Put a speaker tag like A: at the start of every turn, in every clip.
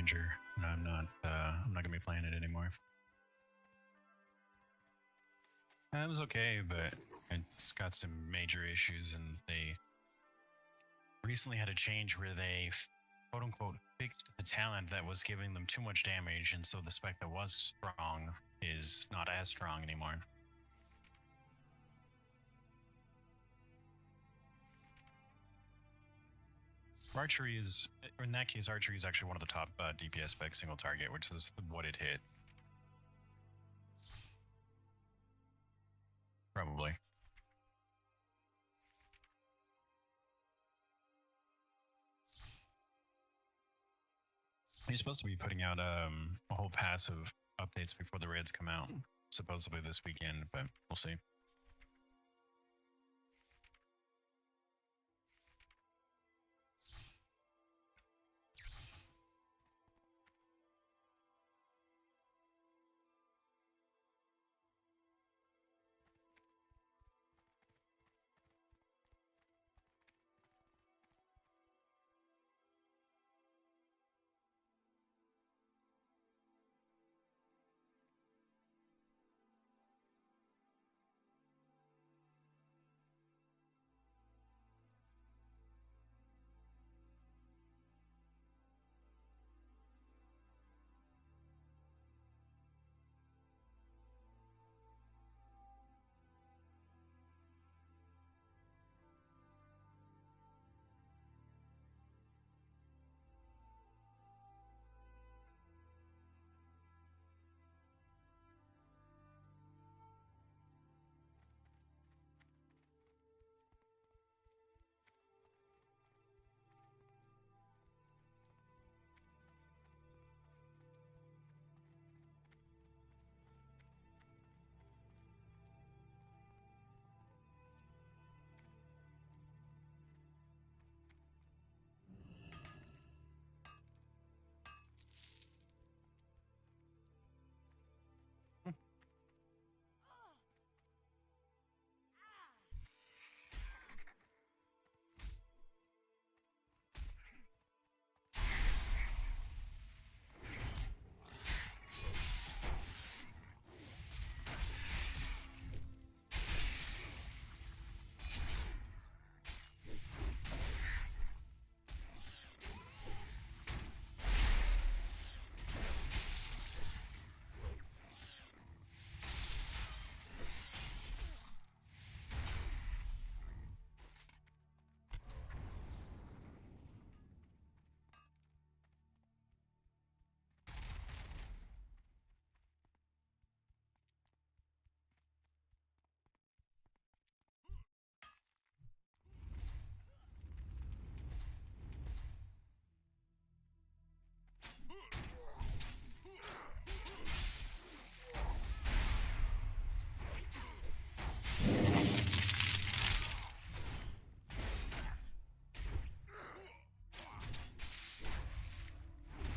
A: Ranger, and I'm not gonna be playing it anymore. It was okay, but it's got some major issues, and they recently had a change where they quote unquote fixed the talent that was giving them too much damage, and so the spec that was strong is not as strong anymore. Archery is, in that case, archery is actually one of the top DPS specs single target, which is what it hit. Probably. He's supposed to be putting out a whole pass of updates before the raids come out, supposedly this weekend, but we'll see.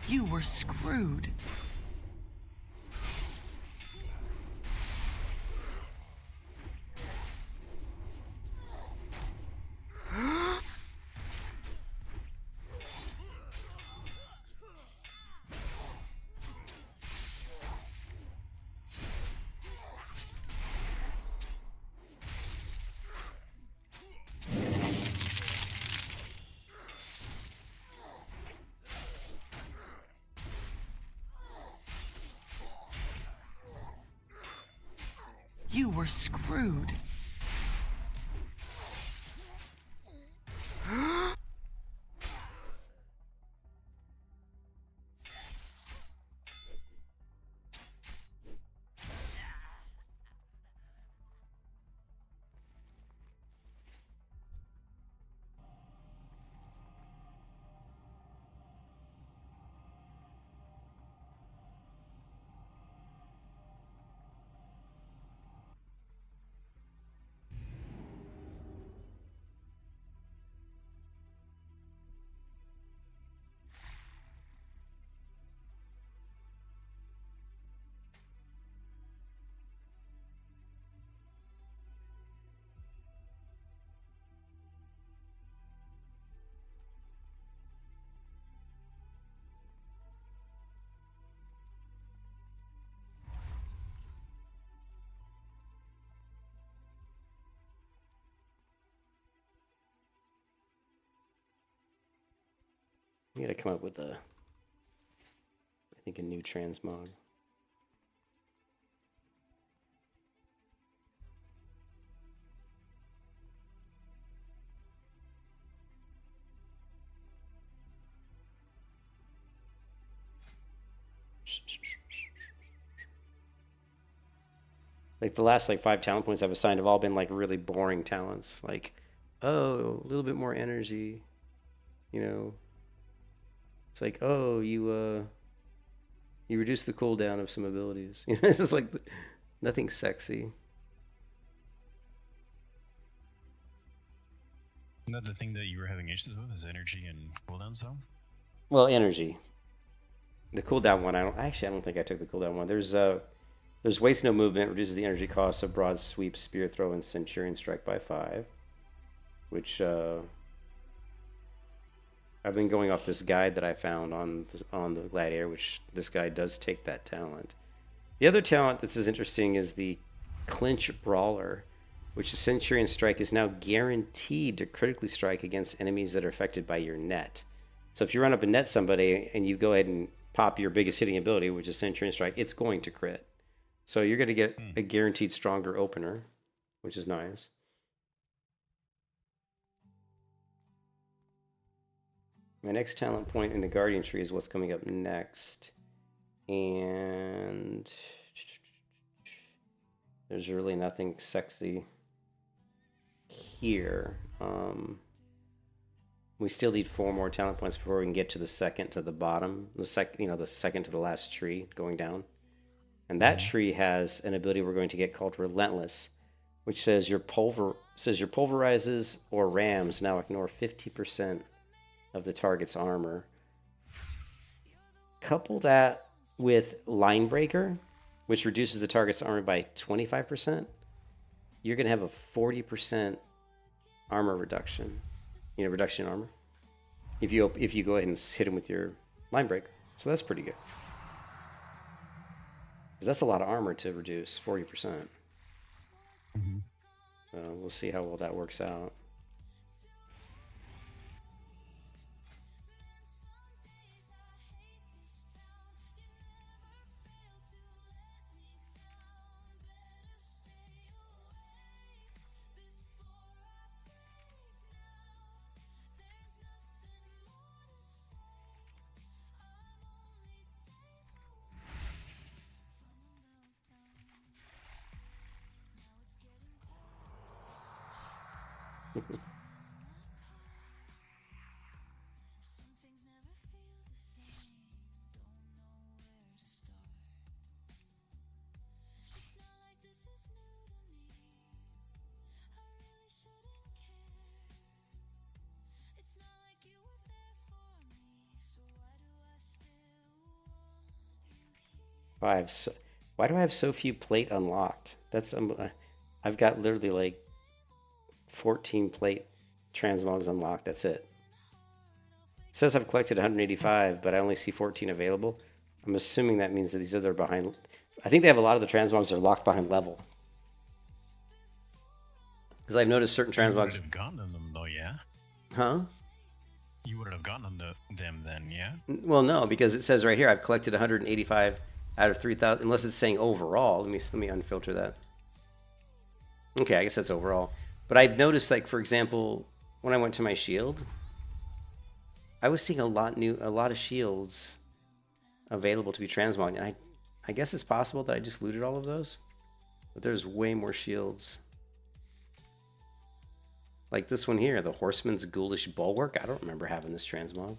B: You were screwed. You were screwed.
C: We gotta come up with I think a new transmog. Like the last like 5 talent points I've assigned have all been like really boring talents. Like, oh, a little bit more energy. You know. It's like, oh, you reduce the cooldown of some abilities. You know, it's just like nothing sexy.
A: Isn't that the thing that you were having issues with, is energy and cooldowns, though?
C: Well, energy. The cooldown one, I don't think I took the cooldown one. There's waste no movement, reduces the energy cost of broad sweep, spear throw, and centurion strike by 5. Which I've been going off this guide that I found on the Gladiator, which this guy does take that talent. The other talent that's as interesting is the Clinch Brawler, which is Centurion Strike is now guaranteed to critically strike against enemies that are affected by your net. So if you run up and net somebody and you go ahead and pop your biggest hitting ability, which is Centurion Strike, it's going to crit. So you're going to get a guaranteed stronger opener, which is nice. My next talent point in the Guardian tree is what's coming up next. And there's really nothing sexy here. We still need 4 more talent points before we can get to the second to the bottom, the second to the last tree going down. And that tree has an ability we're going to get called Relentless, which says your pulverizes or rams now ignore 50% of the target's armor. Couple that with Line Breaker, which reduces the target's armor by 25%. You're going to have a 40% armor reduction. Reduction in armor. If you go ahead and hit him with your Line Breaker. So that's pretty good. Because that's a lot of armor to reduce, 40%. We'll see how well that works out. Why do I have so few plate unlocked? That's I've got literally like 14 plate transmogs unlocked. That's it. It says I've collected 185, but I only see 14 available. I'm assuming that means that these other behind. I think they have a lot of the transmogs are locked behind level. Because I've noticed certain transmogs.
A: You would have gotten them though, yeah.
C: Huh?
A: You would have gotten them then, yeah.
C: Well, no, because it says right here I've collected 185 out of 3,000. Unless it's saying overall. Let me unfilter that. Okay, I guess that's overall. But I've noticed, like, for example, when I went to my shield, I was seeing a lot of shields available to be transmogged. And I guess it's possible that I just looted all of those. But there's way more shields. Like this one here, the Horseman's Ghoulish Bulwark. I don't remember having this transmog.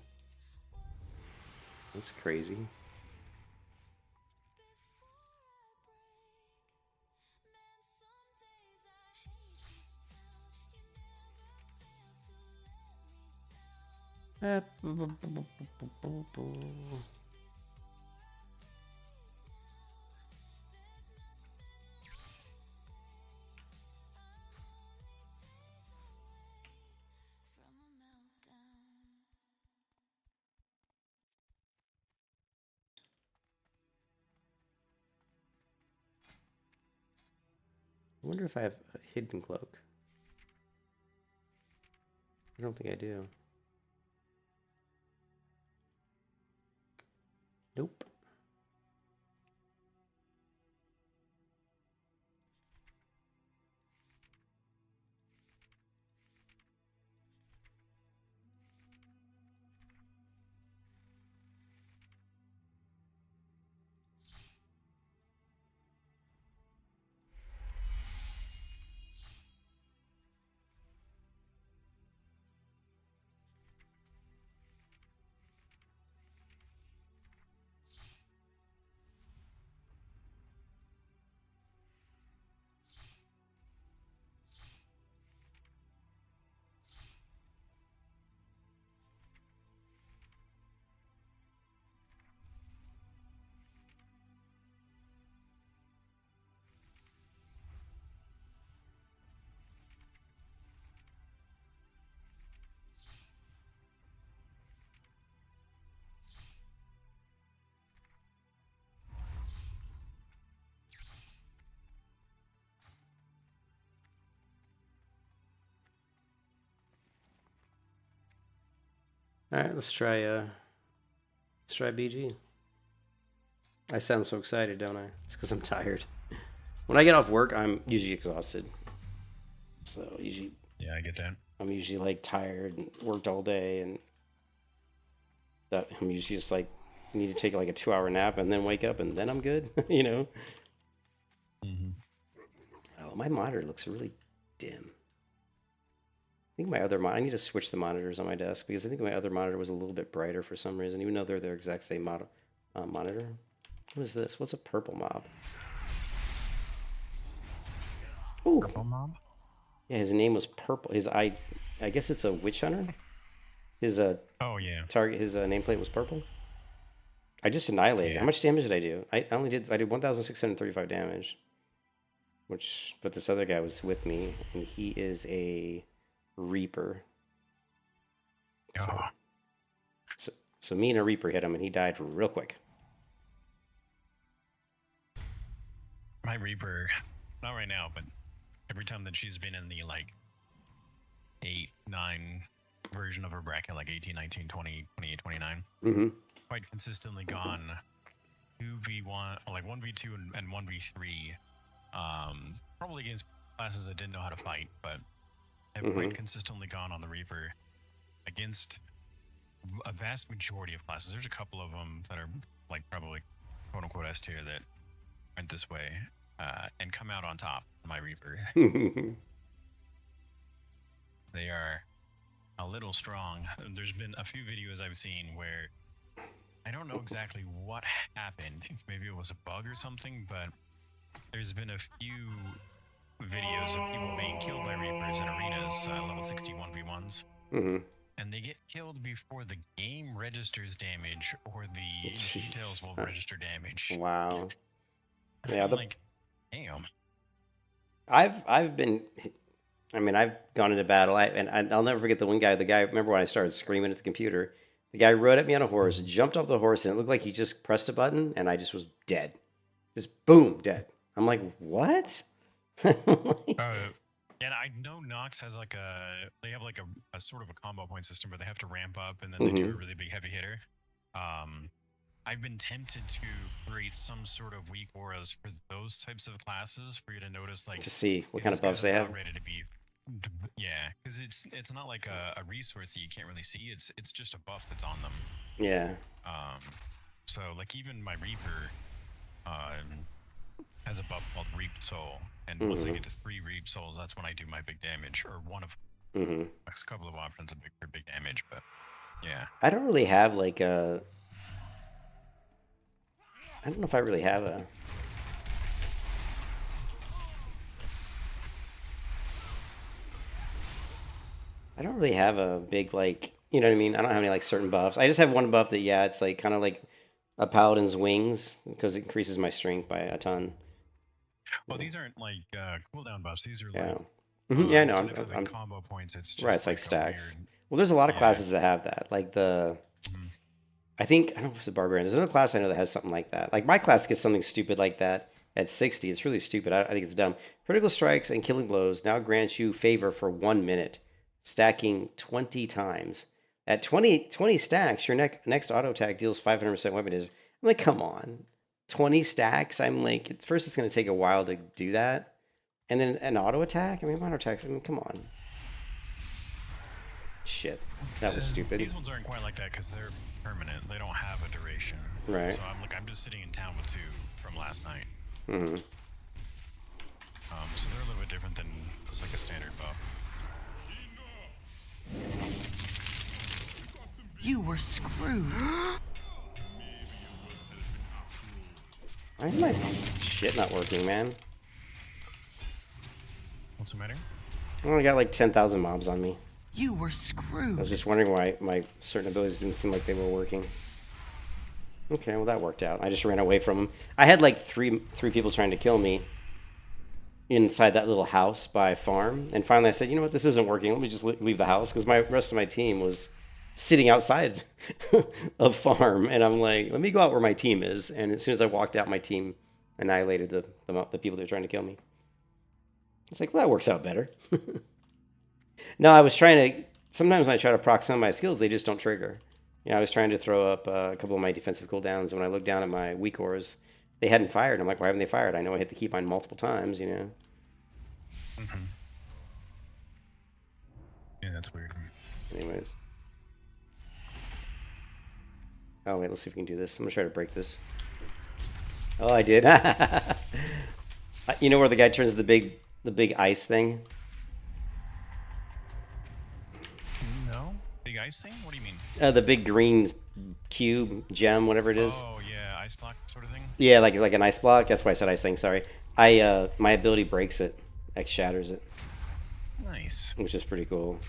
C: That's crazy. I wonder if I have a hidden cloak. I don't think I do. Nope. All right, let's try BG. I sound so excited, don't I? It's because I'm tired. When I get off work, I'm usually exhausted. So usually,
A: Yeah, I get that.
C: I'm usually like tired and worked all day, and that I'm usually just like need to take like a 2-hour nap and then wake up and then I'm good. You know.
A: Mm-hmm.
C: Oh, my monitor looks really dim. I think my other I need to switch the monitors on my desk because I think my other monitor was a little bit brighter for some reason, even though they're their exact same monitor. What is this? What's a purple mob? Ooh.
A: Purple mob?
C: Yeah, his name was Purple. I guess it's a witch hunter. His
A: Oh yeah.
C: target, his nameplate was purple. I just annihilated.
A: Yeah.
C: How much damage did I do? I did 1,635 damage. But this other guy was with me, and he is a Reaper.
A: Oh.
C: So me and a Reaper hit him, and he died real quick.
A: My Reaper, not right now, but every time that she's been in the like 8, 9 version of her bracket, like 18, 19, 20, 28, 29, quite consistently gone 2v1, like 1v2 and 1v3, probably against classes that didn't know how to fight, but have quite consistently gone on the Reaper against a vast majority of classes. There's a couple of them that are like probably quote unquote S tier that went this way and come out on top. My Reaper. They are a little strong. There's been a few videos I've seen where I don't know exactly what happened. Maybe it was a bug or something, but there's been a few videos of people being killed by Reapers in arenas, level 61 v1s. And they get killed before the game registers damage or the details will register damage.
C: Wow.
A: Yeah, like, damn.
C: I've gone into battle. I'll never forget the guy. Remember when I started screaming at the computer? The guy rode at me on a horse, jumped off the horse, and it looked like he just pressed a button, and I just was dead. Just boom, dead. I'm like, what?
A: And I know Nox has they have like a sort of a combo point system where they have to ramp up and then they do a really big heavy hitter. I've been tempted to create some sort of weak auras for those types of classes for you to notice, like
C: to see what kind of buffs they have.
A: Ready to be, yeah, because it's not like a resource that you can't really see. It's just a buff that's on them.
C: Yeah.
A: So like even my Reaper has a buff called Reap Soul, and once I get to 3 Reap Souls, that's when I do my big damage, or one of a couple of options for big damage. But yeah,
C: I don't really have like a. I don't know if I really have a. I don't really have a big like, you know what I mean? I don't have any like certain buffs. I just have one buff that it's like kind of like a paladin's wings because it increases my strength by a ton.
A: Well, these aren't like cooldown buffs. These are
C: yeah.
A: like
C: yeah, no,
A: I'm combo points. It's just
C: right. It's like stacks.
A: Weird...
C: Well, there's a lot of classes that have that. Like the, I don't know if it's a barbarian. There's another class I know that has something like that. Like my class gets something stupid like that at 60. It's really stupid. I think it's dumb. Critical strikes and killing blows now grants you favor for 1 minute, stacking 20 times. At 20 stacks, your next auto attack deals 500% weapon damage. I'm like, come on, 20 stacks. I'm like, at first it's gonna take a while to do that, and then an auto attack. I mean, auto attacks. I mean, come on. Shit, that was stupid.
A: These ones aren't quite like that because they're permanent. They don't have a duration.
C: Right.
A: So I'm just sitting in town with 2 from last night.
C: Mm-hmm.
A: So they're a little bit different than just like a standard buff.
B: You were screwed.
C: Why is my shit not working, man?
A: What's the matter?
C: I only got like 10,000 mobs on me.
B: You were
C: I was
B: screwed.
C: just wondering why my certain abilities didn't seem like they were working. Okay, well that worked out. I just ran away from them. I had like three people trying to kill me inside that little house by farm, and finally I said, you know what, this isn't working. Let me just leave the house, because my rest of my team was sitting outside of farm, and I'm like, let me go out where my team is. And as soon as I walked out, my team annihilated the people that were trying to kill me. It's like, well, that works out better. No, I was trying to. Sometimes when I try to proc some of my skills, they just don't trigger. You know, I was trying to throw up a couple of my defensive cooldowns, and when I looked down at my weak ores, they hadn't fired. I'm like, why haven't they fired? I know I hit the keybind multiple times, you know.
A: Mm-hmm. Yeah, that's weird.
C: Anyways. Oh wait, let's see if we can do this. I'm gonna try to break this. Oh, I did. You know where the guy turns the big ice thing?
A: No? Big ice thing? What do you mean?
C: The big green cube, gem, whatever it is.
A: Oh, yeah, ice block sort of thing?
C: Yeah, like an ice block. That's why I said ice thing, sorry. My ability breaks it. Like shatters it.
A: Nice.
C: Which is pretty cool.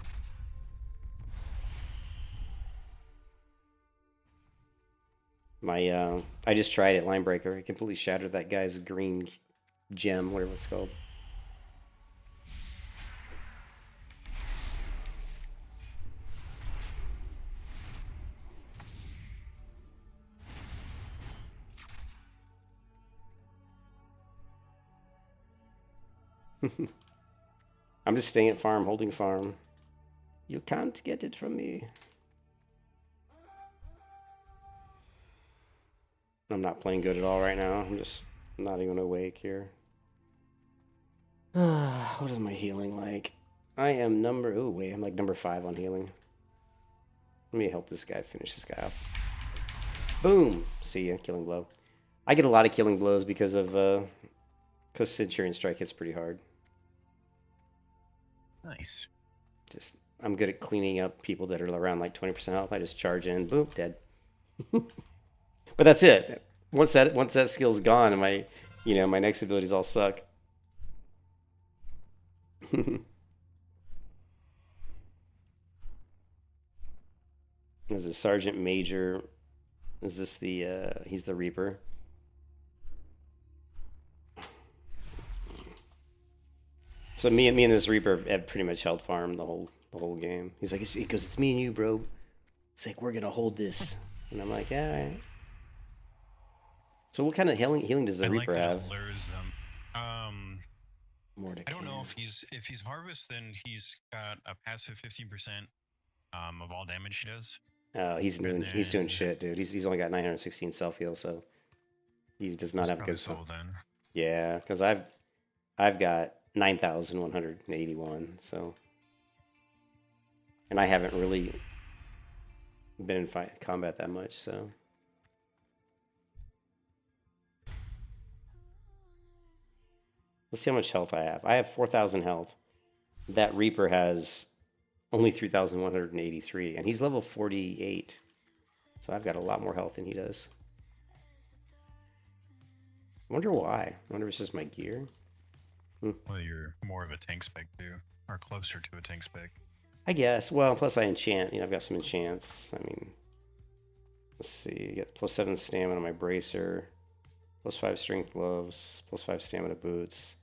C: I just tried it, line breaker. It completely shattered that guy's green gem, whatever it's called. I'm just staying at farm, holding farm. You can't get it from me. I'm not playing good at all right now. I'm just not even awake here. What is my healing like? I am I'm like number 5 on healing. Let me help this guy finish this guy off. Boom! See ya, killing blow. I get a lot of killing blows because Centurion Strike hits pretty hard.
A: Nice.
C: I'm good at cleaning up people that are around like 20% health. I just charge in, boom, dead. But that's it. Once that skill's gone, and my next abilities all suck. There's a Sergeant Major. Is this he's the Reaper? So me and this Reaper have pretty much held farm the whole game. He's like, he goes, it's me and you, bro. It's like, we're gonna hold this, and I'm like, yeah, all right. So what kind of healing does the Reaper have?
A: It lures them.
C: Mordecai.
A: I don't know if he's harvest, then he's got a passive 15% of all damage he does.
C: Oh, he's doing shit, dude. He's only got 916 self heal, so he does not have a good
A: soul then.
C: Yeah, because I've got 9,181, so, and I haven't really been in combat that much, so. Let's see how much health I have. I have 4,000 health. That Reaper has only 3,183, and he's level 48. So I've got a lot more health than he does. I wonder why. I wonder if it's just my gear.
A: Well, you're more of a tank spec too, or closer to a tank spec.
C: I guess. Well, plus I enchant. I've got some enchants. I mean, let's see. I get +7 stamina on my bracer, +5 strength gloves, +5 stamina boots,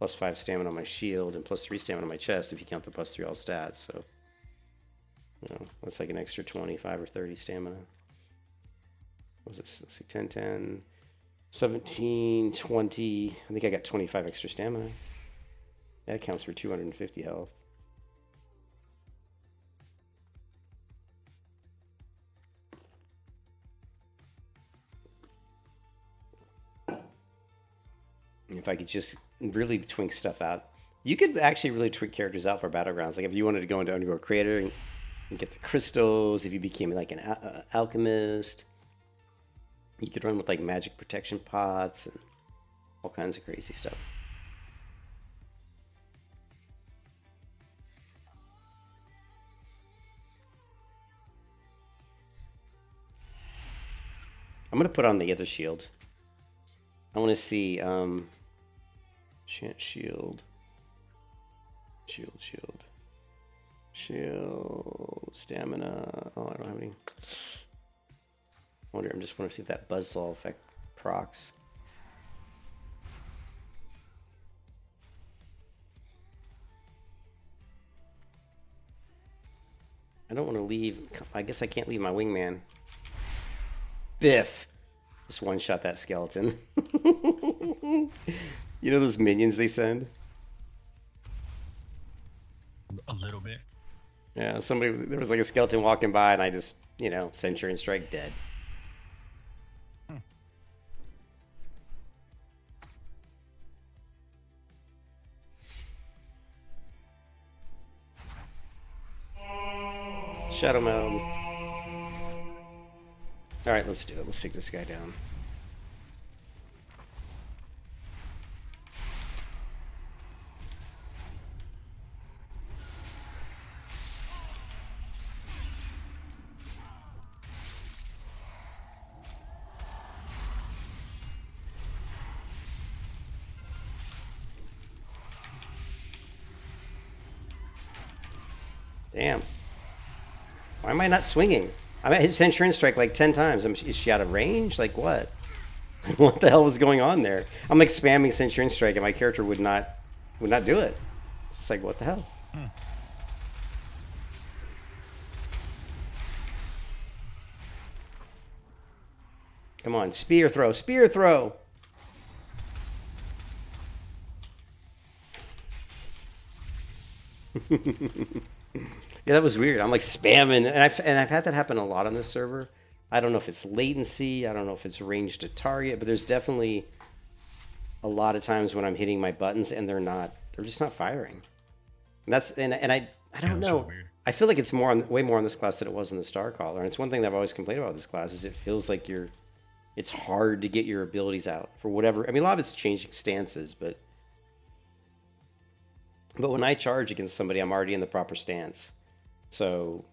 C: +5 stamina on my shield, and +3 stamina on my chest if you count the +3 all stats. So, that's like an extra 25 or 30 stamina. What was it? Let's see, 10, 10, 17, 20. I think I got 25 extra stamina. That counts for 250 health. If I could just really twink stuff out. You could actually really twink characters out for Battlegrounds. Like if you wanted to go into Underworld Creator and get the crystals, if you became like an alchemist, you could run with like magic protection pots and all kinds of crazy stuff. I'm gonna put on the other shield. I want to see chant shield, stamina. Oh, I don't have any. I just want to see if that buzzsaw effect procs. I don't want to leave. I guess I can't leave my wingman. Biff! Just one-shot that skeleton. You know those minions they send?
A: A little bit.
C: Yeah, there was like a skeleton walking by and I just, Centurion Strike dead. Shadow Meld. Alright, let's do it. Let's take this guy down. Damn. Why am I not swinging? I hit Centurion Strike like 10 times. Is she out of range? Like what? What the hell was going on there? I'm like spamming Centurion Strike and my character would not do it. It's just like, what the hell? Come on, spear throw, spear throw! Yeah, that was weird. I'm like spamming, and I've had that happen a lot on this server. I don't know if it's latency, I don't know if it's range to target, but there's definitely a lot of times when I'm hitting my buttons and they're just not firing. And I don't know. So I feel like it's way more on this class than it was in the Starcaller. And it's one thing that I've always complained about this class is it feels like it's hard to get your abilities out for whatever. I mean, a lot of it's changing stances, but when I charge against somebody, I'm already in the proper stance. So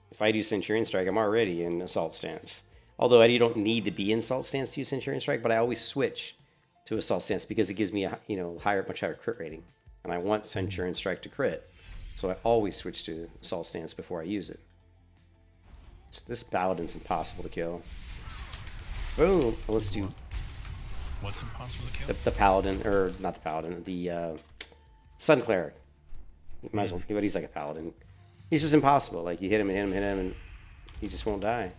C: if I do Centurion Strike, I'm already in Assault stance. Although you don't need to be in Assault stance to use Centurion Strike, but I always switch to Assault stance because it gives me a much higher crit rating, and I want Centurion Strike to crit. So I always switch to Assault stance before I use it. So this Paladin's impossible to kill. Boom. Let's do.
A: What's impossible to kill?
C: The Paladin, or not the Paladin, the Sun Cleric. Might as well, but he's like a Paladin. He's just impossible. Like you hit him and and he just won't die.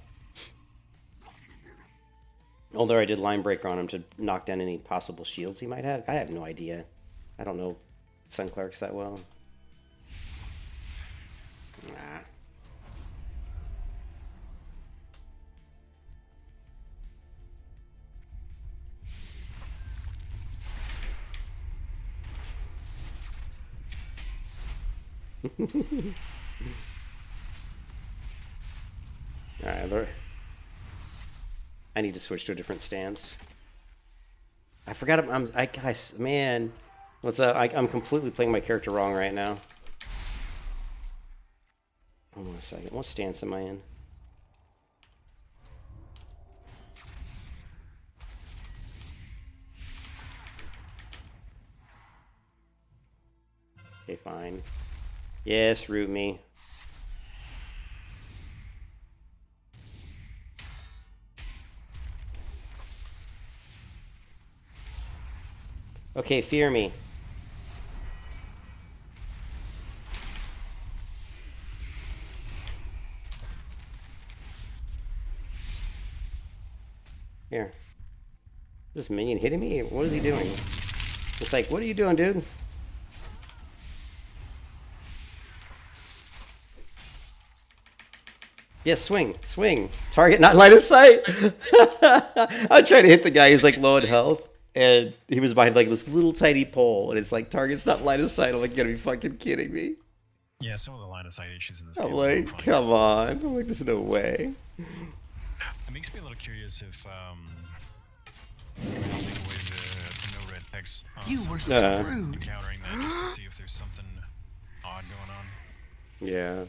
C: Although I did Line Breaker on him to knock down any possible shields he might have. I have no idea. I don't know Sun Clerics that well. Nah. Alright, I need to switch to a different stance. I forgot. Guys, man, what's up? I'm completely playing my character wrong right now. Hold on a second. What stance am I in? Okay, fine. Yes, root me. Okay, fear me. Here. This minion hitting me? What is he doing? It's like, what are you doing, dude? Yes, swing, swing. Target not line of sight. I'm trying to hit the guy who's like low in health. and he was behind like this little tiny pole, and it's like target's not line of sight. I'm like, you gotta be fucking kidding me.
A: Yeah, some of the line of sight issues in this
C: I'm
A: game are a little
C: like,
A: funny.
C: come on. I'm like, there's no way.
A: It makes me a little curious if we're gonna take away the no red text.
B: You
A: so
B: were
C: Uh.
B: screwed.
A: encountering that just to see if there's something odd going on.
C: Yeah.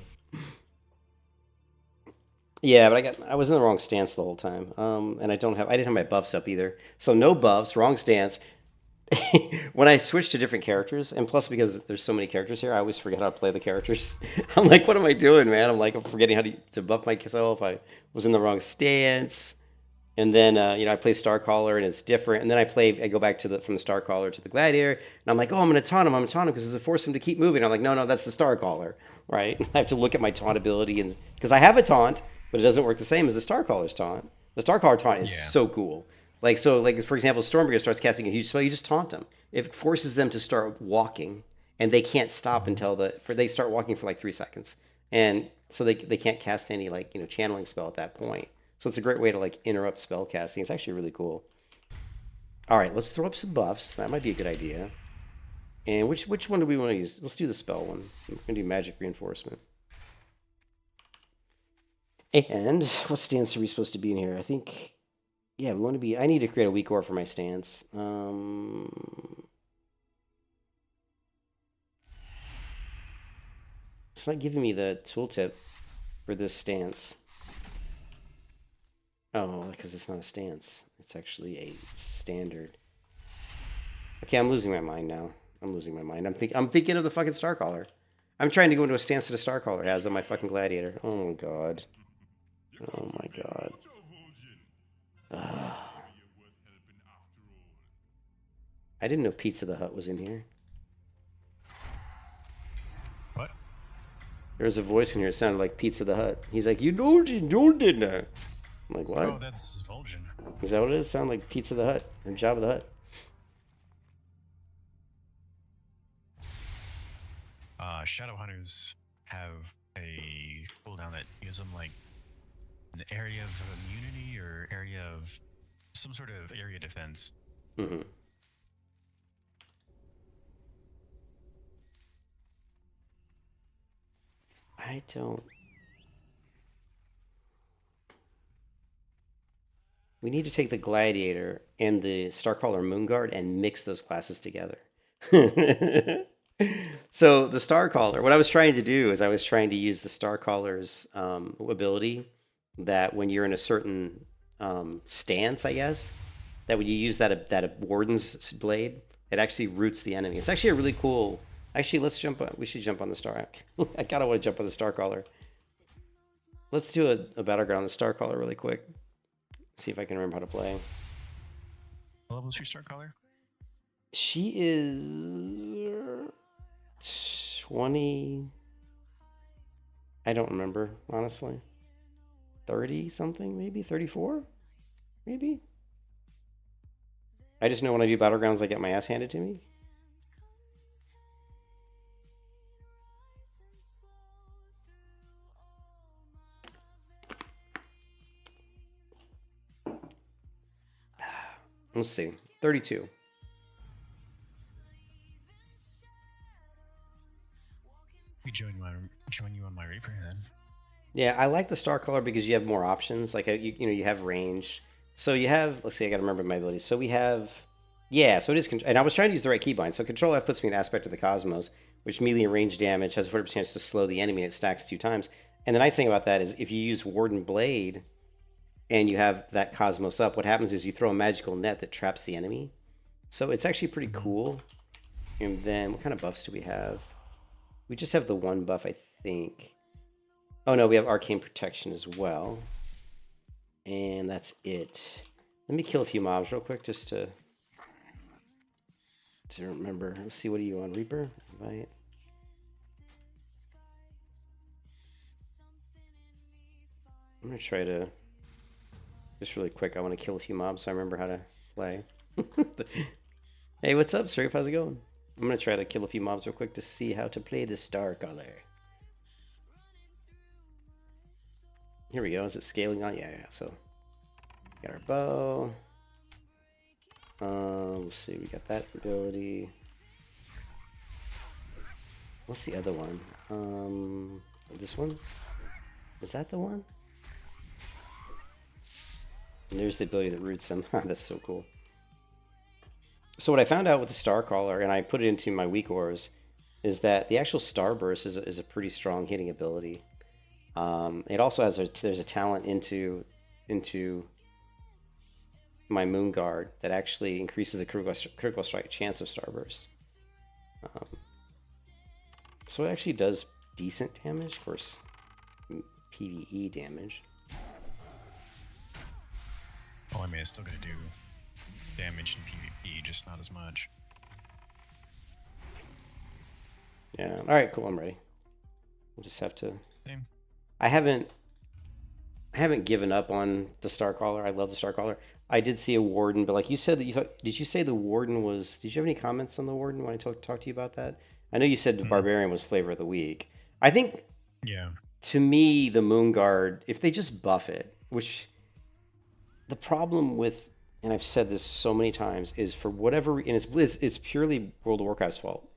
C: Yeah, but I was in the wrong stance the whole time. And I didn't have my buffs up either. So no buffs, wrong stance. When I switch to different characters, and plus because there's so many characters here, I always forget how to play the characters. I'm like, what am I doing, man? I'm forgetting how to buff myself. I was in the wrong stance. And then I play Starcaller and it's different. And then I go back from the Starcaller to the Gladiator, and I'm like, oh, I'm gonna taunt him because it's force him to keep moving. I'm like, no, that's the Starcaller, right? I have to look at my taunt ability, and because I have a taunt, but it doesn't work the same as the Starcaller's taunt. The Starcaller taunt is so cool. Like for example, Stormbringer starts casting a huge spell, you just taunt them. It forces them to start walking, and they can't stop until they start walking for like 3 seconds, and so they can't cast any channeling spell at that point. So it's a great way to interrupt spell casting. It's actually really cool. All right, let's throw up some buffs. That might be a good idea. And which one do we want to use? Let's do the spell one. I'm gonna do magic reinforcement. And what stance are we supposed to be in here? I think, yeah, we want to be. I need to create a weak ore for my stance. It's not giving me the tooltip for this stance. Oh, because it's not a stance. It's actually a standard. Okay, I'm losing my mind now. I'm thinking of the fucking Starcaller. I'm trying to go into a stance that a Starcaller has on my fucking Gladiator. Oh my god. Oh my god. I didn't know Pizza the Hut was in here.
A: What?
C: There was a voice in here that sounded like Pizza the Hut. He's like, you don't dinner. I'm like, what?
A: Oh, that's Vulcan.
C: Is that what it is? Sound like Pizza the Hut or Jabba the Hut?
A: Shadowhunters have a cooldown that gives them like an area of immunity or area of some sort of area defense.
C: Mm-hmm. I don't. We need to take the Gladiator and the Starcaller Moonguard and mix those classes together. So the Starcaller, what I was trying to do is I was trying to use the Starcaller's ability that when you're in a certain stance, I guess, that when you use that Warden's Blade, it actually roots the enemy. It's actually a really cool. Actually, let's jump on. We should jump on the Star. I kind of want to jump on the Starcaller. Let's do a battleground on the Starcaller really quick. See if I can remember how to play.
A: What level is your Starcaller?
C: She is 20. I don't remember, honestly. 30 something, maybe 34, maybe. I just know when I do battlegrounds, I get my ass handed to me. Let's see, 32.
A: We join you on my Reaper then.
C: Yeah, I like the Starcaller because you have more options. Like you have range. So you have. Let's see. I got to remember my abilities. So we have. Yeah. So it is. And I was trying to use the right keybind. So Control F puts me in Aspect of the Cosmos, which melee and range damage has a 40% chance to slow the enemy, and it stacks 2 times. And the nice thing about that is if you use Warden Blade, and you have that Cosmos up, what happens is you throw a magical net that traps the enemy. So it's actually pretty cool. And then what kind of buffs do we have? We just have the one buff, I think. Oh no, we have Arcane Protection as well. And that's it. Let me kill a few mobs real quick just to remember. Let's see, what are you on, Reaper? Invite. I'm gonna try to, just really quick, I want to kill a few mobs so I remember how to play. Hey, what's up, Strafe? How's it going? I'm gonna try to kill a few mobs real quick to see how to play the Starcaller. Here we go. Is it scaling on? Yeah. So, got our bow. Let's see, we got that ability. What's the other one? This one? Was that the one? And there's the ability that roots them. That's so cool. So what I found out with the Starcaller, and I put it into my weak ores, is that the actual Starburst is a pretty strong hitting ability. It also has there's a talent into my Moonguard that actually increases the critical strike chance of Starburst. So it actually does decent damage, of course, PvE damage.
A: Well, I mean, it's still going to do damage in PvP, just not as much.
C: Yeah. All right. Cool. I'm ready. We'll just have to.
A: Same.
C: I haven't given up on the Starcaller. I love the Starcaller. I did see a Warden, but like you said that you thought. Did you say the Warden was? Did you have any comments on the Warden when I talked to you about that? I know you said the Barbarian was flavor of the week. I think.
A: Yeah.
C: To me, the Moonguard, if they just buff it, which the problem with, and I've said this so many times, is for whatever, and it's purely World of Warcraft's fault.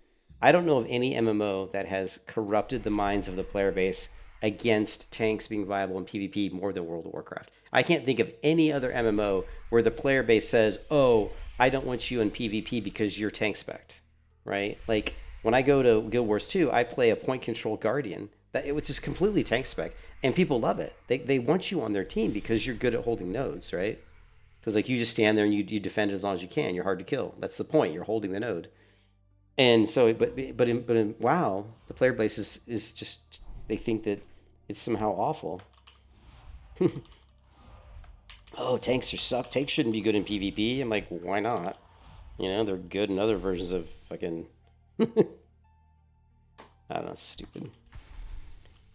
C: I don't know of any MMO that has corrupted the minds of the player base against tanks being viable in PvP more than World of Warcraft. I can't think of any other MMO where the player base says, "Oh, I don't want you in PvP because you're tank spec'd," right? Like when I go to Guild Wars 2, I play a point control Guardian. It was just completely tank spec, and people love it. They want you on their team because you're good at holding nodes, right? Because like you just stand there and you defend it as long as you can. You're hard to kill. That's the point. You're holding the node. And so, but in WoW, the player base is just, they think that it's somehow awful. Oh, tanks are suck. Tanks shouldn't be good in PvP. I'm like, why not? You know, they're good in other versions of fucking. I don't know, stupid.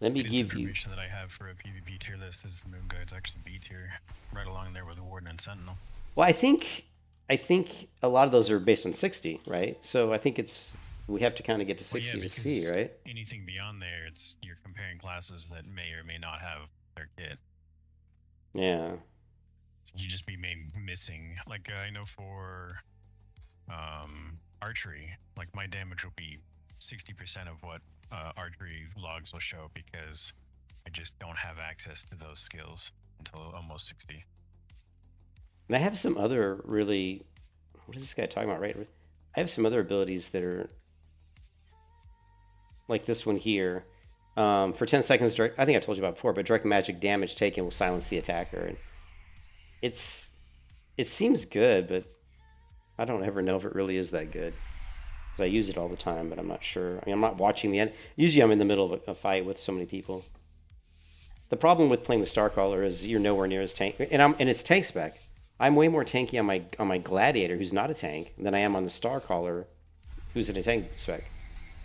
C: Let me give you.
A: Information that I have for a PvP tier list is the Moonguard's actually B tier, right along there with the Warden and Sentinel.
C: Well, I think a lot of those are based on 60, right? So I think we have to kind of get to 60 to see, right?
A: Anything beyond there, you're comparing classes that may or may not have their kit.
C: Yeah.
A: So you just be missing. Like I know for archery, like my damage will be 60% of what archery logs will show because I just don't have access to those skills until almost 60.
C: And I have some other really, what is this guy talking about, right? I have some other abilities that are like this one here. For 10 seconds, direct, I think I told you about before, but direct magic damage taken will silence the attacker. And it seems good, but I don't ever know if it really is that good. Because I use it all the time, but I'm not sure. I mean, I'm not watching the end. Usually I'm in the middle of a fight with so many people. The problem with playing the Starcaller is you're nowhere near as tank, and it's tank spec. I'm way more tanky on my Gladiator, who's not a tank, than I am on the Starcaller, who's in a tank spec,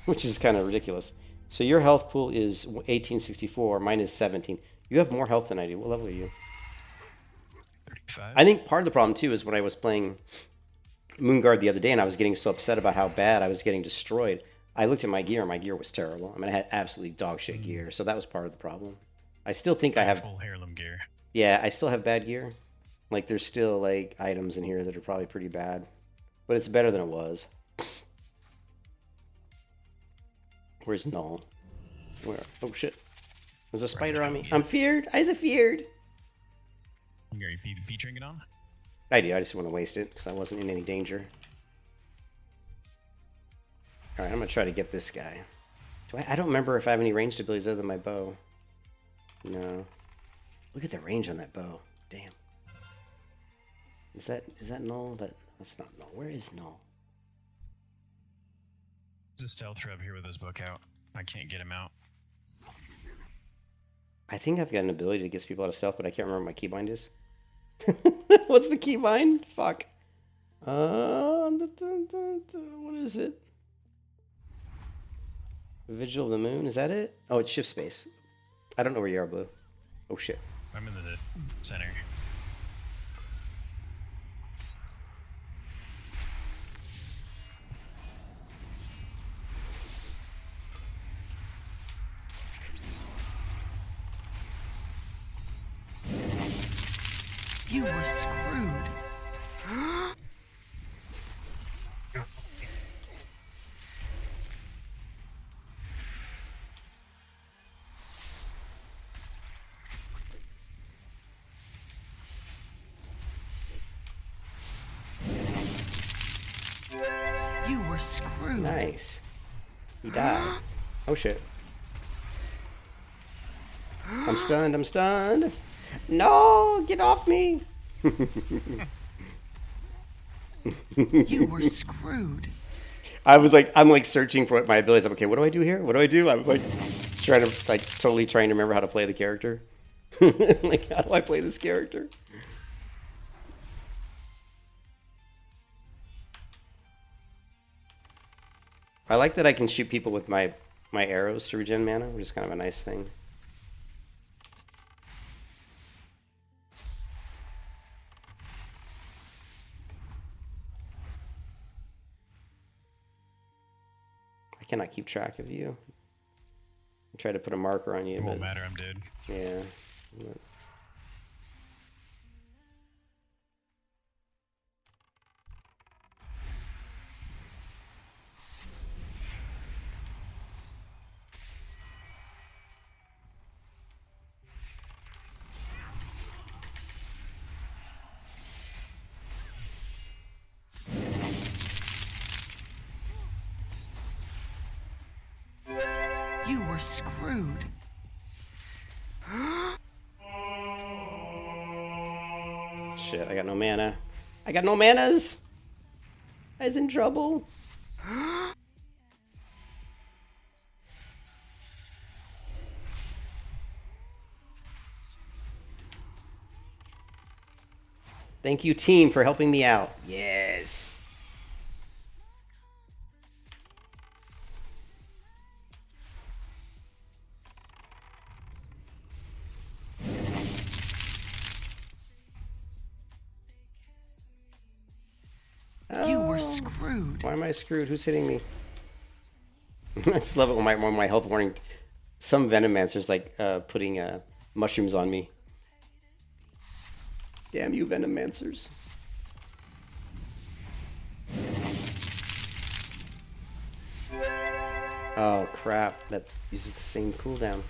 C: which is kind of ridiculous. So your health pool is 1864, mine is 17. You have more health than I do. What level are you?
A: 35.
C: I think part of the problem too is when I was playing Moonguard the other day and I was getting so upset about how bad I was getting destroyed, I looked at my gear and my gear was terrible. I mean, I had absolutely dog shit gear, so that was part of the problem. I still think I have
A: full heirloom gear.
C: Yeah, I still have bad gear. Like there's still like items in here that are probably pretty bad, but it's better than it was. Where's Null? Where? Oh shit! There's a spider on me. I'm feared. I'm feared.
A: You got your PvP trinket on?
C: I do. I just want to waste it because I wasn't in any danger. All right, I'm gonna try to get this guy. I don't remember if I have any ranged abilities other than my bow. No. Look at the range on that bow. Damn. Is that Null? That's not Null. Where is Null?
A: There's a stealth rep here with his book out. I can't get him out.
C: I think I've got an ability that gets people out of stealth, but I can't remember what my keybind is. What's the keybind? Fuck. What is it? Vigil of the Moon, is that it? Oh, it's shift space. I don't know where you are, Blue. Oh shit.
A: I'm in the center.
B: You were screwed. screwed.
C: Nice. He died. Oh shit. I'm stunned, I'm stunned. No, get off me.
B: You were screwed.
C: I'm like searching for my abilities. I'm okay, what do I do here? What do I do? I'm like trying to, like, totally trying to remember how to play the character. Like, how do I play this character? I like that I can shoot people with my arrows to regen mana, which is kind of a nice thing. I cannot keep track of you. I try to put a marker on you,
A: It
C: but
A: won't matter, I'm dead.
C: yeah.
B: You were screwed.
C: Shit, I got no mana. I got no manas! I was in trouble. Thank you, team, for helping me out. Yes.
B: You were
C: Oh.
B: screwed.
C: Why am I screwed? Who's hitting me? I just love it when my health warning. Some Venomancer's like putting mushrooms on me. Damn you, Venomancers. Oh crap, that uses the same cooldown.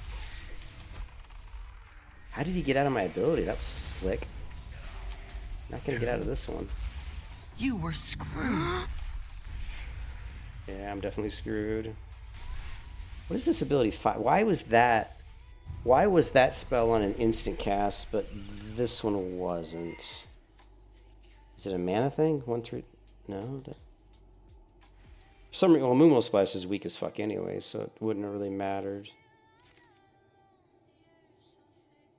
C: How did he get out of my ability? That was slick. Not gonna get out of this one.
B: You were screwed.
C: Yeah, I'm definitely screwed. What is this ability? Why was that spell on an instant cast, but this one wasn't? Is it a mana thing? 1-3? No. For some reason, well, Moonwell Splash is weak as fuck anyway, so it wouldn't have really mattered.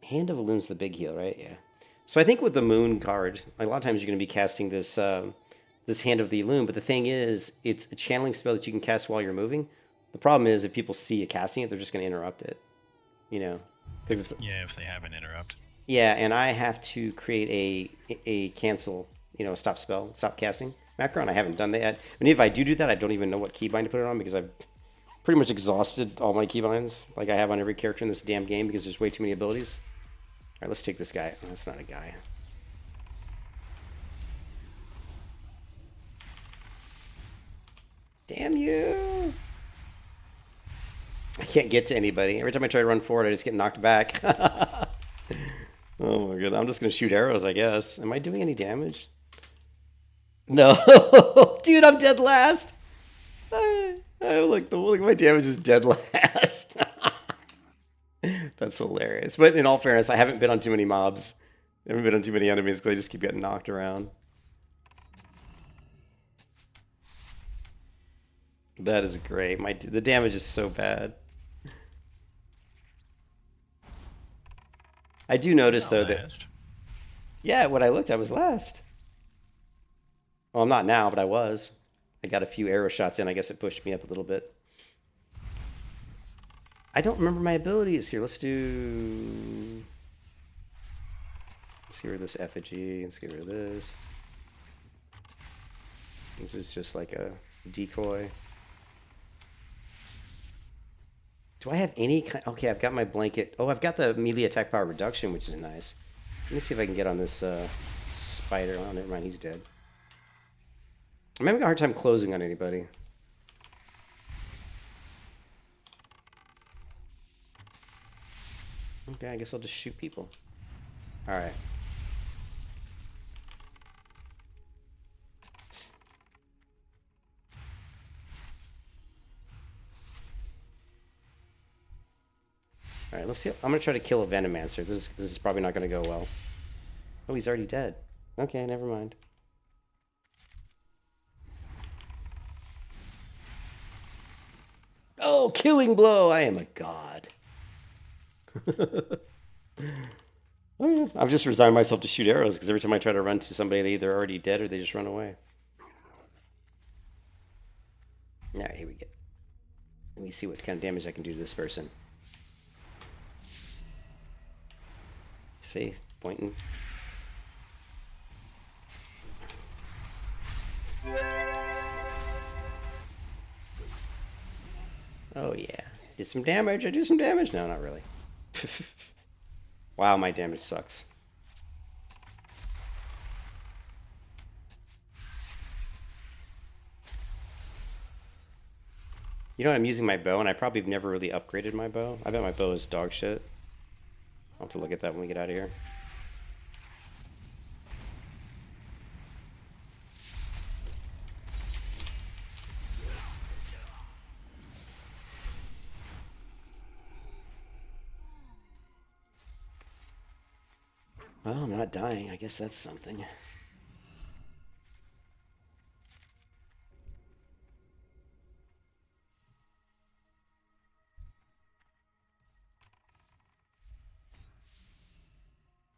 C: Hand of Elun's the big heal, right? Yeah. So I think with the Moon card, like, a lot of times you're going to be casting this this Hand of the Elun, but the thing is, it's a channeling spell that you can cast while you're moving. The problem is, if people see you casting it, they're just going to interrupt it. You know? Cause
A: Yeah, if they have an interrupt.
C: yeah, and I have to create a cancel, you know, a stop spell, stop casting macro, and I haven't done that yet. And if I do that, I don't even know what keybind to put it on because I've pretty much exhausted all my keybinds like I have on every character in this damn game because there's way too many abilities. All right, let's take this guy. Oh, that's not a guy. Damn you! I can't get to anybody. Every time I try to run forward, I just get knocked back. Oh my god, I'm just gonna shoot arrows, I guess. Am I doing any damage? No! Dude, I'm dead last! Look, my damage is dead last. That's hilarious. But in all fairness, I haven't been on too many mobs. I haven't been on too many enemies because I just keep getting knocked around. That is great. The damage is so bad. I do notice, though, that... Yeah, when I looked, I was last. Well, I'm not now, but I was. I got a few arrow shots in. I guess it pushed me up a little bit. I don't remember my abilities here. Let's get rid of this effigy. Let's get rid of this. This is just like a decoy. Do I have any kind... Okay, I've got my blanket. Oh, I've got the melee attack power reduction, which is nice. Let me see if I can get on this spider. Oh, never mind, he's dead. I'm having a hard time closing on anybody. Okay, I guess I'll just shoot people. Alright. All right, let's see. I'm gonna try to kill a Venomancer. This is probably not gonna go well. Oh, he's already dead. Okay, never mind. Oh, killing blow! I am a god. I've just resigned myself to shoot arrows because every time I try to run to somebody, they either already dead or they just run away. All right, here we go. Let me see what kind of damage I can do to this person. See, pointing. Oh yeah, did some damage. I do some damage. No, not really. Wow, my damage sucks. You know, I'm using my bow, and I probably have never really upgraded my bow. I bet my bow is dog shit. I'll have to look at that when we get out of here. Well, I'm not dying. I guess that's something.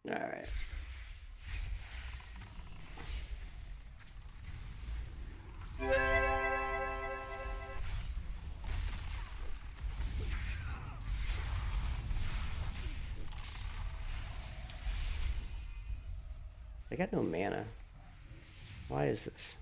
C: All right. I got no mana. Why is this?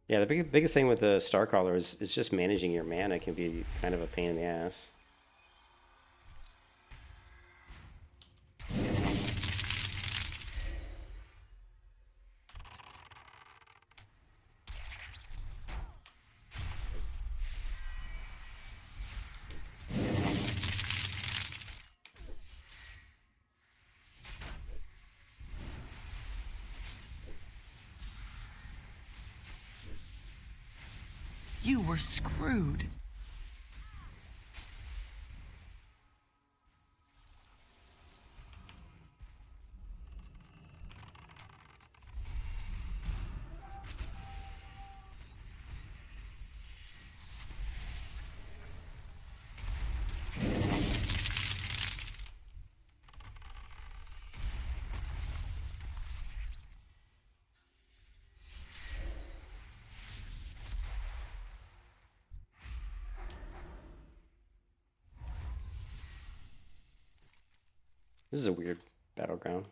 C: Yeah, the biggest thing with the Starcaller is just managing your mana. It can be kind of a pain in the ass.
B: You were screwed.
C: This is a weird battleground.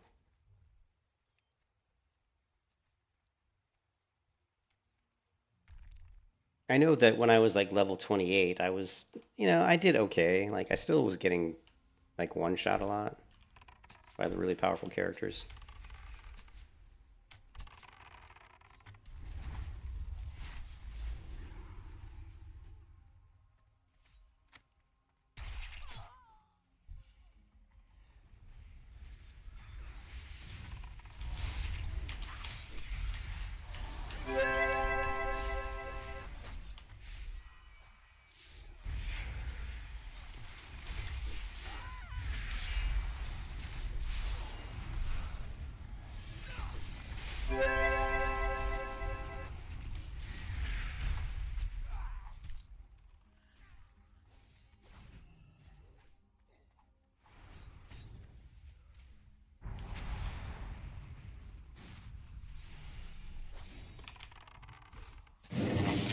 C: I know that when I was like level 28, I was, I did okay. Like I still was getting like one shot a lot by the really powerful characters.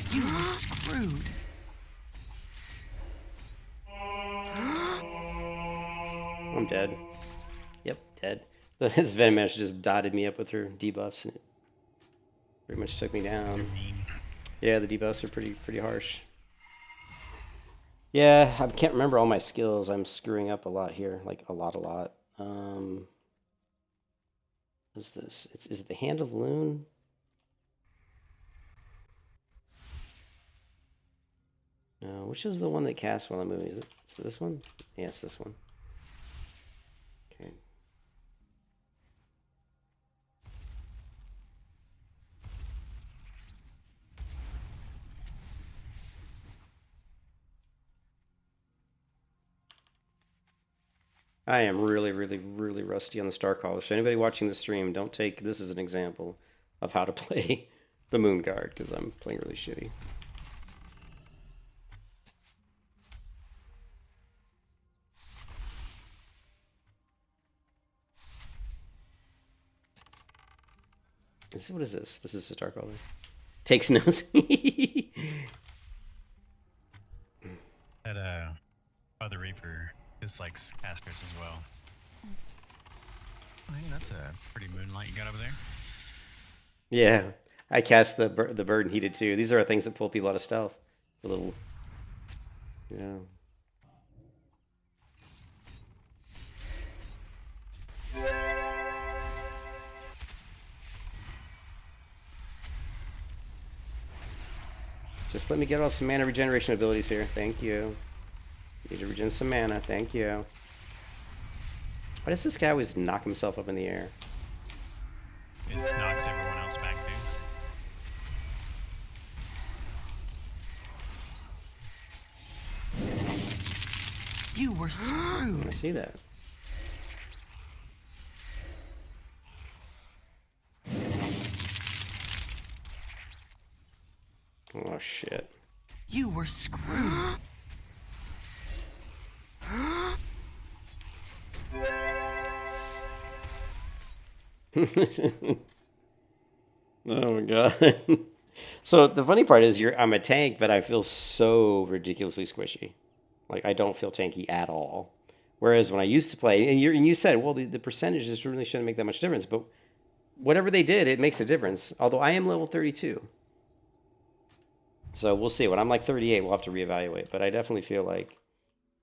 B: You were screwed.
C: I'm dead. Yep, dead. This Venomancer just dotted me up with her debuffs, and it pretty much took me down. Yeah, the debuffs are pretty harsh. Yeah, I can't remember all my skills. I'm screwing up a lot here, like a lot. What is this? Is it the Hand of Loon? No, which is the one that casts while I'm moving? Is it this one? Yeah, it's this one. I am really, really, really rusty on the Starcaller. So anybody watching the stream, don't take this as an example of how to play the Moon Guard, because I'm playing really shitty. What is this? This is a Starcaller. Takes notes.
A: That Other Reaper dislikes casters as well. I think that's a pretty moonlight you got over there.
C: Yeah, I cast the bird and he did too. These are things that pull people out of stealth. A little, yeah. Just let me get all some mana regeneration abilities here. Thank you. Need to regen some mana. Thank you. Why does this guy always knock himself up in the air?
A: It knocks everyone else back, dude.
B: You were
C: I
B: screwed.
C: see that. Oh shit.
B: You were screwed.
C: Oh my god. So the funny part is I'm a tank, but I feel so ridiculously squishy. Like I don't feel tanky at all. Whereas when I used to play, and you said, well, the percentages really shouldn't make that much difference, but whatever they did, it makes a difference. Although I am level 32. So we'll see. When I'm like 38, we'll have to reevaluate. But I definitely feel like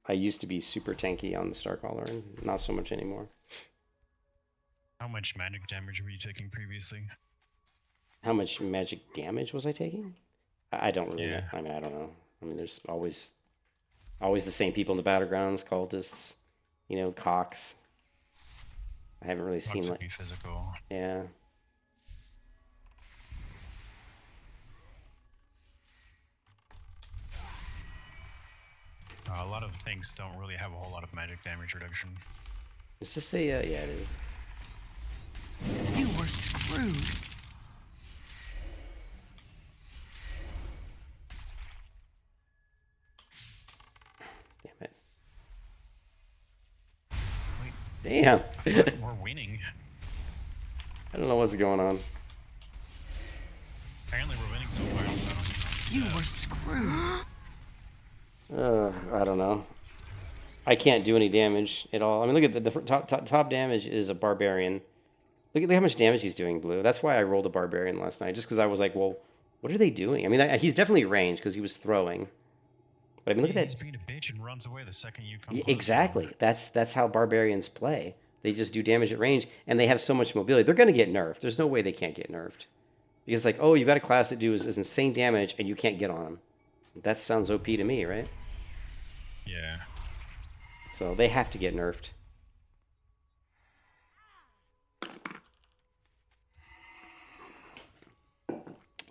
C: I used to be super tanky on the Starcaller, and not so much anymore.
A: How much magic damage were you taking previously?
C: How much magic damage was I taking? I don't really know.
A: Yeah.
C: I mean, I don't know. I mean, there's always the same people in the battlegrounds, cultists, cocks. I haven't really seen
A: Lots
C: like
A: would be physical.
C: yeah.
A: A lot of tanks don't really have a whole lot of magic damage reduction.
C: It's just a yeah, it is.
B: You were screwed.
C: Damn it.
A: Wait,
C: Damn.
A: we're winning.
C: I don't know what's going on.
A: Apparently we're winning so far, so...
B: You were screwed.
C: I don't know. I can't do any damage at all. I mean, look at the top damage is a barbarian. Look at how much damage he's doing, Blue. That's why I rolled a barbarian last night, just because I was like, well, what are they doing? I mean, he's definitely ranged because he was throwing. But I mean, look at that.
A: He's being a bitch and runs away the second you come
C: Yeah,
A: close.
C: exactly. That's how barbarians play. They just do damage at range, and they have so much mobility. They're going to get nerfed. There's no way they can't get nerfed. Because, like, oh, you've got a class that does insane damage, and you can't get on them. That sounds OP to me, right?
A: Yeah.
C: So they have to get nerfed.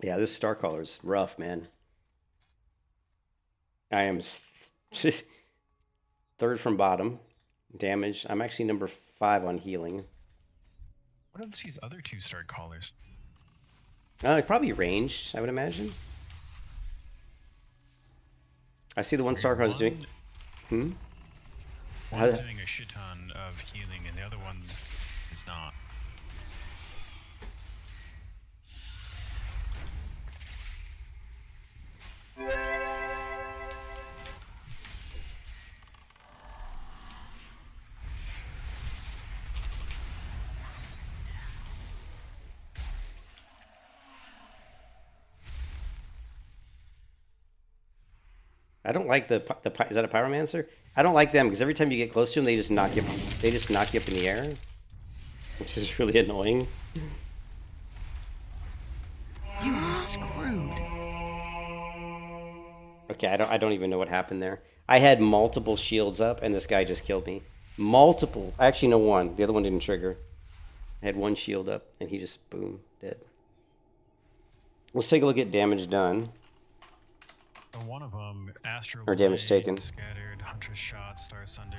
C: Yeah, this Starcaller's rough, man. I am third from bottom. Damage. I'm actually number 5 on healing.
A: What are these other two start callers?
C: Probably ranged, I would imagine. I see the one Starcaller's doing...
A: One's doing a shit ton of healing, and the other one is not.
C: I don't like the is that a pyromancer? I don't like them because every time you get close to them, they just knock you. They just knock you up in the air, which is really annoying.
B: You were screwed.
C: Okay, I don't even know what happened there. I had multiple shields up, and this guy just killed me. Multiple. Actually, no, one. The other one didn't trigger. I had one shield up, and he just boom dead. Let's take a look at damage done.
A: One of them, Astro
C: Or damage
A: Blade,
C: taken.
A: Scattered. Void, Hunter's Shot, Star Sunder.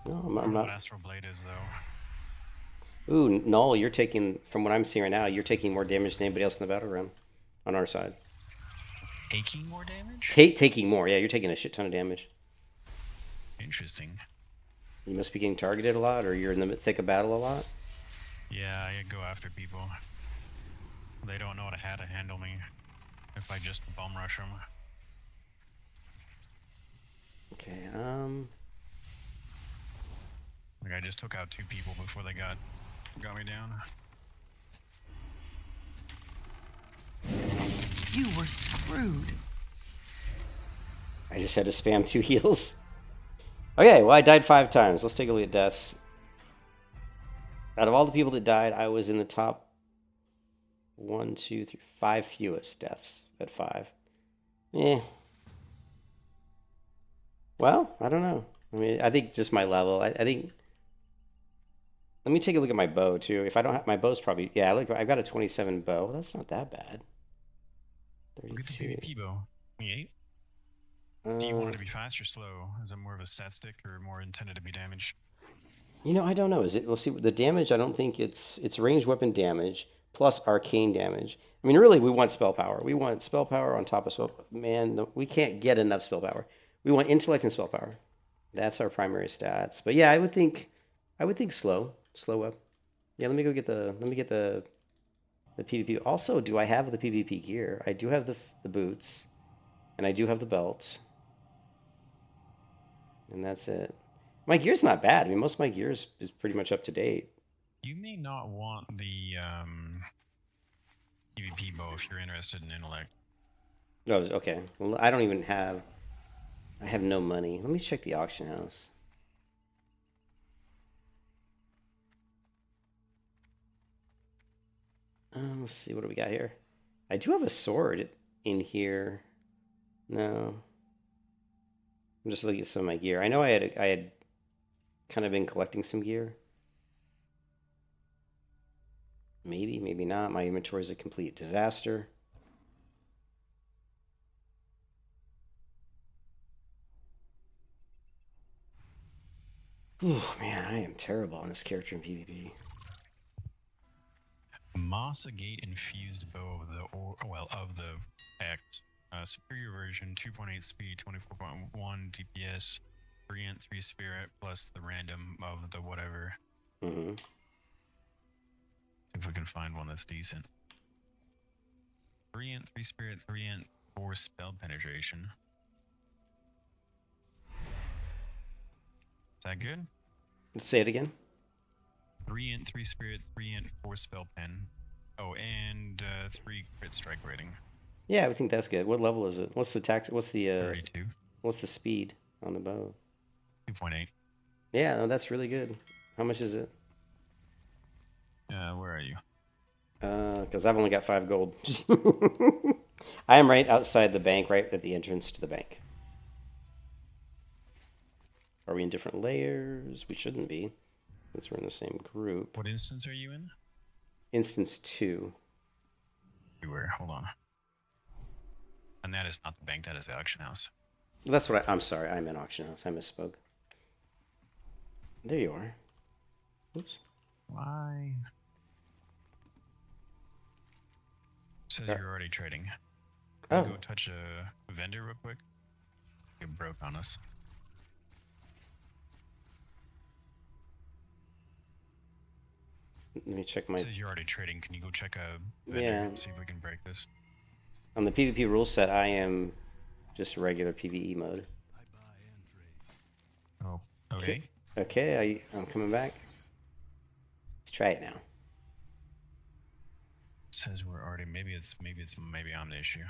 C: No,
A: I
C: I'm
A: don't know what
C: not.
A: Astral Blade is, though.
C: Ooh, Null, you're taking, from what I'm seeing right now, you're taking more damage than anybody else in the battleground on our side.
A: Taking more damage?
C: Taking more, yeah, you're taking a shit ton of damage.
A: Interesting.
C: You must be getting targeted a lot, or you're in the thick of battle a lot.
A: Yeah, I go after people. They don't know how to handle me if I just bum rush them.
C: Okay,
A: Like, I just took out 2 people before they got me down.
B: You were screwed.
C: I just had to spam 2 heals. Okay, well, I died 5 times. Let's take a look at deaths. Out of all the people that died, I was in the top 1, 2, 3, 5 fewest deaths at 5. Eh. Well, I don't know. I mean, I think just my level. I think. Let me take a look at my bow too. If I don't have my bow's probably I've got a 27 bow. That's not that bad.
A: Look at the
C: 32.
A: PvP bow. 28. Do you want it to be fast or slow? Is it more of a stat stick or more intended to be damage?
C: You know, I don't know. Is it? Let's see. The damage. I don't think it's ranged weapon damage plus arcane damage. I mean, really, we want spell power. We want spell power on top of spell. Man, no, we can't get enough spell power. We want intellect and spell power. That's our primary stats. But yeah, I would think slow up. Yeah, let me get the PvP. Also, do I have the PvP gear? I do have the boots, and I do have the belt, and that's it. My gear's not bad. I mean, most of my gear is pretty much up to date.
A: You may not want the PvP bow if you're interested in intellect.
C: Oh, okay. Well, I don't even have. I have no money. Let me check the auction house. Let's see, what do we got here? I do have a sword in here. No. I'm just looking at some of my gear. I know I had kind of been collecting some gear. Maybe, maybe not. My inventory is a complete disaster. Oh man, I am terrible on this character in PvP.
A: Moss Agate infused bow of the X. Superior version, 2.8 speed, 24.1 DPS, 3 int 3 spirit plus the random of the whatever.
C: Mm-hmm.
A: If we can find one that's decent. 3 int 3 spirit, 3 int 4 spell penetration. Is that good?
C: Let's say it again.
A: 3 int 3 spirit, 3 int 4 spell pen. Oh, and 3 crit strike rating.
C: Yeah, I think that's good. What level is it? What's the tax? What's the
A: 32.
C: What's the speed on the bow?
A: 2.8.
C: Yeah, no, that's really good. How much is it?
A: Where are you?
C: Because I've only got 5 gold. I am right outside the bank, right at the entrance to the bank. Are we in different layers? We shouldn't be, since we're in the same group.
A: What instance are you in?
C: Instance 2.
A: You were. Hold on. And that is not the bank. That is the auction house.
C: That's what I'm sorry. I'm in auction house. I misspoke. There you are. Oops.
A: Why? Says you're already trading. Can you go touch a vendor real quick? It broke on us.
C: Let me check my.
A: It says you're already trading. Can you go check a vendor and see if we can break this?
C: On the PvP rule set, I am just regular PvE mode.
A: Oh, okay.
C: Okay, I'm coming back. Let's try it now.
A: It says we're already. Maybe I'm the issue.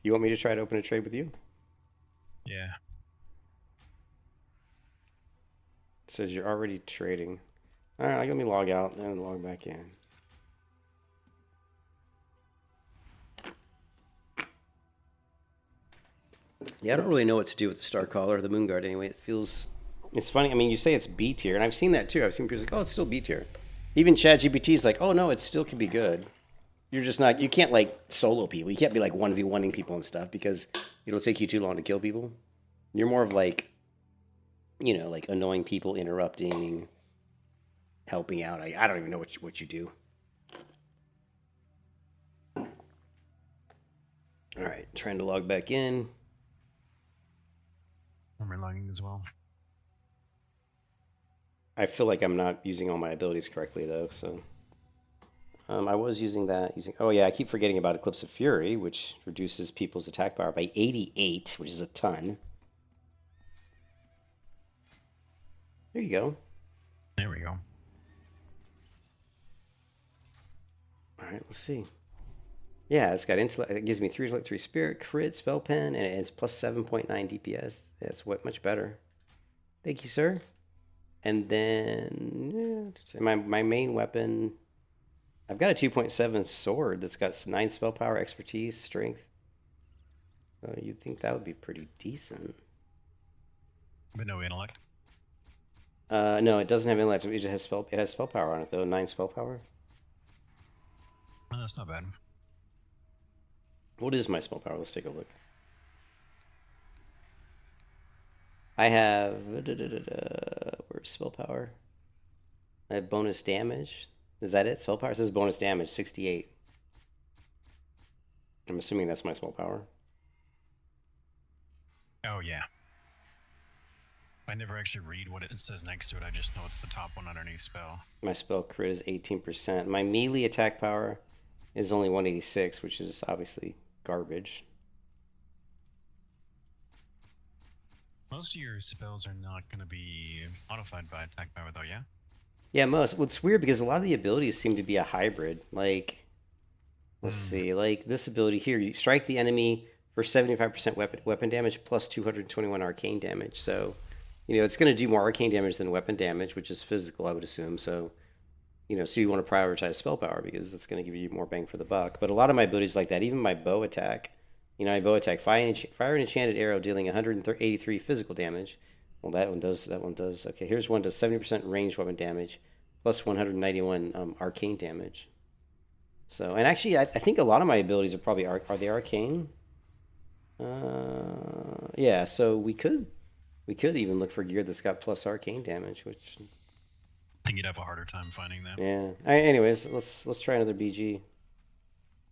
C: You want me to try to open a trade with you?
A: Yeah.
C: It says you're already trading. Alright, let me log out and log back in. Yeah, I don't really know what to do with the Star Caller or the Moon Guard anyway. It's funny. I mean, you say it's B tier, and I've seen that too. I've seen people like, oh, it's still B tier. Even ChatGPT is like, oh no, it still can be good. you're just not. You can't like solo people. You can't be like 1v1ing people and stuff because it'll take you too long to kill people. You're more of like, like annoying people, interrupting, helping out. I don't even know what you do. All right, trying to log back in.
A: I'm relogging as well.
C: I feel like I'm not using all my abilities correctly though, so I was using that. Oh yeah, I keep forgetting about Eclipse of Fury, which reduces people's attack power by 88, which is a ton. There you go.
A: There we go.
C: All right, let's see. Yeah, it's got intellect. It gives me 3 intellect, 3 spirit, crit, spell pen, and it's plus 7.9 DPS. That's much better. Thank you, sir. And then my main weapon, I've got a 2.7 sword that's got 9 spell power, expertise, strength. So you'd think that would be pretty decent.
A: But no intellect.
C: No, it doesn't have intellect. It has spell power on it though. 9 spell power.
A: Oh, that's not bad.
C: What is my spell power? Let's take a look. I have where's spell power? I have bonus damage. Is that it? Spell power? It says bonus damage 68. I'm assuming that's my spell power.
A: Oh yeah. I never actually read what it says next to it. I just know it's the top one underneath spell.
C: My spell crit is 18%. My melee attack power is only 186, which is obviously garbage.
A: Most of your spells are not going to be modified by attack power, though, yeah?
C: Yeah, most. Well, it's weird because a lot of the abilities seem to be a hybrid. Like, let's see, like this ability here, you strike the enemy for 75% weapon damage plus 221 arcane damage. So, it's going to do more arcane damage than weapon damage, which is physical, I would assume. So, so you want to prioritize spell power because it's going to give you more bang for the buck. But a lot of my abilities like that, even my bow attack, my bow attack, fire an enchanted arrow dealing 183 physical damage. Well, that one does. Okay, here's one does 70% ranged weapon damage, plus 191 arcane damage. So, and actually, I think a lot of my abilities are probably are they arcane? Yeah. So we could even look for gear that's got plus arcane damage, which
A: I think you'd have a harder time finding that.
C: Yeah. Anyways, let's try another BG.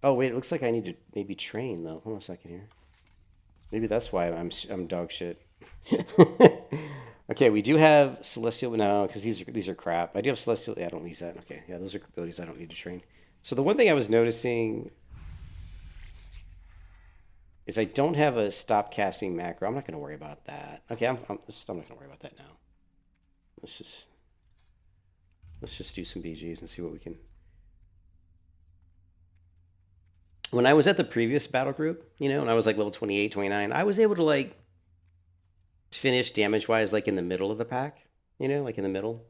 C: Oh wait, it looks like I need to maybe train though. Hold on a second here. Maybe that's why I'm dog shit. Okay, we do have Celestial. No, because these are crap. I do have Celestial. Yeah, I don't use that. Okay, yeah, those are abilities I don't need to train. So the one thing I was noticing is I don't have a stop casting macro. I'm not going to worry about that. Okay, I'm not going to worry about that now. Let's just do some BGs and see what we can. When I was at the previous battle group, and I was like level 28, 29, I was able to like finish damage-wise like in the middle of the pack, like in the middle.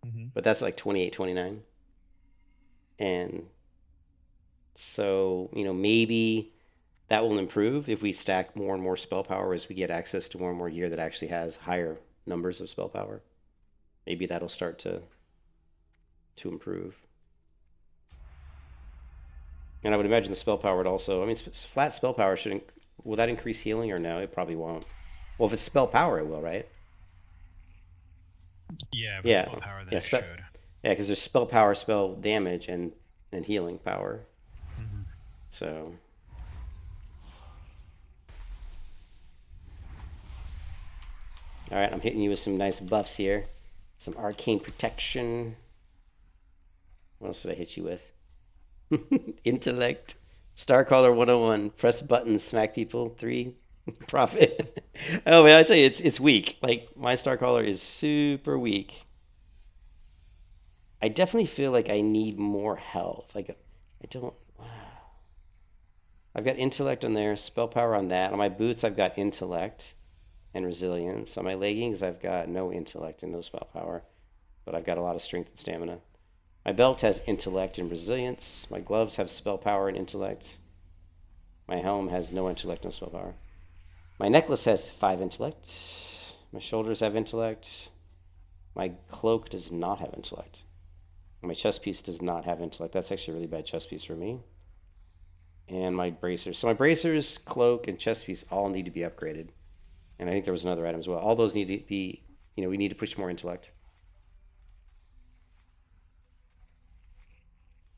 A: Mm-hmm.
C: But that's like 28, 29. And so, maybe that will improve if we stack more and more spell power as we get access to more and more gear that actually has higher numbers of spell power. Maybe that'll start to improve. And I would imagine the spell power would also, flat spell power will that increase healing or no? It probably won't. Well, if it's spell power, it will, right?
A: Yeah, if it's spell power, then it should.
C: Yeah, because there's spell power, spell damage, and healing power.
A: Mm-hmm.
C: So. Alright, I'm hitting you with some nice buffs here. Some arcane protection. What else did I hit you with? Intellect, Starcaller 101, press buttons, smack people, 3, profit. Oh man, I tell you, it's weak. Like my Starcaller is super weak. I definitely feel like I need more health. Like I don't. I've got intellect on there, spell power on that. On my boots, I've got intellect and resilience. On my leggings, I've got no intellect and no spell power, but I've got a lot of strength and stamina. My belt has intellect and resilience. My gloves have spell power and intellect. My helm has no intellect, no spell power. My necklace has 5 intellect. My shoulders have intellect. My cloak does not have intellect. My chess piece does not have intellect. That's actually a really bad chess piece for me. And my bracers. So my bracers, cloak, and chess piece all need to be upgraded. And I think there was another item as well. All those need to be, we need to push more intellect.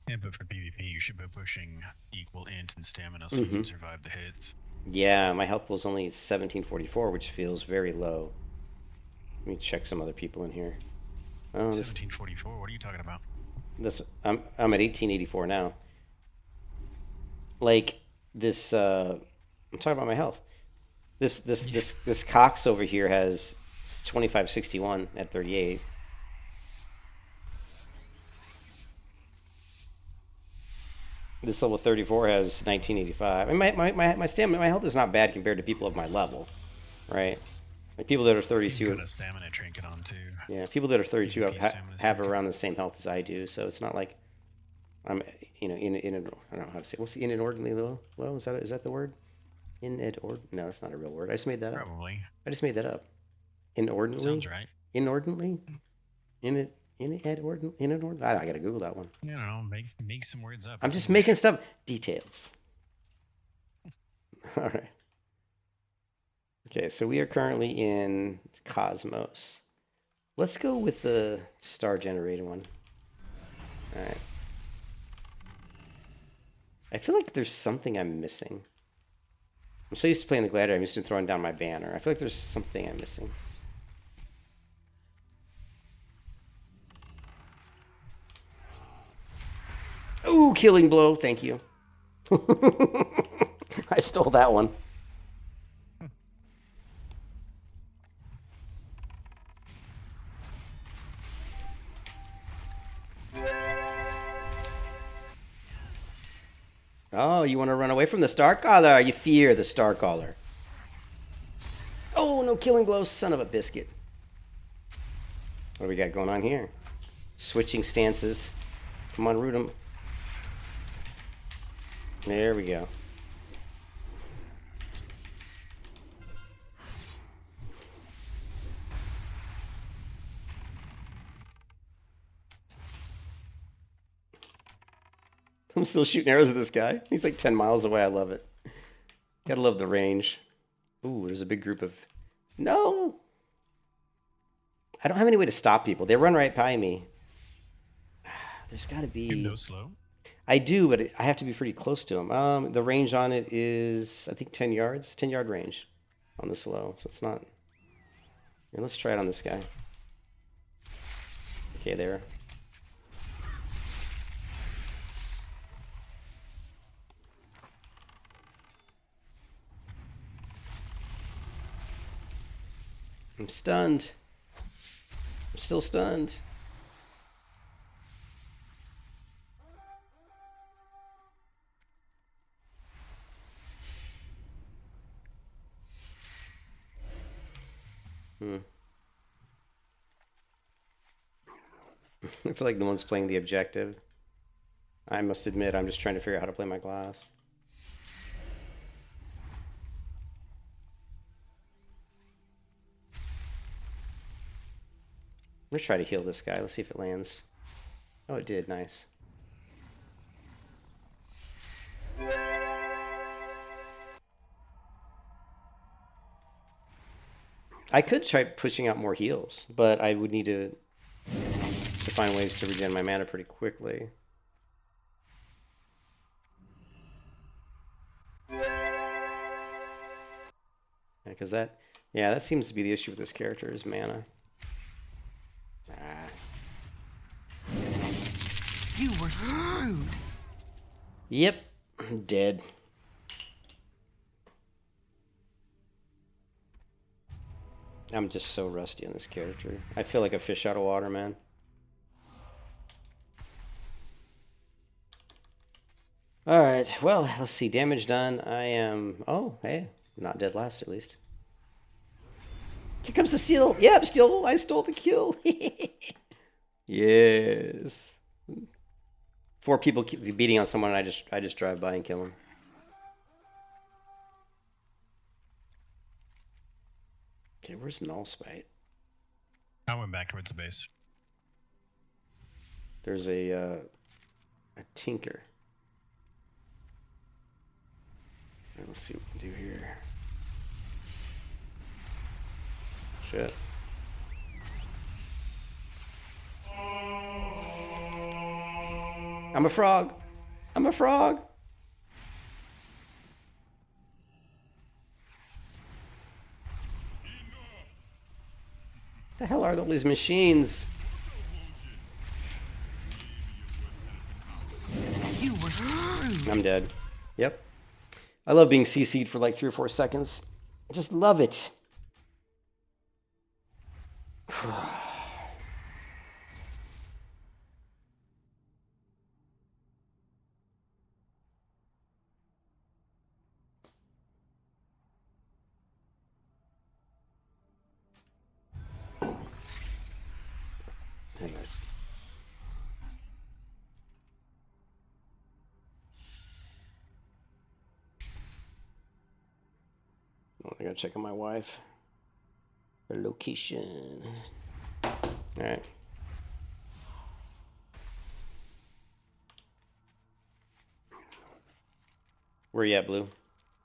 A: Yeah, but for PvP, you should be pushing equal int and stamina so you can survive the hits.
C: Yeah, my health pool is only 1744, which feels very low. Let me check some other people in here. Oh,
A: 1744. What are you talking about?
C: I'm at 1884 now. Like this, I'm talking about my health. This Cox over here has 2561 at 38. This level 34 has 1985. I mean, my stamina, my health is not bad compared to people of my level, right? Like people that are 32.
A: He's got a stamina trinket on too.
C: Yeah, people that are 32 have
A: trinket.
C: around the same health as I do, so it's not like I'm, in I don't know how to say. What's the inordinately low? Well, is that the word? No, that's not a real word. I just made that up.
A: Probably.
C: I just made that up. Inordinately.
A: Sounds right.
C: Inordinately. Inordinately. I gotta Google that one.
A: I don't know. Make some words up.
C: I'm just making stuff. Details. All right. Okay, so we are currently in Cosmos. Let's go with the star generator one. All right. I feel like there's something I'm missing. I'm so used to playing the Gladiator, I'm used to throwing down my banner. I feel like there's something I'm missing. Ooh, killing blow. Thank you. I stole that one. Oh, you want to run away from the Starcaller? You fear the Starcaller. Oh, no killing blow, son of a biscuit. What do we got going on here? Switching stances. Come on, root him. There we go. I'm still shooting arrows at this guy. He's like 10 miles away. I love it. Gotta love the range. Ooh, there's a big group of... No! I don't have any way to stop people. They run right by me. There's gotta be...
A: You know slow?
C: I do, but I have to be pretty close to them. The range on it is, I think, 10 yards. 10-yard range on the slow, so it's not... Here, let's try it on this guy. Okay, there. I'm stunned. I'm still stunned. I feel like no one's playing the objective. I must admit, I'm just trying to figure out how to play my class. I'm gonna try to heal this guy. Let's see if it lands. Oh, it did. Nice. I could try pushing out more heals, but I would need to find ways to regen my mana pretty quickly. Because that seems to be the issue with this character is mana.
B: You were screwed.
C: Yep, dead. I'm just so rusty on this character. I feel like a fish out of water, man. Alright, well, let's see. Damage done. I am... Oh, hey. Not dead last, at least. Here comes the steal. Yep, I stole the kill. Yes. 4 people keep beating on someone, and I just drive by and kill them. Okay, where's Nullspite?
A: I went back towards the base.
C: There's a tinker. Right, let's see what we can do here. Shit. I'm a frog. I'm a frog. The hell are all these machines?
B: You were screwed.
C: I'm dead. Yep. I love being CC'd for like 3 or 4 seconds. I just love it. Hang on. Oh, I gotta check on my wife. Her location. Alright. Where you at, Blue?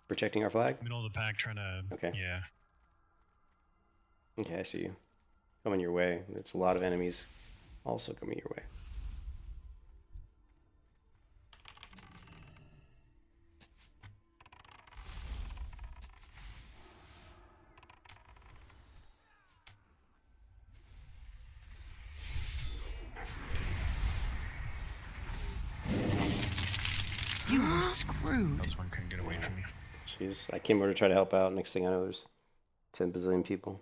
C: Protecting our flag?
A: Middle of the pack, trying to.
C: Okay.
A: Yeah.
C: Okay, I see you. Coming your way. There's a lot of enemies also coming your way.
B: You were screwed.
A: This one couldn't get away from me.
C: Jeez, I came over to try to help out. Next thing I know, there's 10 bazillion people.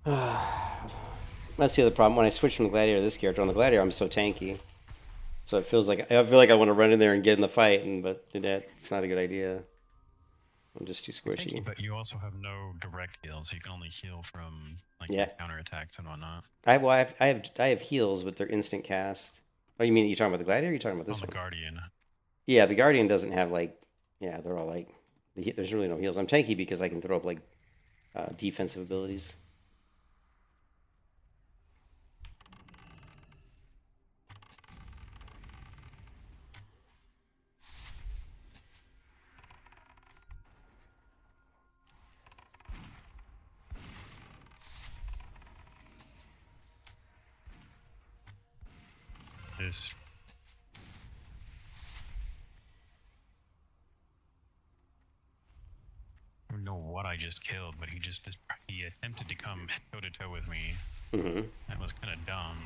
C: That's the other problem. When I switch from the Gladiator to this character, on the Gladiator, I'm so tanky. So it feels like I feel like I want to run in there and get in the fight, but it's not a good idea. I'm just too squishy.
A: But you also have no direct heals. You can only heal from like
C: Yeah.
A: counter attacks and whatnot.
C: I have heals, but they're instant cast. Oh, you mean you're talking about the Gladiator? Or you're talking about this
A: On the
C: one?
A: Guardian.
C: Yeah, the Guardian doesn't have like, yeah, they're all like, there's really no heals. I'm tanky because I can throw up like defensive abilities.
A: This. I don't know what I just killed, but he attempted to come toe to toe with me.
C: Mm-hmm.
A: That was kind of dumb.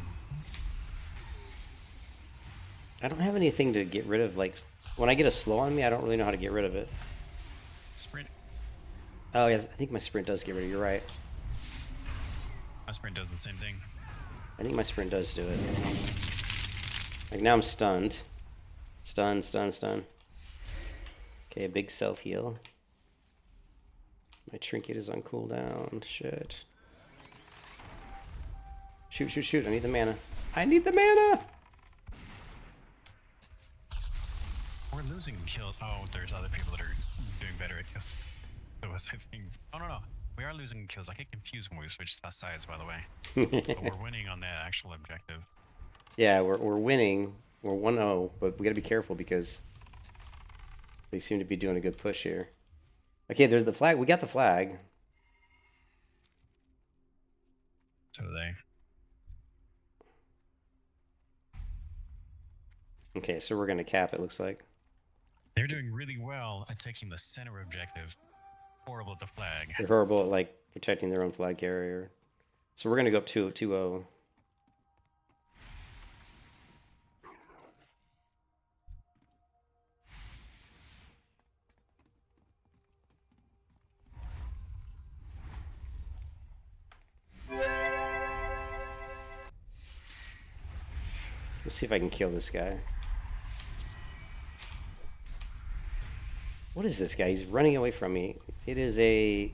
C: I don't have anything to get rid of. Like, when I get a slow on me, I don't really know how to get rid of it.
A: Sprint.
C: Oh, yeah, I think my sprint does get rid of it. You're right.
A: My sprint does the same thing.
C: I think my sprint does do it. Like, now I'm stunned. Stun. Okay, a big self-heal. My trinket is on cooldown. Shit. Shoot. I need the mana.
A: We're losing kills. Oh, there's other people that are doing better at kills. So was I think. Oh no. We are losing kills. I get confused when we switch sides, by the way. But we're winning on that actual objective.
C: Yeah, we're winning. We're 1-0, but we gotta be careful because they seem to be doing a good push here. Okay, there's the flag. We got the flag.
A: So do they.
C: Okay, so we're gonna cap, it looks like.
A: They're doing really well at taking the center objective. Horrible at the flag.
C: They're horrible at like protecting their own flag carrier. So we're gonna go up 2-0. Let's see if I can kill this guy. What is this guy? He's running away from me. It is a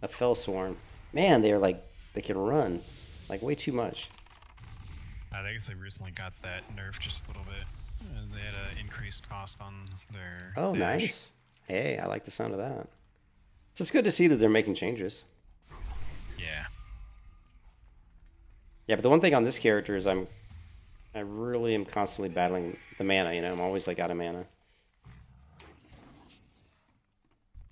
C: fell swarm. Man, they're like, they can run like way too much.
A: I guess they recently got that nerf just a little bit. And they had an increased cost on their.
C: Oh,
A: dash.
C: nice. Hey, I like the sound of that. So it's good to see that they're making changes.
A: Yeah.
C: Yeah, but the one thing on this character is I really am constantly battling the mana, you know, I'm always like out of mana.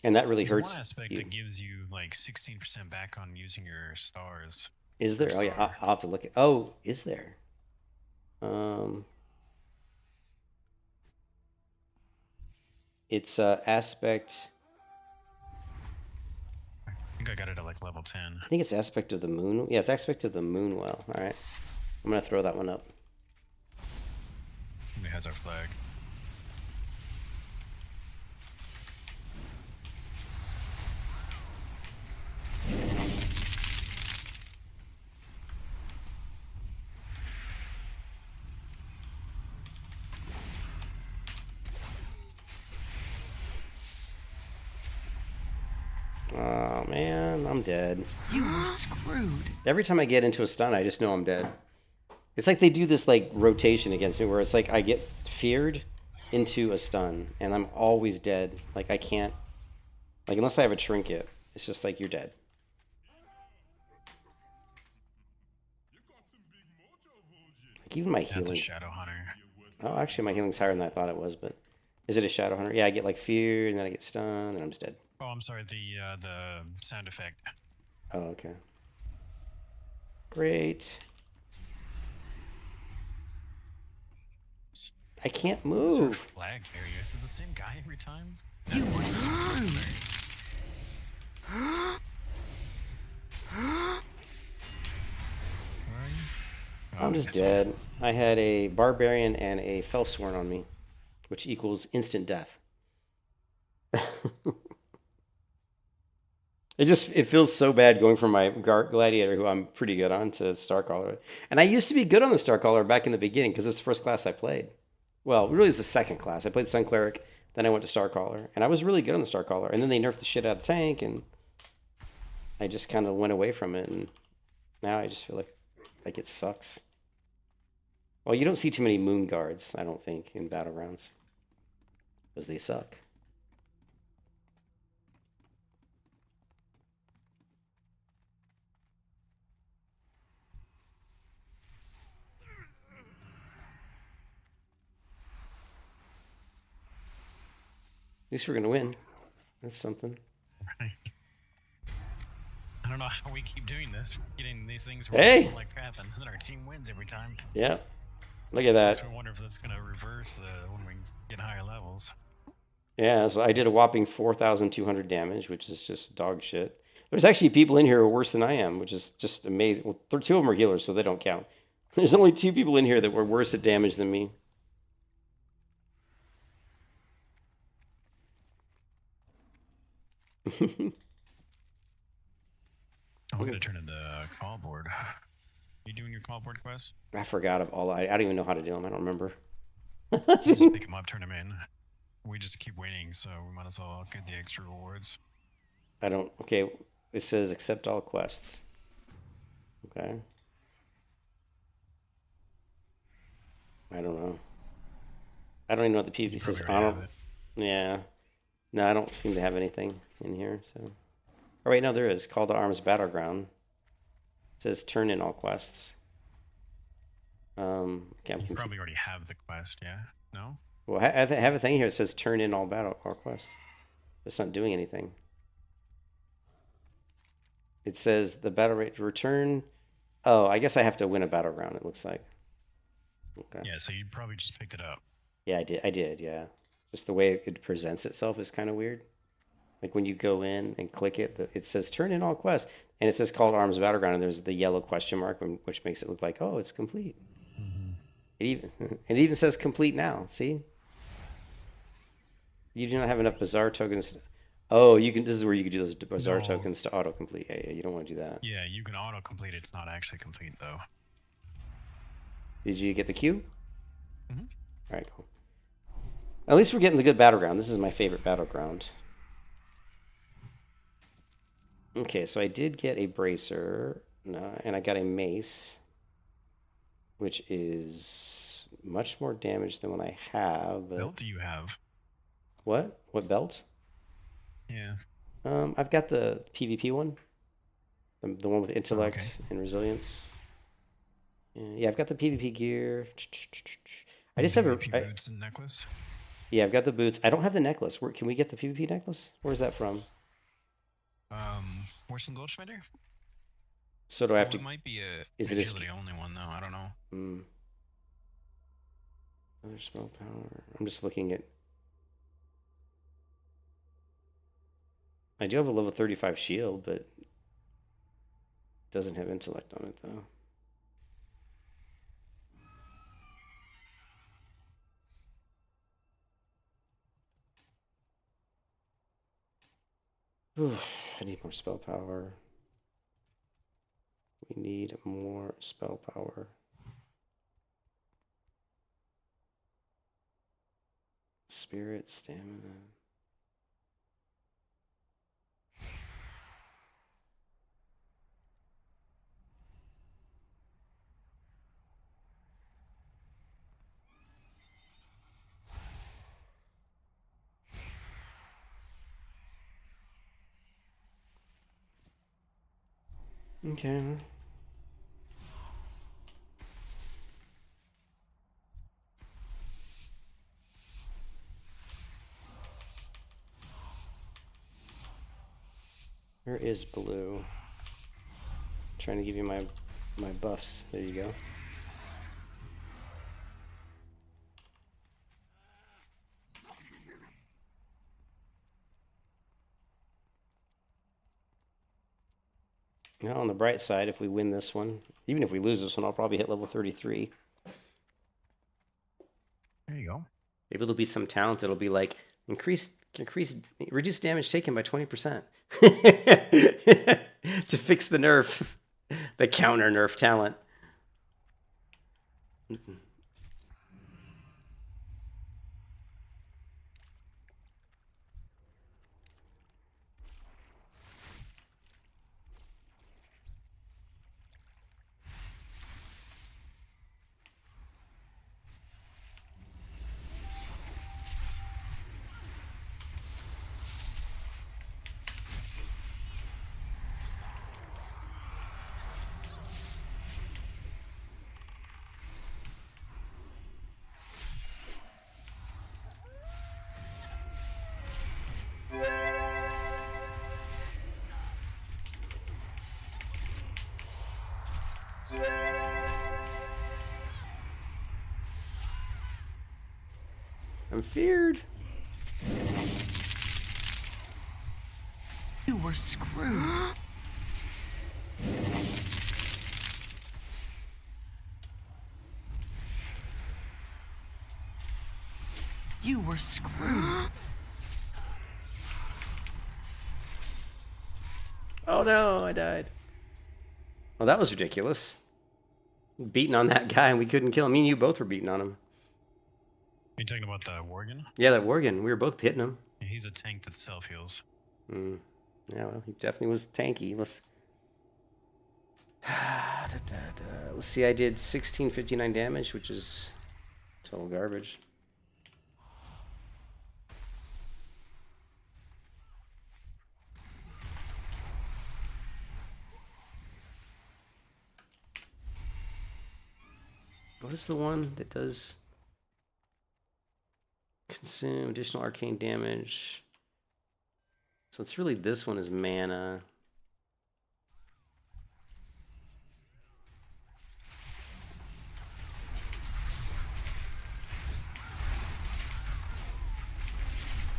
C: And that really
A: There's
C: hurts
A: one aspect
C: you.
A: that gives you like 16% back on using your stars.
C: Is
A: per
C: there? Oh yeah,
A: star.
C: I'll have to look at. Oh, is there? It's aspect.
A: I think I got it at like level 10.
C: I think it's aspect of the moon. Yeah, it's aspect of the moon well. All right, I'm gonna throw that one up.
A: It has our flag.
C: Oh man, I'm dead.
B: You were screwed.
C: Every time I get into a stun, I just know I'm dead. It's like they do this like rotation against me, where it's like I get feared into a stun, and I'm always dead. Like I can't, like unless I have a trinket, it's just like you're dead. Like even my
A: That's a
C: healing.
A: Shadow Hunter.
C: Oh, actually, my healing's higher than I thought it was, but is it a Shadow Hunter? Yeah, I get like feared, and then I get stunned, and I'm just dead.
A: Oh, I'm sorry. The sound effect.
C: Oh, okay. Great. I can't
A: What's our
C: move.
A: flag carrier? Is it the same guy every time?
B: You were
A: That's
B: screwed.
A: hilarious. Where are you? Oh,
C: I'm just
A: yes.
C: dead. I had a Barbarian and a Fellsworn on me, which equals instant death. It feels so bad going from my Gladiator, who I'm pretty good on, to Starcaller. And I used to be good on the Starcaller back in the beginning because it's the first class I played. Well, really, it's the second class. I played Sun Cleric, then I went to Starcaller, and I was really good on the Starcaller. And then they nerfed the shit out of the tank, and I just kind of went away from it. And now I just feel like it sucks. Well, you don't see too many Moon Guards, I don't think, in Battlegrounds, because they suck. At least we're gonna win. That's something.
A: Right. I don't know how we keep doing this. Getting these things
C: Hey!
A: like crap, and then our team wins every time.
C: Yeah. Look at that.
A: Makes me wonder if that's gonna reverse when we get higher levels.
C: Yeah, so I did a whopping 4,200 damage, which is just dog shit. There's actually people in here who are worse than I am, which is just amazing. Well, two of them are healers, so they don't count. There's only 2 people in here that were worse at damage than me.
A: Oh, we're gonna turn in the call board. You doing your call board quest?
C: I forgot of all. I don't even know how to do them. I don't remember.
A: Just pick them up, turn them in. We just keep waiting, so we might as well get the extra rewards.
C: I don't. Okay, it says accept all quests. Okay. I don't know. I don't even know what the PvP says. Yeah. No, I don't seem to have anything in here. So. Oh wait, no, there is. Call to Arms Battleground. It says turn in all quests.
A: You probably already have the quest, yeah? No?
C: Well, I have a thing here that says turn in all quests. It's not doing anything. It says the battle rate return. Oh, I guess I have to win a battleground, it looks like. Okay.
A: Yeah, so you probably just picked it up.
C: Yeah, I did, yeah. Just the way it presents itself is kind of weird. Like when you go in and click it, it says turn in all quests. And it says call to Arms Battleground, and there's the yellow question mark, which makes it look like, oh, it's complete. Mm-hmm. It even says complete now, see? You do not have enough Bazaar tokens. Oh, you can. This is where you can do those Bazaar tokens to autocomplete. Yeah, you don't want to do that.
A: Yeah, you can autocomplete. It's not actually complete, though.
C: Did you get the queue?
A: Mm-hmm.
C: All right, cool. At least we're getting the good battleground. This is my favorite battleground. Okay, so I did get a bracer, and I got a mace, which is much more damage than what I have.
A: What belt do you have?
C: What? What belt?
A: Yeah.
C: I've got the PvP one, the one with intellect and resilience. Yeah, I've got the PvP gear. I just have a.
A: PvP boots and necklace.
C: Yeah, I've got the boots. I don't have the necklace. Where can we get the PvP necklace? Where's that from?
A: Horseland Goldschmieder?
C: So do I have
A: It
C: to?
A: might be a
C: Is it
A: agility only one though. I don't know.
C: Other spell power. I'm just looking at. I do have a level 35 shield, but it doesn't have intellect on it though. Oof, I need more spell power. We need more spell power. Spirit, stamina. Okay. Where is blue? Trying to give you my buffs. There you go. Now on the bright side, if we win this one, even if we lose this one, I'll probably hit level 33.
A: There you go.
C: Maybe there'll be some talent that'll be like reduce damage taken by 20% to fix the nerf, the counter nerf talent. I'm feared.
B: You were screwed. You were screwed.
C: Oh no, I died. Well, that was ridiculous. Beating on that guy and we couldn't kill him. Me and you both were beating on him.
A: Are you talking about the Worgen?
C: Yeah, that Worgen. We were both hitting him.
A: Yeah, he's a tank that self heals.
C: Yeah, well, he definitely was tanky. Let's see. I did 1659 damage, which is total garbage. What is the one that does consume additional arcane damage? So it's really this one is mana.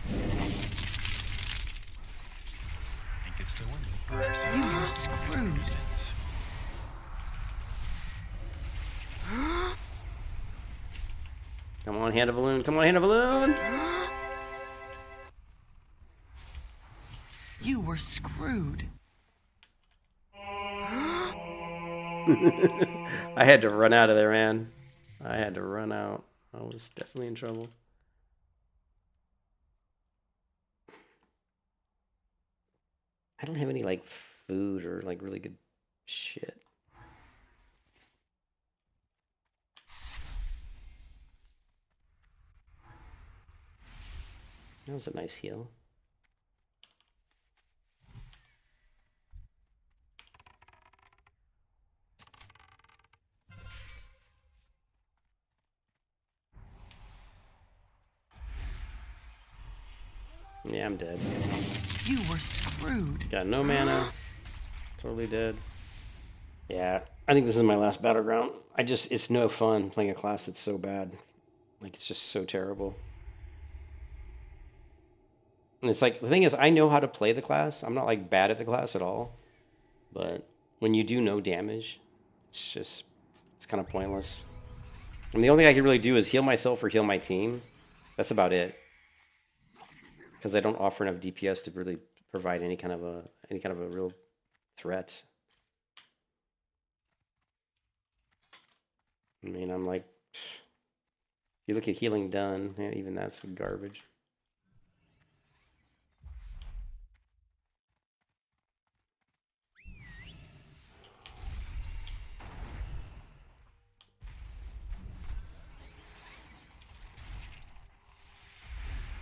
A: I think it's still winning.
B: You were screwed.
C: Come on, hand of balloon. Come on, hand of balloon.
B: You were screwed.
C: I had to run out of there, man. I had to run out. I was definitely in trouble. I don't have any like food or like really good shit. That was a nice heal. Yeah, I'm dead.
B: You were screwed.
C: Got no mana. Totally dead. Yeah, I think this is my last battleground. It's no fun playing a class that's so bad. Like, it's just so terrible. And it's like, the thing is, I know how to play the class. I'm not, like, bad at the class at all. But when you do no damage, it's kind of pointless. And the only thing I can really do is heal myself or heal my team. That's about it. Because I don't offer enough DPS to really provide any kind of a real threat. I mean, I'm like, if you look at healing done, yeah, even that's garbage.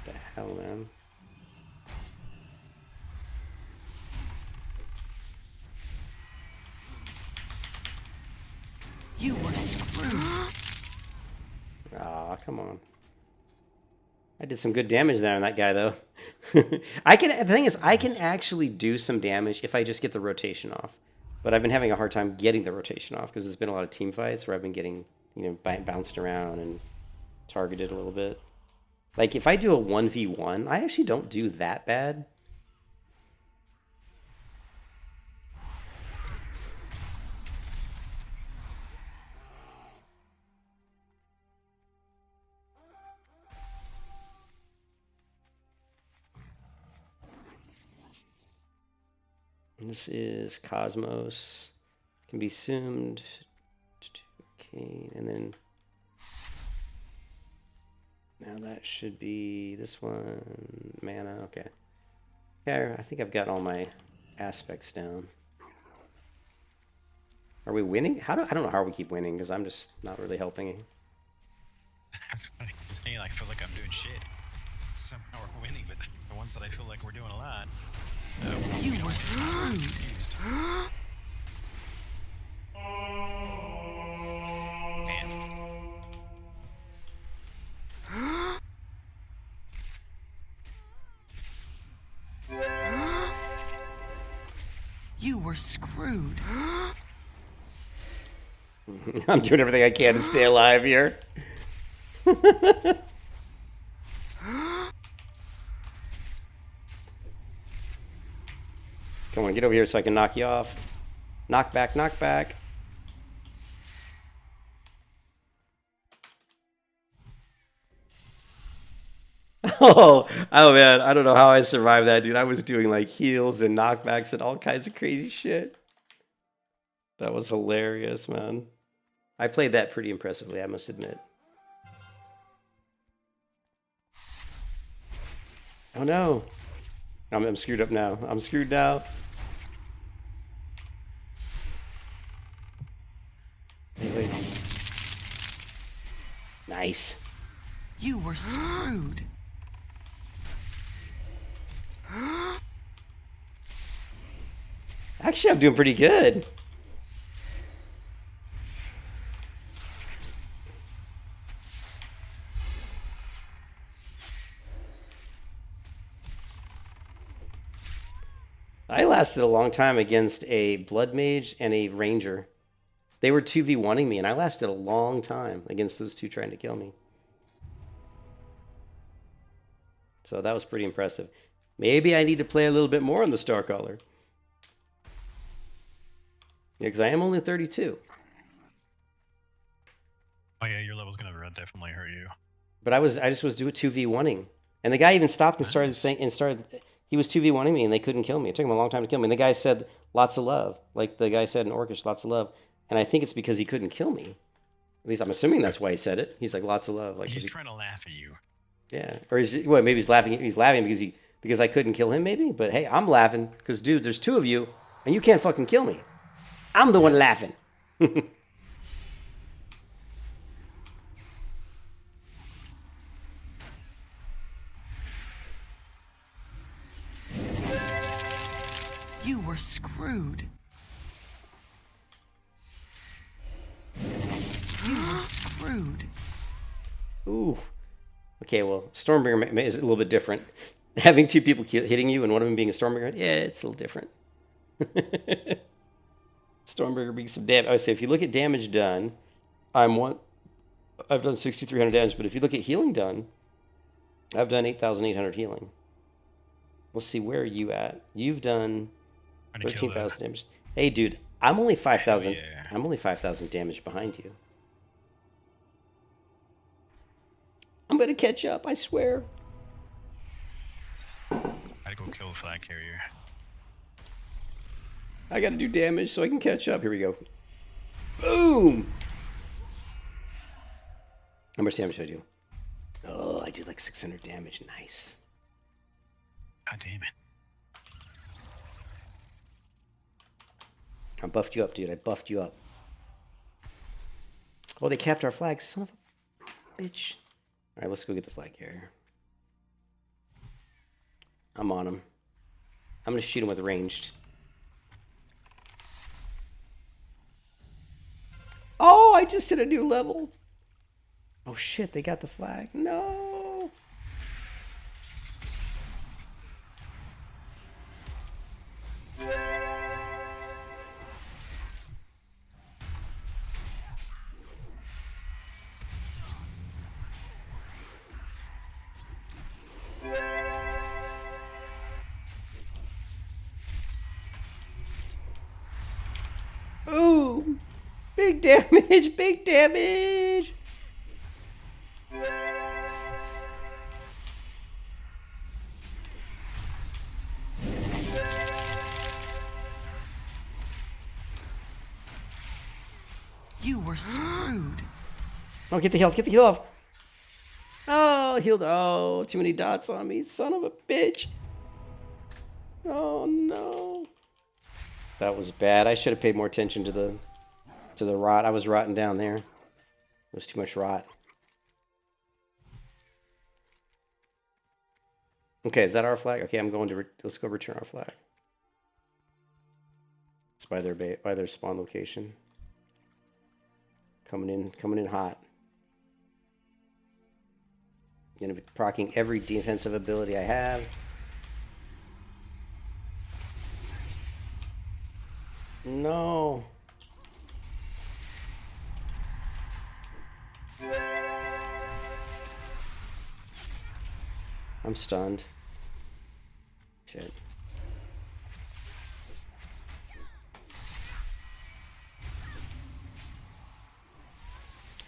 C: What the hell, man?
B: You were screwed.
C: Aw, come on. I did some good damage there on that guy, though. The thing is, I can actually do some damage if I just get the rotation off. But I've been having a hard time getting the rotation off because there's been a lot of team fights where I've been getting, bounced around and targeted a little bit. Like, if I do a 1v1, I actually don't do that bad. This is Cosmos. Can be assumed. Okay, and then now that should be this one. Mana. Okay. Yeah, I think I've got all my aspects down. Are we winning? I don't know how we keep winning because I'm just not really helping.
A: That's funny. Just saying, I feel like I'm doing shit. Somehow we're winning, but the ones that I feel like we're doing a lot.
B: You were screwed.
A: Confused.
B: You were screwed.
C: I'm doing everything I can to stay alive here. Come on, get over here so I can knock you off. Knock back, knock back. Oh man, I don't know how I survived that, dude. I was doing like heals and knockbacks and all kinds of crazy shit. That was hilarious, man. I played that pretty impressively, I must admit. Oh no. I'm screwed up now. I'm screwed now. Wait. Nice.
B: You were screwed.
C: Actually, I'm doing pretty good. I lasted a long time against a blood mage and a ranger. They were 2v1ing me, and I lasted a long time against those two trying to kill me. So that was pretty impressive. Maybe I need to play a little bit more on the Star Caller. Yeah, because I am only 32.
A: Oh yeah, your level's gonna definitely hurt you.
C: But I just was doing 2v1ing. And the guy even stopped and started saying, he was 2v1ing me and they couldn't kill me. It took him a long time to kill me. And the guy said, lots of love. Like the guy said in Orcish, lots of love. And I think it's because he couldn't kill me. At least I'm assuming that's why he said it. He's like, lots of love. Like
A: He's trying to laugh at you.
C: Yeah. Or maybe he's laughing. He's laughing because I couldn't kill him, maybe. But hey, I'm laughing because, dude, there's two of you and you can't fucking kill me. I'm the one laughing.
B: You were screwed. You were screwed.
C: Ooh. Okay, well, Stormbringer is a little bit different. Having two people hitting you and one of them being a Stormbringer, yeah, it's a little different. Stormbringer being some damage. I say if you look at damage done, I've done 6,300 damage, but if you look at healing done, I've done 8,800 healing. Let's see, where are you at? You've done 13,000 damage. Hey, dude, I'm only 5,000.
A: Yeah.
C: I'm only 5,000 damage behind you. I'm gonna catch up, I swear.
A: I'd go kill a flag carrier.
C: I gotta do damage so I can catch up. Here we go. Boom! How much damage did I do? Oh, I did like 600 damage. Nice.
A: God damn it.
C: I buffed you up, dude. I buffed you up. Oh, they capped our flag. Son of a bitch. Alright, let's go get the flag carrier. I'm on him. I'm gonna shoot him with ranged. Oh, I just hit a new level. Oh shit, they got the flag. No. Ooh, big damage, big damage.
B: You were screwed.
C: Oh, get the heal off. Oh, healed. Oh, too many dots on me, son of a bitch. Oh no. That was bad. I should have paid more attention to the rot. I was rotting down there. There was too much rot. Okay, is that our flag? Okay, I'm going to let's go return our flag. It's by their spawn location. Coming in hot. Gonna be proccing every defensive ability I have. No. I'm stunned. Shit.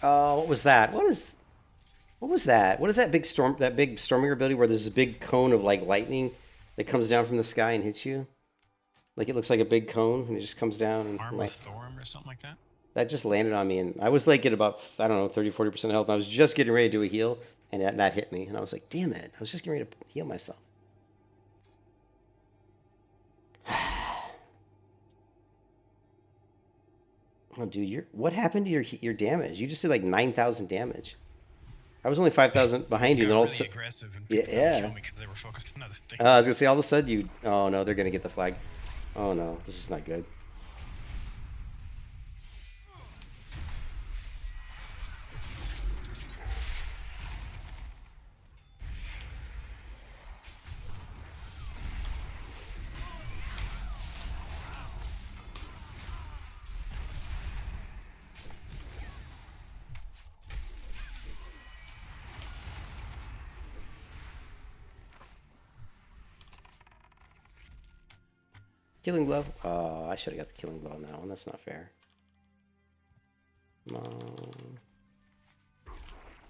C: Oh, what was that? What was that? What is that big storming ability where there's a big cone of like lightning that comes down from the sky and hits you? Like it looks like a big cone and it just comes down and
A: Arm
C: like,
A: of Thorm or something like that?
C: that just landed on me and I was like at about, I don't know, 30-40% health and I was just getting ready to do a heal and that hit me and I was like, damn it, I was just getting ready to heal myself. Oh, dude, what happened to your damage? You just did like 9,000 damage. I was only 5,000 behind you.
A: Got
C: And all
A: really aggressive and
C: yeah,
A: people
C: yeah.
A: kill me because they were focused on other things.
C: I was gonna say all of a sudden you. Oh no, they're gonna get the flag. Oh no, this is not good. Killing blow. Oh, I should have got the killing blow on that one. That's not fair. Come on.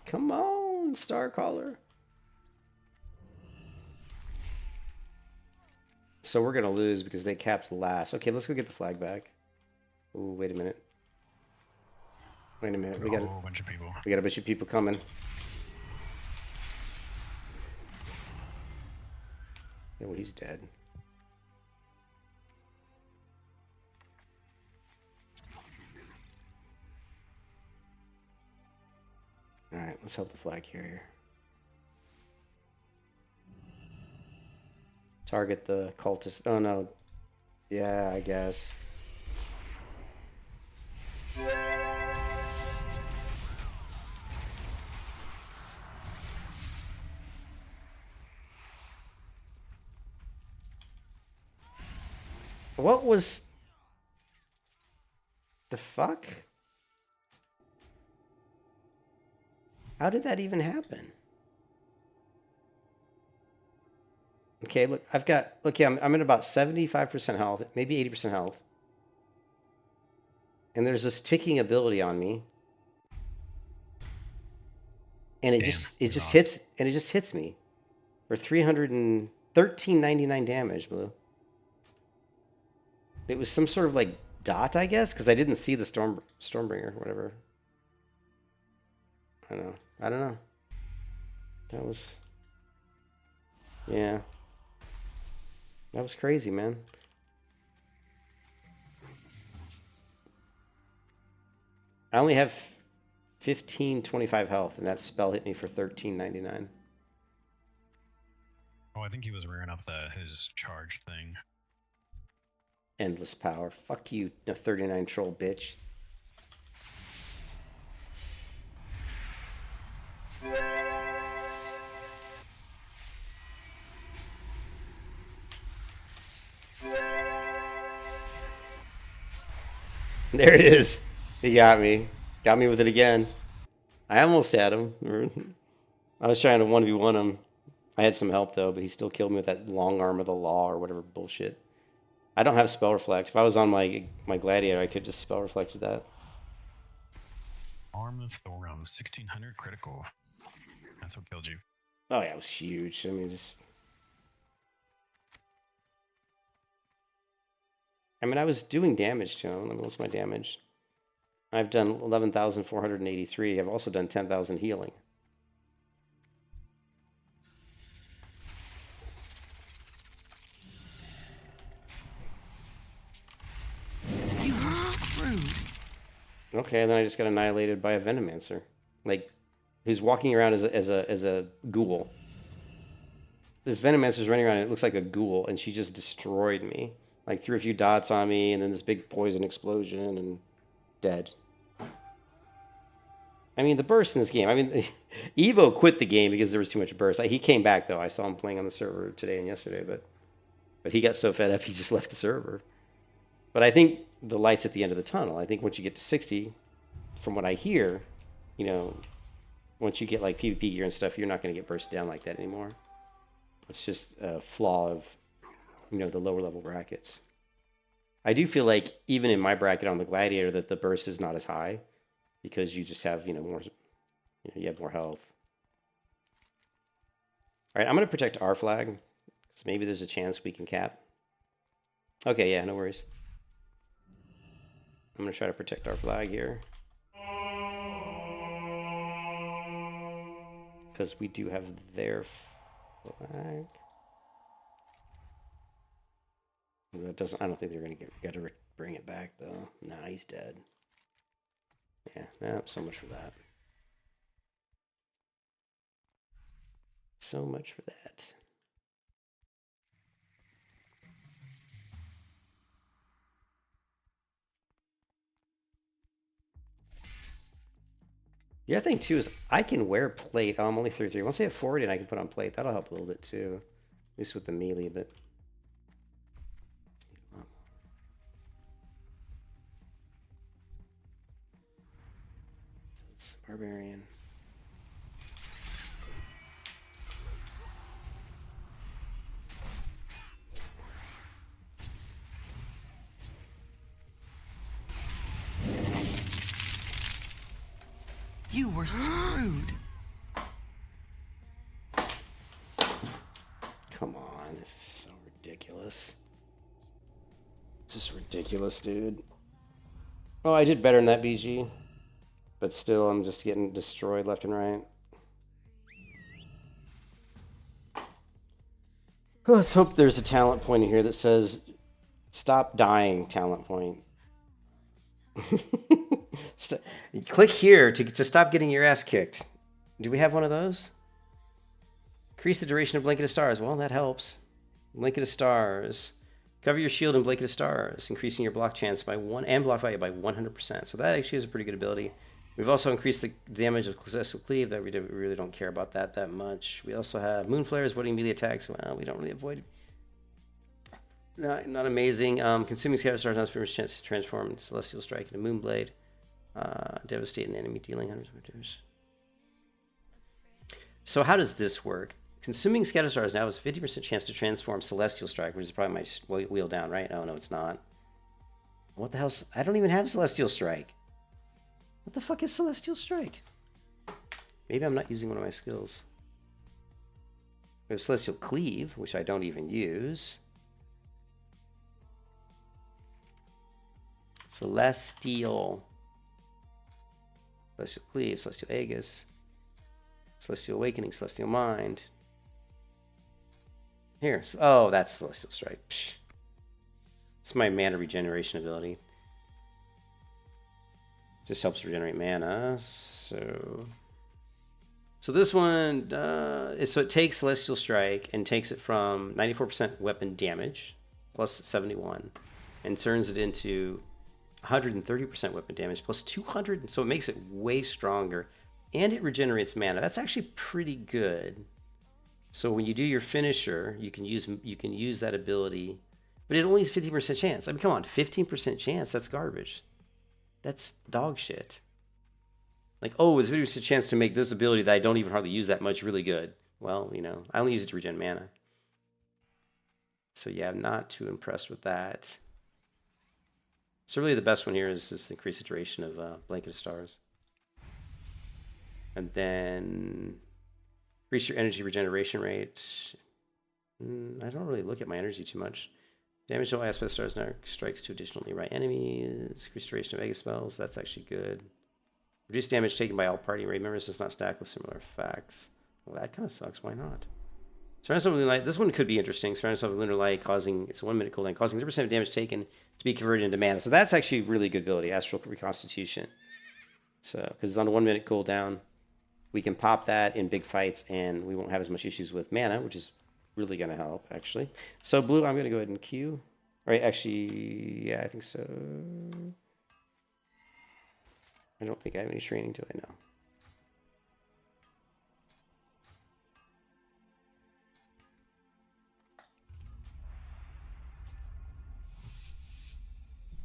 C: Come on, Starcaller. So we're gonna lose because they capped last. Okay, let's go get the flag back. Ooh, wait a minute. Wait a minute. We got
A: a whole bunch of people.
C: We got a bunch of people coming. Yeah, well, he's dead. Alright, let's help the flag carrier. Target the cultist. Oh no. Yeah, I guess. What was the fuck? How did that even happen? Okay, look, I've got, look, yeah, I'm at about 75% health, maybe 80% health. And there's this ticking ability on me. And it just hits, and it just hits me for 313.99 damage, Blue. It was some sort of like dot, I guess, because I didn't see the Stormbringer, whatever. I don't know. That was, yeah. That was crazy, man. I only have 1525 health, and that spell hit me for 1399.
A: Oh, I think he was rearing up his charge thing.
C: Endless power. Fuck you, 39 troll bitch. There it is. He got me. Got me with it again. I almost had him. I was trying to 1v1 him. I had some help though, but he still killed me with that long arm of the law or whatever bullshit. I don't have spell reflect. If I was on my gladiator, I could just spell reflect with that.
A: Arm of Thorum, 1600 critical. That's what killed you.
C: Oh yeah, it was huge. I mean, I was doing damage to him. Let me what's my damage? I've done 11,483. I've also done 10,000 healing.
B: You were screwed.
C: Okay, and then I just got annihilated by a Venomancer, like who's walking around as a ghoul. This Venomancer's running around. And it looks like a ghoul, and she just destroyed me. Like threw a few dots on me, and then this big poison explosion, and dead. I mean, the burst in this game. I mean, Evo quit the game because there was too much burst. He came back though. I saw him playing on the server today and yesterday, but he got so fed up he just left the server. But I think the light's at the end of the tunnel. I think once you get to 60, from what I hear, you know, once you get like PvP gear and stuff, you're not going to get burst down like that anymore. It's just a flaw of, you know, the lower level brackets. I do feel like even in my bracket on the Gladiator that the burst is not as high because you just have, you know, more, you have more health. All right, I'm going to protect our flag because maybe there's a chance we can cap. Okay, yeah, no worries. I'm going to try to protect our flag here. Because we do have their flag. That doesn't. I don't think they're going to get to bring it back though. Nah, he's dead. Yeah, nah, so much for that. So much for that. The other thing too is I can wear plate. Oh, I'm only 33. Once I have 40 and I can put on plate, that'll help a little bit too. At least with the melee, but barbarian.
B: You were screwed.
C: Come on, this is so ridiculous. This is ridiculous, dude. Oh, I did better in that BG. But still, I'm just getting destroyed left and right. Well, let's hope there's a talent point in here that says, stop dying, talent point. Click here to stop getting your ass kicked. Do we have one of those? Increase the duration of Blanket of Stars. Well, that helps. Blanket of Stars. Cover your shield in Blanket of Stars, increasing your block chance by 1 and block value by 100%. So that actually is a pretty good ability. We've also increased the damage of Celestial Cleave. That we really don't care about that much. We also have Moonflares, avoiding melee attacks. Well, we don't really avoid Not amazing. Consuming Scatter Stars has a chance to transform Celestial Strike into Moonblade. Devastate an enemy, dealing hundreds of damage. So how does this work? Consuming Scatter Stars now has a 50% chance to transform Celestial Strike, which is probably my wheel down, right? Oh, no, it's not. What the hell? I don't even have Celestial Strike. What the fuck is Celestial Strike? Maybe I'm not using one of my skills. We have Celestial Cleave, which I don't even use. Celestial Cleave, Celestial Aegis, Celestial Awakening, Celestial Mind. Here. Oh, that's Celestial Strike. Psh. It's my mana regeneration ability. Just helps regenerate mana. So this one, so it takes Celestial Strike and takes it from 94% weapon damage, plus 71, and turns it into 130% weapon damage, plus 200, so it makes it way stronger, and it regenerates mana. That's actually pretty good. So when you do your finisher, you can use that ability, but it only has 15% chance. I mean, come on, 15% chance, that's garbage. That's dog shit. Like, oh, it's 50% chance to make this ability that I don't even hardly use that much really good. Well, you know, I only use it to regen mana. So yeah, I'm not too impressed with that. So really the best one here is this increase the duration of Blanket of Stars. And then increase your energy regeneration rate. I don't really look at my energy too much. Damage to all aspect stars now strikes to additional nearby enemies. Increase duration of Aegis spells. That's actually good. Reduce damage taken by all party raid members does not stack with similar effects. Well, that kind of sucks. Why not? Surround yourself with Lunar Light. This one could be interesting. Surround yourself with Lunar Light, causing it's a 1 minute cooldown, causing 0% of damage taken to be converted into mana. So that's actually a really good ability, Astral Reconstitution. So because it's on a 1 minute cooldown, we can pop that in big fights, and we won't have as much issues with mana, which is really going to help actually. So blue, I'm going to go ahead and queue. All right, actually, yeah, I think so. I don't think I have any training, do I? No.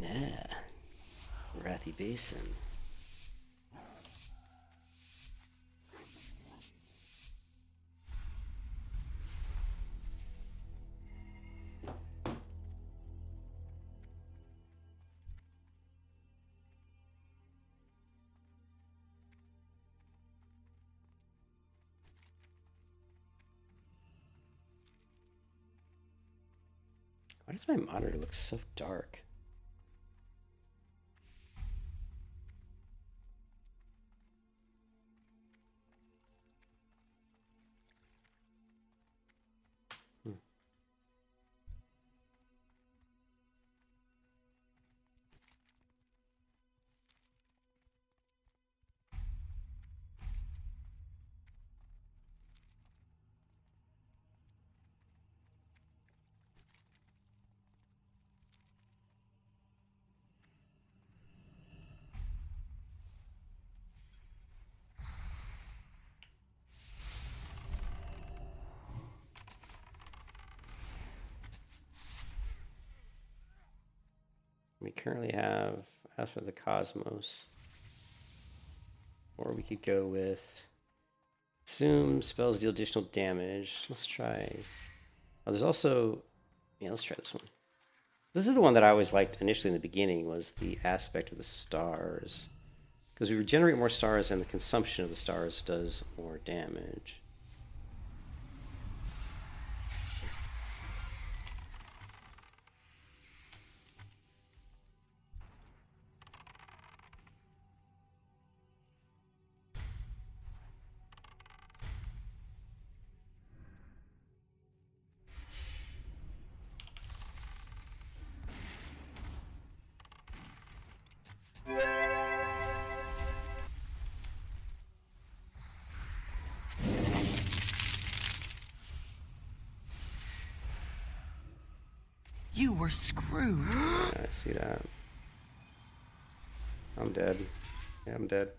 C: Yeah. Wrathy Basin. Why does my monitor look so dark? We currently have as for the Cosmos, or we could go with assume spells deal additional damage. Let's try. Oh, there's also, yeah, let's try this one. This is the one that I always liked initially in the beginning, was the aspect of the stars, because we regenerate more stars and the consumption of the stars does more damage.
B: You were screwed.
C: Yeah, I see that. I'm dead. Yeah, I'm dead.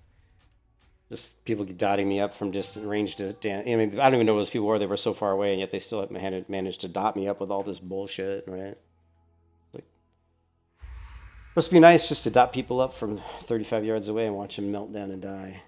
C: Just people dotting me up from distant range to I mean, I don't even know who those people were. They were so far away, and yet they still managed to dot me up with all this bullshit, right? Must be nice just to dot people up from 35 yards away and watch them melt down and die.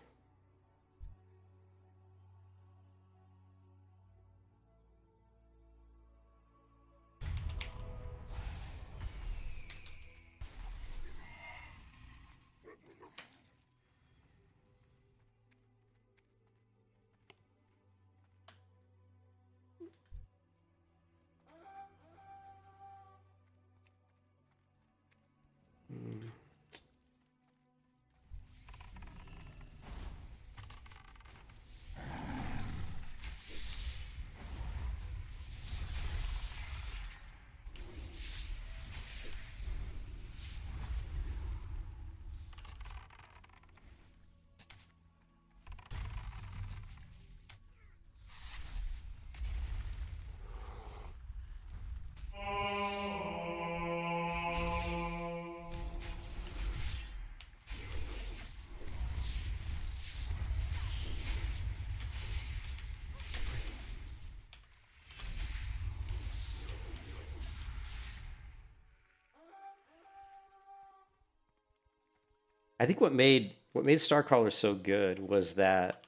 C: I think what made Starcrawler so good was that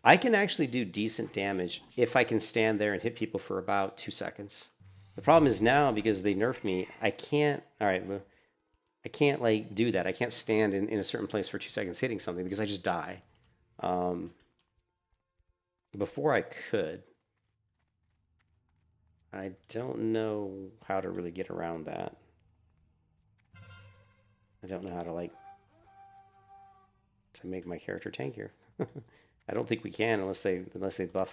C: I can actually do decent damage if I can stand there and hit people for about 2 seconds. The problem is now, because they nerfed me, I can't. All right, I can't like do that. I can't stand in a certain place for 2 seconds hitting something because I just die. Before I could. I don't know how to really get around that. I don't know how to to make my character tankier. I don't think we can unless they buff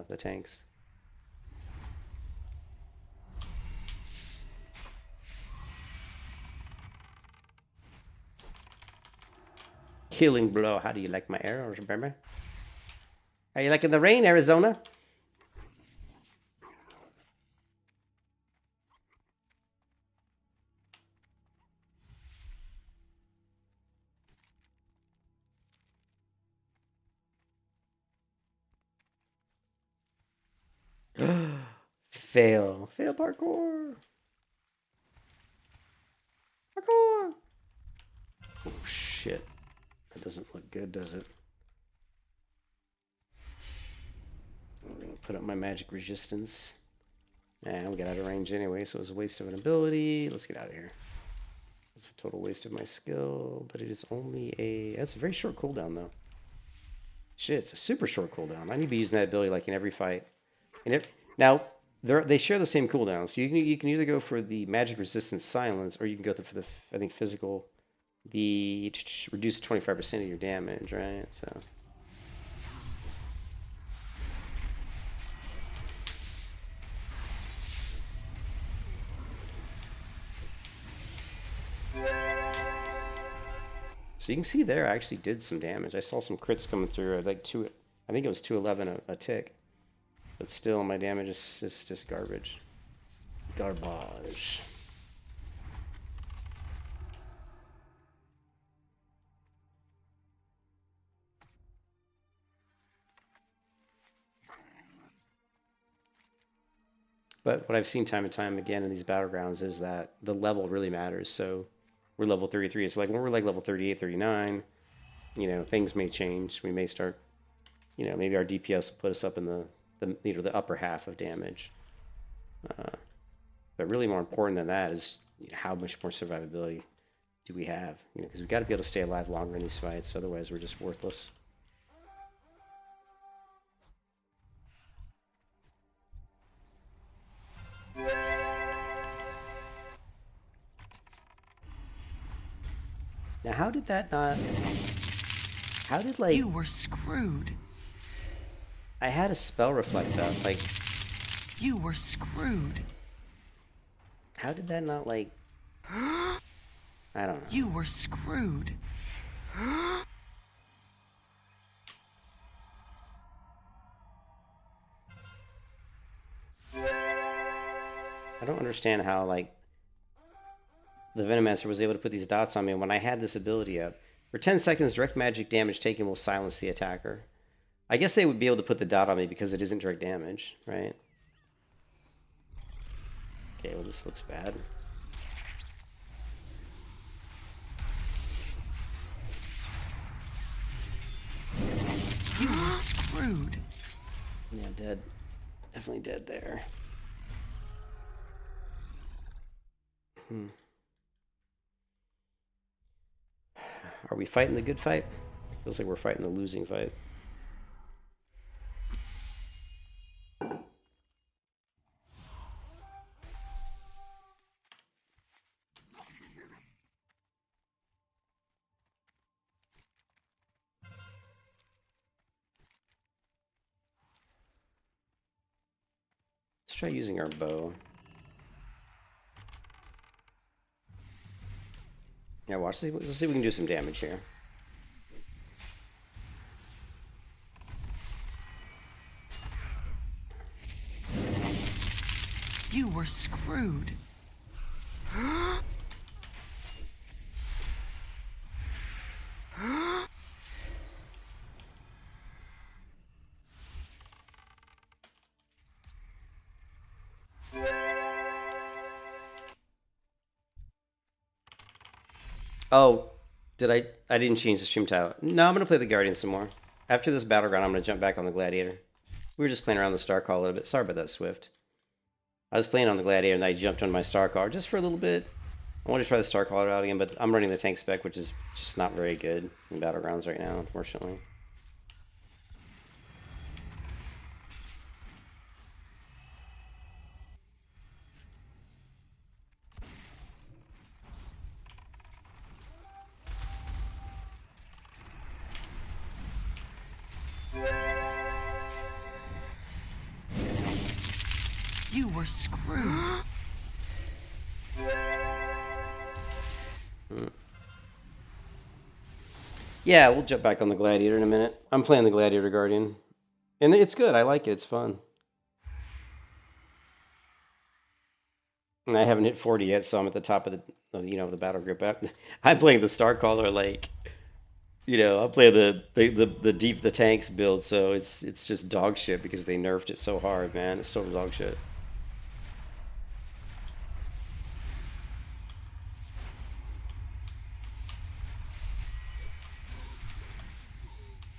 C: the tanks. Killing blow. How do you like my arrows, remember? Are you liking the rain, Arizona? Fail parkour. Parkour. Oh shit. That doesn't look good, does it? I'm gonna put up my magic resistance. And we got out of range anyway, so it was a waste of an ability. Let's get out of here. It's a total waste of my skill, but it is only that's a very short cooldown though. Shit, it's a super short cooldown. I need to be using that ability like in every fight. Now, they share the same cooldown, so you can either go for the magic resistance silence, or you can go for the, I think, physical, the reduce 25% of your damage, right? So. So you can see there, I actually did some damage. I saw some crits coming through. I think it was 211 a tick. But still, my damage is just garbage. Garbage. But what I've seen time and time again in these battlegrounds is that the level really matters. So we're level 33. It's like when we're like level 38, 39, things may change. We may start, maybe our DPS will put us up in the upper half of damage. But really more important than that is how much more survivability do we have? Because we've got to be able to stay alive longer in these fights. Otherwise, we're just worthless. Now, how did that not... How did,
B: You were screwed.
C: I had a spell reflect up,
B: You were screwed.
C: How did that not, I don't know.
B: You were screwed.
C: I don't understand how, the Venomancer was able to put these dots on me when I had this ability up. For 10 seconds, direct magic damage taken will silence the attacker. I guess they would be able to put the dot on me because it isn't direct damage, right? Okay, well, this looks bad.
B: You were screwed.
C: Yeah, dead. Definitely dead there. Are we fighting the good fight? Feels like we're fighting the losing fight. Let's try using our bow. Yeah, watch. Let's see if we can do some damage here.
B: You were screwed.
C: Oh, I didn't change the stream title. No, I'm gonna play the Guardian some more. After this battleground, I'm gonna jump back on the Gladiator. We were just playing around the Star Call a little bit. Sorry about that, Swift. I was playing on the Gladiator and I jumped on my Star Caller just for a little bit. I want to try the Star Caller out again, but I'm running the tank spec, which is just not very good in battlegrounds right now, unfortunately.
B: You were screwed.
C: Yeah, we'll jump back on the Gladiator in a minute. I'm playing the Gladiator Guardian. And it's good. I like it. It's fun. And I haven't hit 40 yet, so I'm at the top of the battle group. I'm playing the Star Caller like, I'm playing the deep the tanks build, so it's just dog shit because they nerfed it so hard, man. It's still dog shit.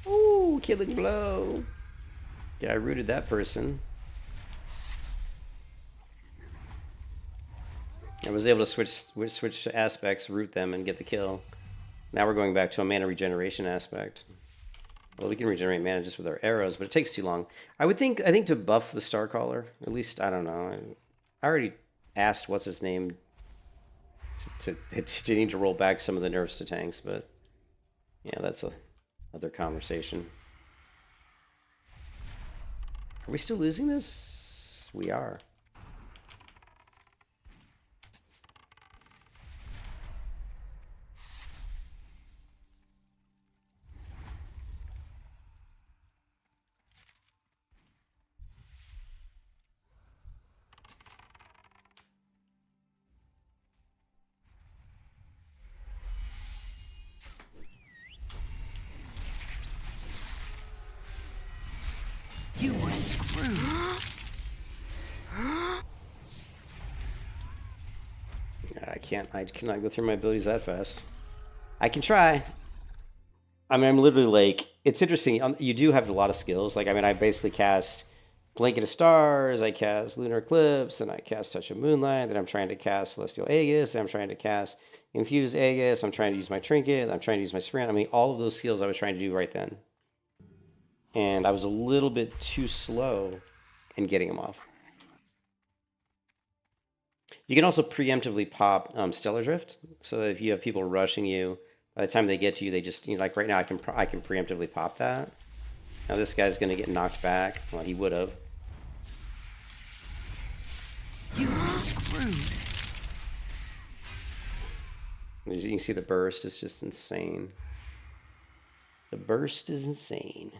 C: Ooh, killing blow. Yeah, I rooted that person. I was able to switch aspects, root them, and get the kill. Now we're going back to a mana regeneration aspect. Well, we can regenerate mana just with our arrows, but it takes too long. I think to buff the Star Caller, at least, I don't know. I already asked what's his name to need to roll back some of the nerfs to tanks, but yeah, that's another conversation. Are we still losing this? We are.
B: You were screwed.
C: I cannot go through my abilities that fast. I can try. I mean, I'm literally like, it's interesting. You do have a lot of skills. Like, I mean, I basically cast Blanket of Stars, I cast Lunar Eclipse, and I cast Touch of Moonlight, then I'm trying to cast Celestial Aegis, then I'm trying to cast Infuse Aegis, I'm trying to use my Trinket, I'm trying to use my Sprint. I mean, all of those skills I was trying to do right then. And I was a little bit too slow in getting them off. You can also preemptively pop Stellar Drift, so that if you have people rushing you, by the time they get to you, they just, like right now, I can preemptively pop that. Now this guy's going to get knocked back. Well, he would have.
B: You were screwed.
C: As you can see, the burst is just insane. The burst is insane.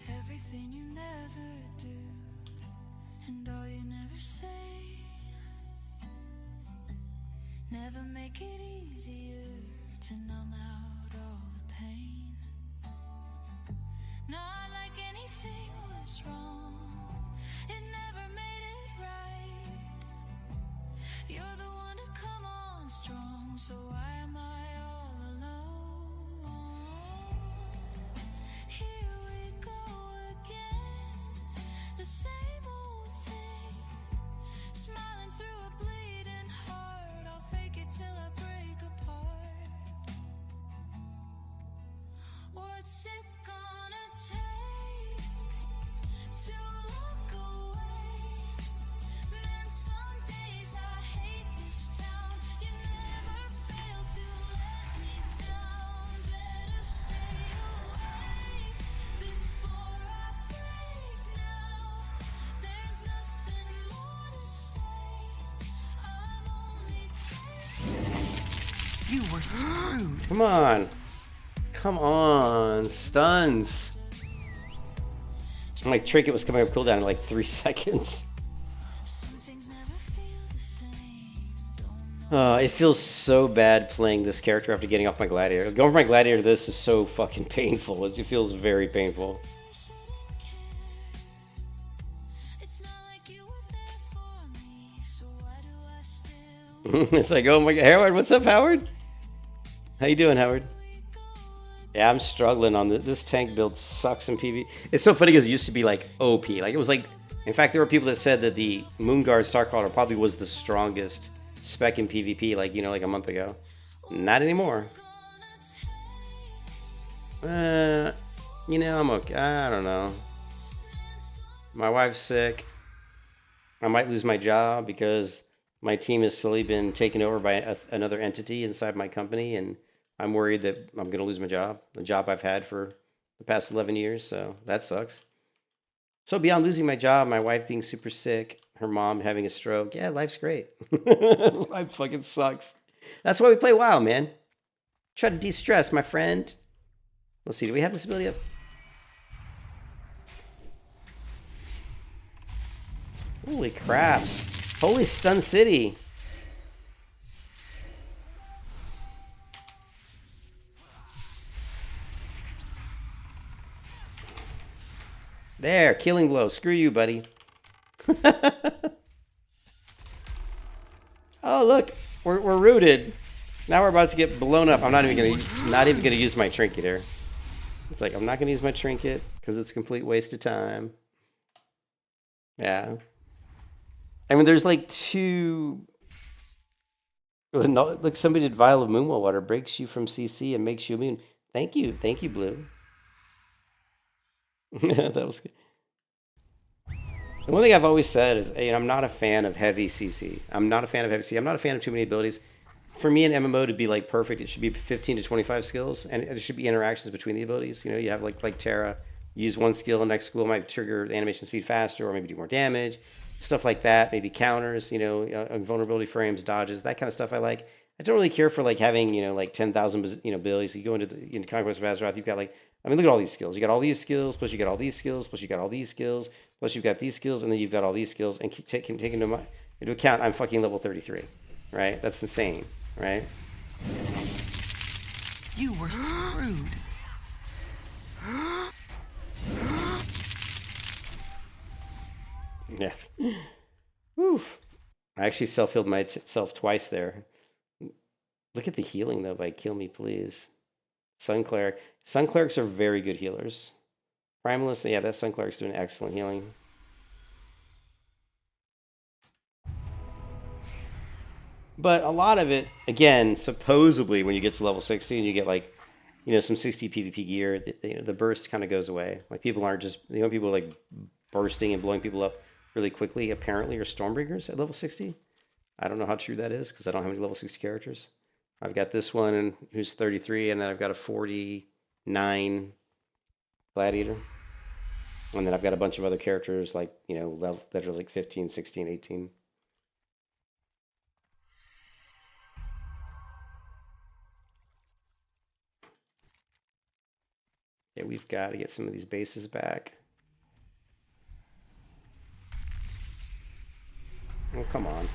D: Everything you never do, and all you never say. Never make it easier to numb out all the pain. Not like anything was wrong, it never made it right. You're the one to come on strong, so why am I all alone? Here we go again, the same old thing. Smiling through a bleeding heart, I'll fake it till I break apart. What's it gonna take to look away? Man, some days I hate this town. You never fail to let me down. Better stay away before I break now. There's nothing more to say. I'm only
B: You were screwed.
C: Come on. Come on. Stuns. My trinket was coming up cooldown in like 3 seconds.
D: some things never feel the same.
C: It feels so bad playing this character after getting off my gladiator. Going from my gladiator to this is so fucking painful. It feels very painful.
D: Really shouldn't care. It's not like you were there for me, so why do I still
C: It's like, oh my god, Howard, what's up, Howard? How you doing, Howard? Yeah, I'm struggling on this tank build sucks in PvP. It's so funny because it used to be like OP. Like it was like, in fact, there were people that said that the Moonguard Starcrawler probably was the strongest spec in PvP, like, you know, like a month ago. Not anymore. You know, I'm okay. I don't know. My wife's sick. I might lose my job because my team has slowly been taken over by another entity inside my company, and I'm worried that I'm going to lose my job, the job I've had for the past 11 years, so that sucks. So beyond losing my job, my wife being super sick, her mom having a stroke, yeah, life's great. Life fucking sucks. That's why we play WoW, man. Try to de-stress, my friend. Let's see, do we have this ability up? Holy craps. Holy Stun City. There, killing blow. Screw you, buddy. Oh, look, we're rooted. Now we're about to get blown up. I'm not even gonna use my trinket here. It's like I'm not gonna use my trinket because it's a complete waste of time. Yeah. I mean, there's like two. Look, somebody did vial of moonwell water breaks you from CC and makes you immune. Thank you, Blue. That was good. The one thing I've always said is, hey, I'm not a fan of heavy CC. I'm not a fan of too many abilities. For me, in MMO to be like perfect, it should be 15 to 25 skills, and it should be interactions between the abilities. You know, you have like Terra, use one skill, next skill might trigger the animation speed faster, or maybe do more damage, stuff like that. Maybe counters, you know, vulnerability frames, dodges, that kind of stuff I like. I don't really care for like having, you know, like 10,000 abilities. You go into Conquest of Azeroth, you've got like, I mean, look at all these skills. You got all these skills, plus you got all these skills, plus you got all these skills, plus you've got these skills, and then you've got all these skills. And keep taking into account, I'm fucking level 33, right? That's insane, right?
B: You were screwed.
C: Yeah. Oof. I actually self-healed myself twice there. Look at the healing, though, by Kill Me, Please. Sun Cleric. Sun Clerics are very good healers. Primalist, yeah, that Sun Cleric's doing excellent healing. But a lot of it, again, supposedly when you get to level 60 and you get like, you know, some 60 PvP gear, the burst kind of goes away. Like people aren't just, you know, people are like bursting and blowing people up really quickly, apparently, are Stormbreakers at level 60. I don't know how true that is because I don't have any level 60 characters. I've got this one who's 33, and then I've got a 49 Gladiator. And then I've got a bunch of other characters like, you know, that are like 15, 16, 18. Okay, we've got to get some of these bases back. Oh, come on.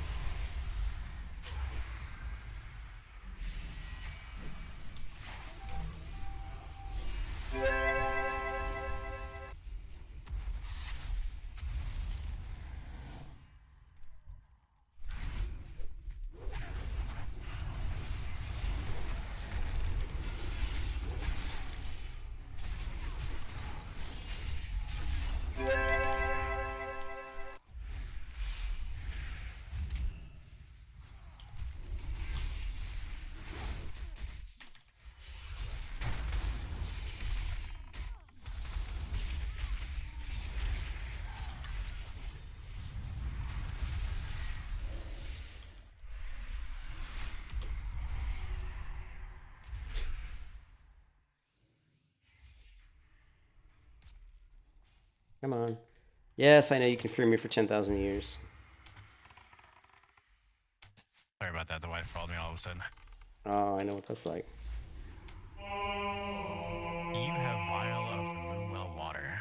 C: Come on. Yes, I know you can fear me for 10,000 years.
A: Sorry about that. The wife called me all of a sudden.
C: Oh, I know what that's like.
A: You have Vial of the Moonwell Water.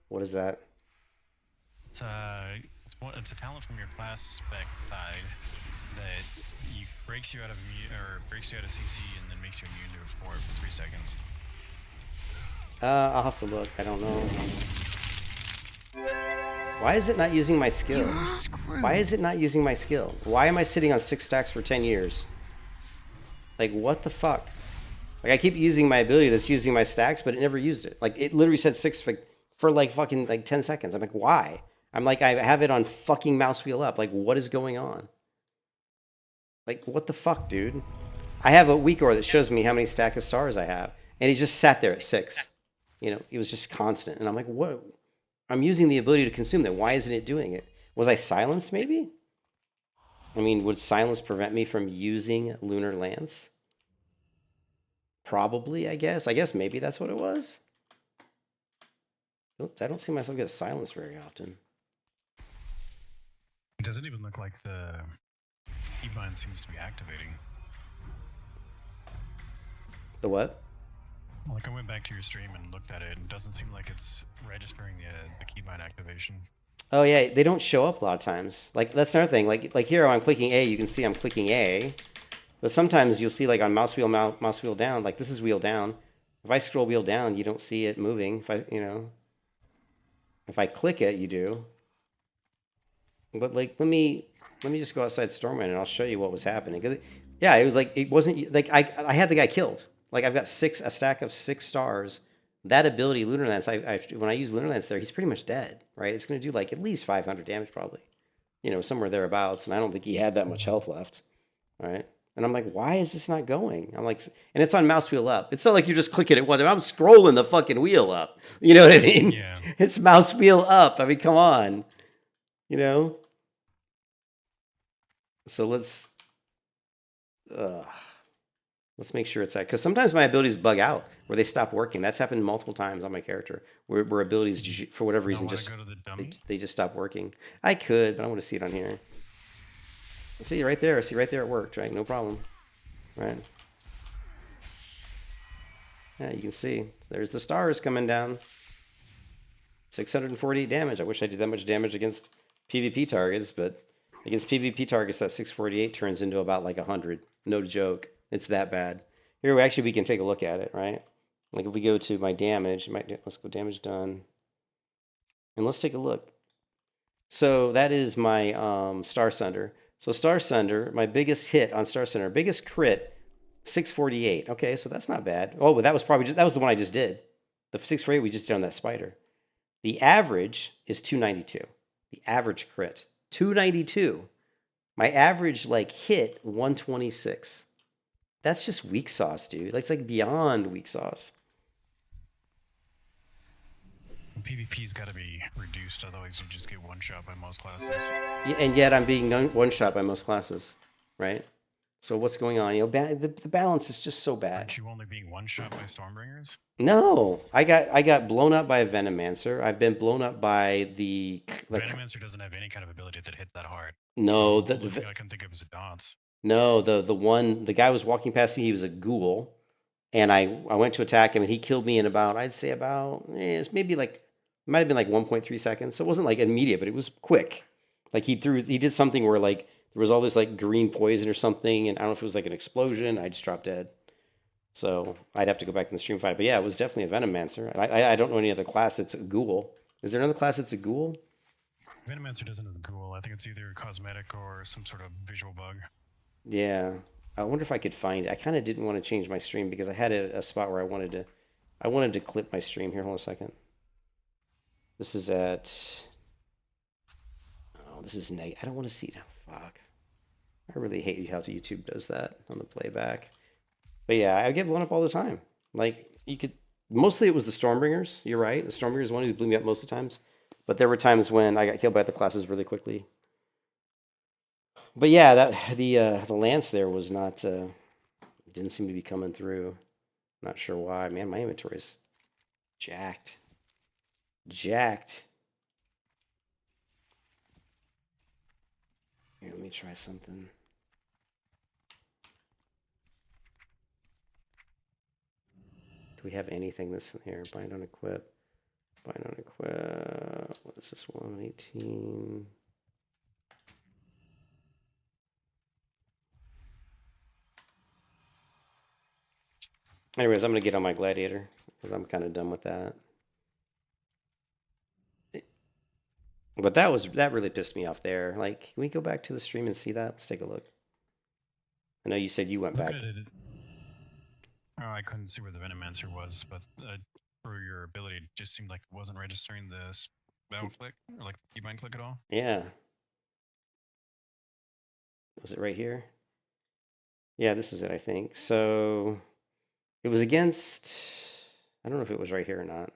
C: What is that?
A: It's a talent from your class spec side that breaks you out of CC and then makes you immune to it for 3 seconds.
C: I'll have to look. I don't know. Why is it not using my skill?
B: You're screwed.
C: Why is it not using my skill? Why am I sitting on 6 stacks for 10 years? Like, what the fuck? Like, I keep using my ability that's using my stacks, but it never used it. Like, it literally said 6 for like fucking like 10 seconds. I'm like, why? I'm like, I have it on fucking mouse wheel up. Like, what is going on? Like, what the fuck, dude? I have a weak aura that shows me how many stack of stars I have. And he just sat there at 6. You know, it was just constant. And I'm like, what? I'm using the ability to consume that. Why isn't it doing it? Was I silenced, maybe? I mean, would silence prevent me from using Lunar Lance? Probably, I guess. I guess maybe that's what it was. I don't see myself get silenced very often.
A: It doesn't even look like the keybind seems to be activating.
C: The what?
A: Like, I went back to your stream and looked at it, and it doesn't seem like it's registering the keybind activation.
C: Oh yeah, they don't show up a lot of times. Like, that's another thing. Like here, I'm clicking A. You can see I'm clicking A, but sometimes you'll see like on mouse wheel down. Like, this is wheel down. If I scroll wheel down, you don't see it moving. If I click it, you do. But like, let me just go outside Stormwind and I'll show you what was happening. Because yeah, it was like, it wasn't like I had the guy killed. Like, I've got a stack of 6 stars. That ability, Lunar Lance, when I use Lunar Lance there, he's pretty much dead, right? It's going to do like at least 500 damage probably. You know, somewhere thereabouts. And I don't think he had that much health left, right? And I'm like, why is this not going? I'm like, and it's on mouse wheel up. It's not like you're just clicking it once. I'm scrolling the fucking wheel up. You know what I mean?
A: Yeah.
C: It's mouse wheel up. I mean, come on. You know? So let's make sure it's that. Because sometimes my abilities bug out where they stop working. That's happened multiple times on my character where abilities, for whatever reason,
A: Go
C: just
A: to the dummy?
C: they just stop working. I could, but I want to see it on here. See right there. See right there it worked, right? No problem. Right? Yeah, you can see. There's the stars coming down. 648 damage. I wish I did that much damage against PvP targets, but against PvP targets, that 648 turns into about like 100. No joke. It's that bad. Here, we can take a look at it, right? Like, if we go to my damage, let's go damage done. And let's take a look. So that is my Star Sunder. So Star Sunder, my biggest hit on Star Sunder, biggest crit, 648. Okay, so that's not bad. Oh, but that was the one I just did. The 648 we just did on that spider. The average is 292. The average crit, 292. My average like hit 126. That's just weak sauce, dude. It's like beyond weak sauce.
A: PvP's got to be reduced, otherwise you just get one-shot by most classes.
C: Yeah, and yet I'm being one-shot by most classes, right? So what's going on? You know, the balance is just so bad.
A: Aren't you only being one-shot by Stormbringers?
C: No, I got blown up by a Venomancer. I've been blown up by the
A: Venomancer doesn't have any kind of ability that hits that hard.
C: No,
A: so the thing I can think of is a dance.
C: No, the guy was walking past me. He was a ghoul, and I went to attack him, and he killed me in about, I'd say about, it's maybe like, it might have been like 1.3 seconds. So it wasn't like immediate, but it was quick. Like he did something where like there was all this like green poison or something, and I don't know if it was like an explosion. I just dropped dead. So I'd have to go back in the stream fight. But yeah, it was definitely a Venomancer. I don't know any other class that's a ghoul. Is there another class that's a ghoul?
A: Venomancer doesn't as ghoul. I think it's either cosmetic or some sort of visual bug.
C: Yeah. I wonder if I could find. I kind of didn't want to change my stream because I had a spot where I wanted to clip my stream. Here, hold on a second. This is at. Oh, this is I don't want to see it. Oh, fuck. I really hate how YouTube does that on the playback. But yeah, I get blown up all the time. Like you could. Mostly it was the Stormbringers. You're right. The Stormbringers is one who blew me up most of the times. But there were times when I got killed by the classes really quickly. But yeah, that the lance there was not didn't seem to be coming through. Not sure why. Man, my inventory is jacked. Jacked. Here, let me try something. Do we have anything that's in here? Bind on equip. Bind on equip. What is this one? 18. Anyways, I'm going to get on my Gladiator because I'm kind of done with that. But that really pissed me off there. Like, can we go back to the stream and see that? Let's take a look. I know you said you went back.
A: Oh, I couldn't see where the Venomancer was, but for your ability, it just seemed like it wasn't registering the spell click or like the keybind click at all.
C: Yeah. Was it right here? Yeah, this is it, I think. So it was against. I don't know if it was right here or not.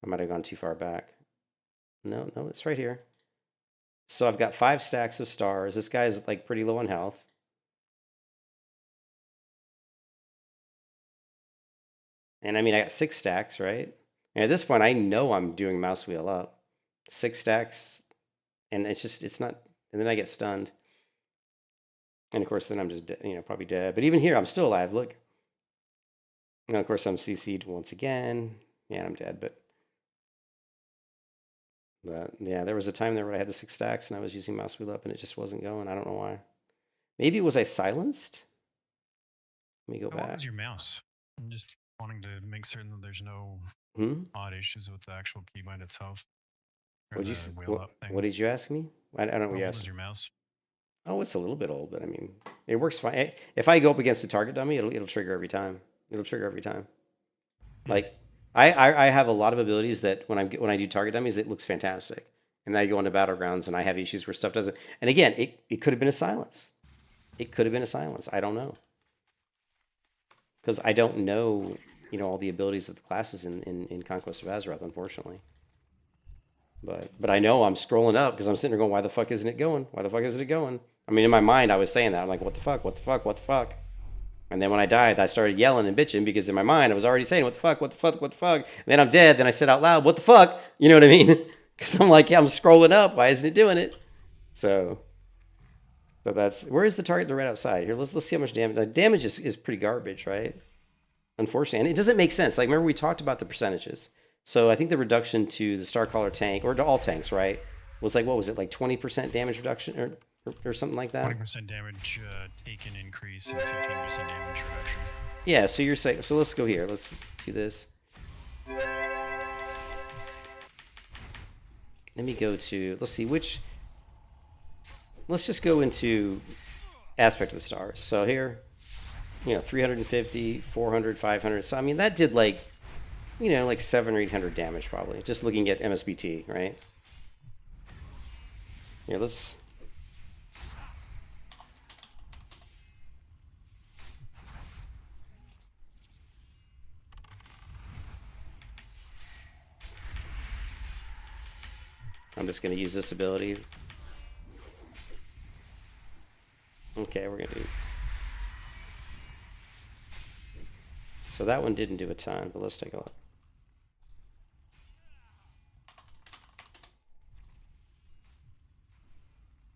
C: I might have gone too far back. No, it's right here. So I've got 5 stacks of stars. This guy's like pretty low on health. And I mean, I got 6 stacks, right? And at this point, I know I'm doing mouse wheel up. 6 stacks, and it's not. And then I get stunned. And of course, then I'm just, probably dead. But even here, I'm still alive. Look. And of course, I'm CC'd once again. Yeah, I'm dead. But yeah, there was a time there where I had the 6 stacks and I was using mouse wheel up and it just wasn't going. I don't know why. Maybe was I silenced? Let me go back.
A: What was your mouse? I'm just wanting to make certain that there's no odd issues with the actual keybind itself.
C: What did you ask me? I don't know what you asked.
A: What was your mouse?
C: Oh, it's a little bit old, but I mean, it works fine. If I go up against a target dummy, it'll trigger every time. It'll trigger every time. Like, I have a lot of abilities that when I do target dummies, it looks fantastic. And then I go into battlegrounds and I have issues where stuff doesn't. And again, it could have been a silence. It could have been a silence. I don't know. Because I don't know, all the abilities of the classes in Conquest of Azeroth, unfortunately. But I know I'm scrolling up because I'm sitting there going, why the fuck isn't it going? Why the fuck isn't it going? I mean, in my mind, I was saying that. I'm like, what the fuck? What the fuck? What the fuck? And then when I died, I started yelling and bitching because in my mind, I was already saying, what the fuck? What the fuck? What the fuck? And then I'm dead. Then I said out loud, what the fuck? You know what I mean? Because I'm like, yeah, I'm scrolling up. Why isn't it doing it? So that's, where is the target? They're right outside. Here, let's see how much damage. The damage is pretty garbage, right? Unfortunately. And it doesn't make sense. Like, remember we talked about the percentages. So I think the reduction to the Starcaller tank, or to all tanks, right, was like, what was it, like 20% damage reduction or something like that?
A: 20% damage taken increase and 15% damage reduction.
C: Yeah, so you're saying, so let's go here. Let's do this. Let me go to, let's see, let's just go into aspect of the stars. So here, 350, 400, 500. So, I mean, that did like 700 or 800 damage probably, just looking at MSBT, right? Here, let's... I'm just going to use this ability. Okay, we're going to do... So that one didn't do a ton, but let's take a look.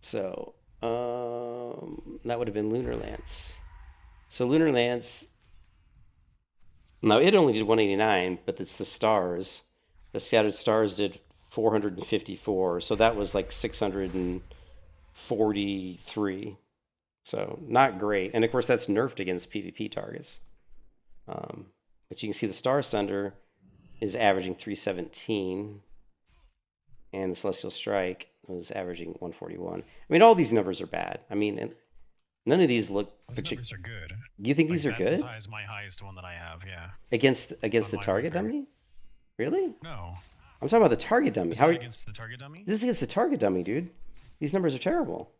C: So, that would have been Lunar Lance. So Lunar Lance Now it only did 189, but it's the stars. The scattered stars did 454, so that was like 643. So not great. And of course that's nerfed against PvP targets. But you can see the Star Sunder is averaging 317, and the Celestial Strike was averaging 141. I mean, all these numbers are bad. I mean, none of these look particular.
A: Numbers are good.
C: You think these are
A: That's
C: good
A: as high as my highest one that I have. Yeah.
C: against
A: On
C: the
A: my
C: target
A: record.
C: dummy? Really?
A: No.
C: I'm talking about the target dummy.
A: Is
C: How
A: that
C: are,
A: against the target dummy?
C: this is against the target dummy, dude. These numbers are terrible.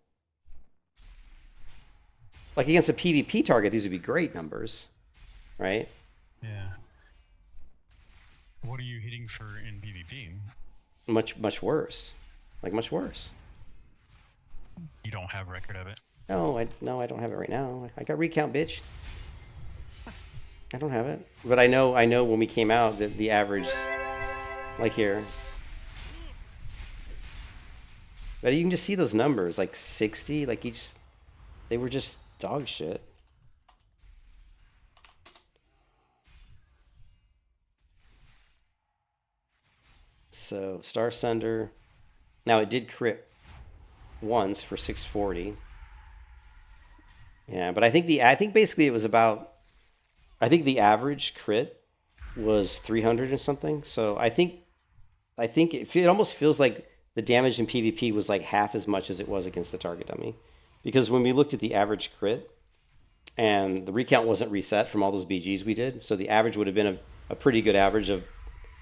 C: Like against a PvP target, these would be great numbers, right?
A: Yeah. What are you hitting for in PvP?
C: Much worse. Like much worse.
A: You don't have record of it.
C: No, I don't have it right now. I got recount, bitch. I don't have it, but I know when we came out that the average, like here. But you can just see those numbers, like 60, like they were just dog shit. So Star Sunder, now it did crit once for 640. Yeah, but I think basically it was about, I think the average crit was 300 or something. So I think it almost feels like the damage in PvP was like half as much as it was against the target dummy, because when we looked at the average crit, and the recount wasn't reset from all those BGs we did, so the average would have been a pretty good average of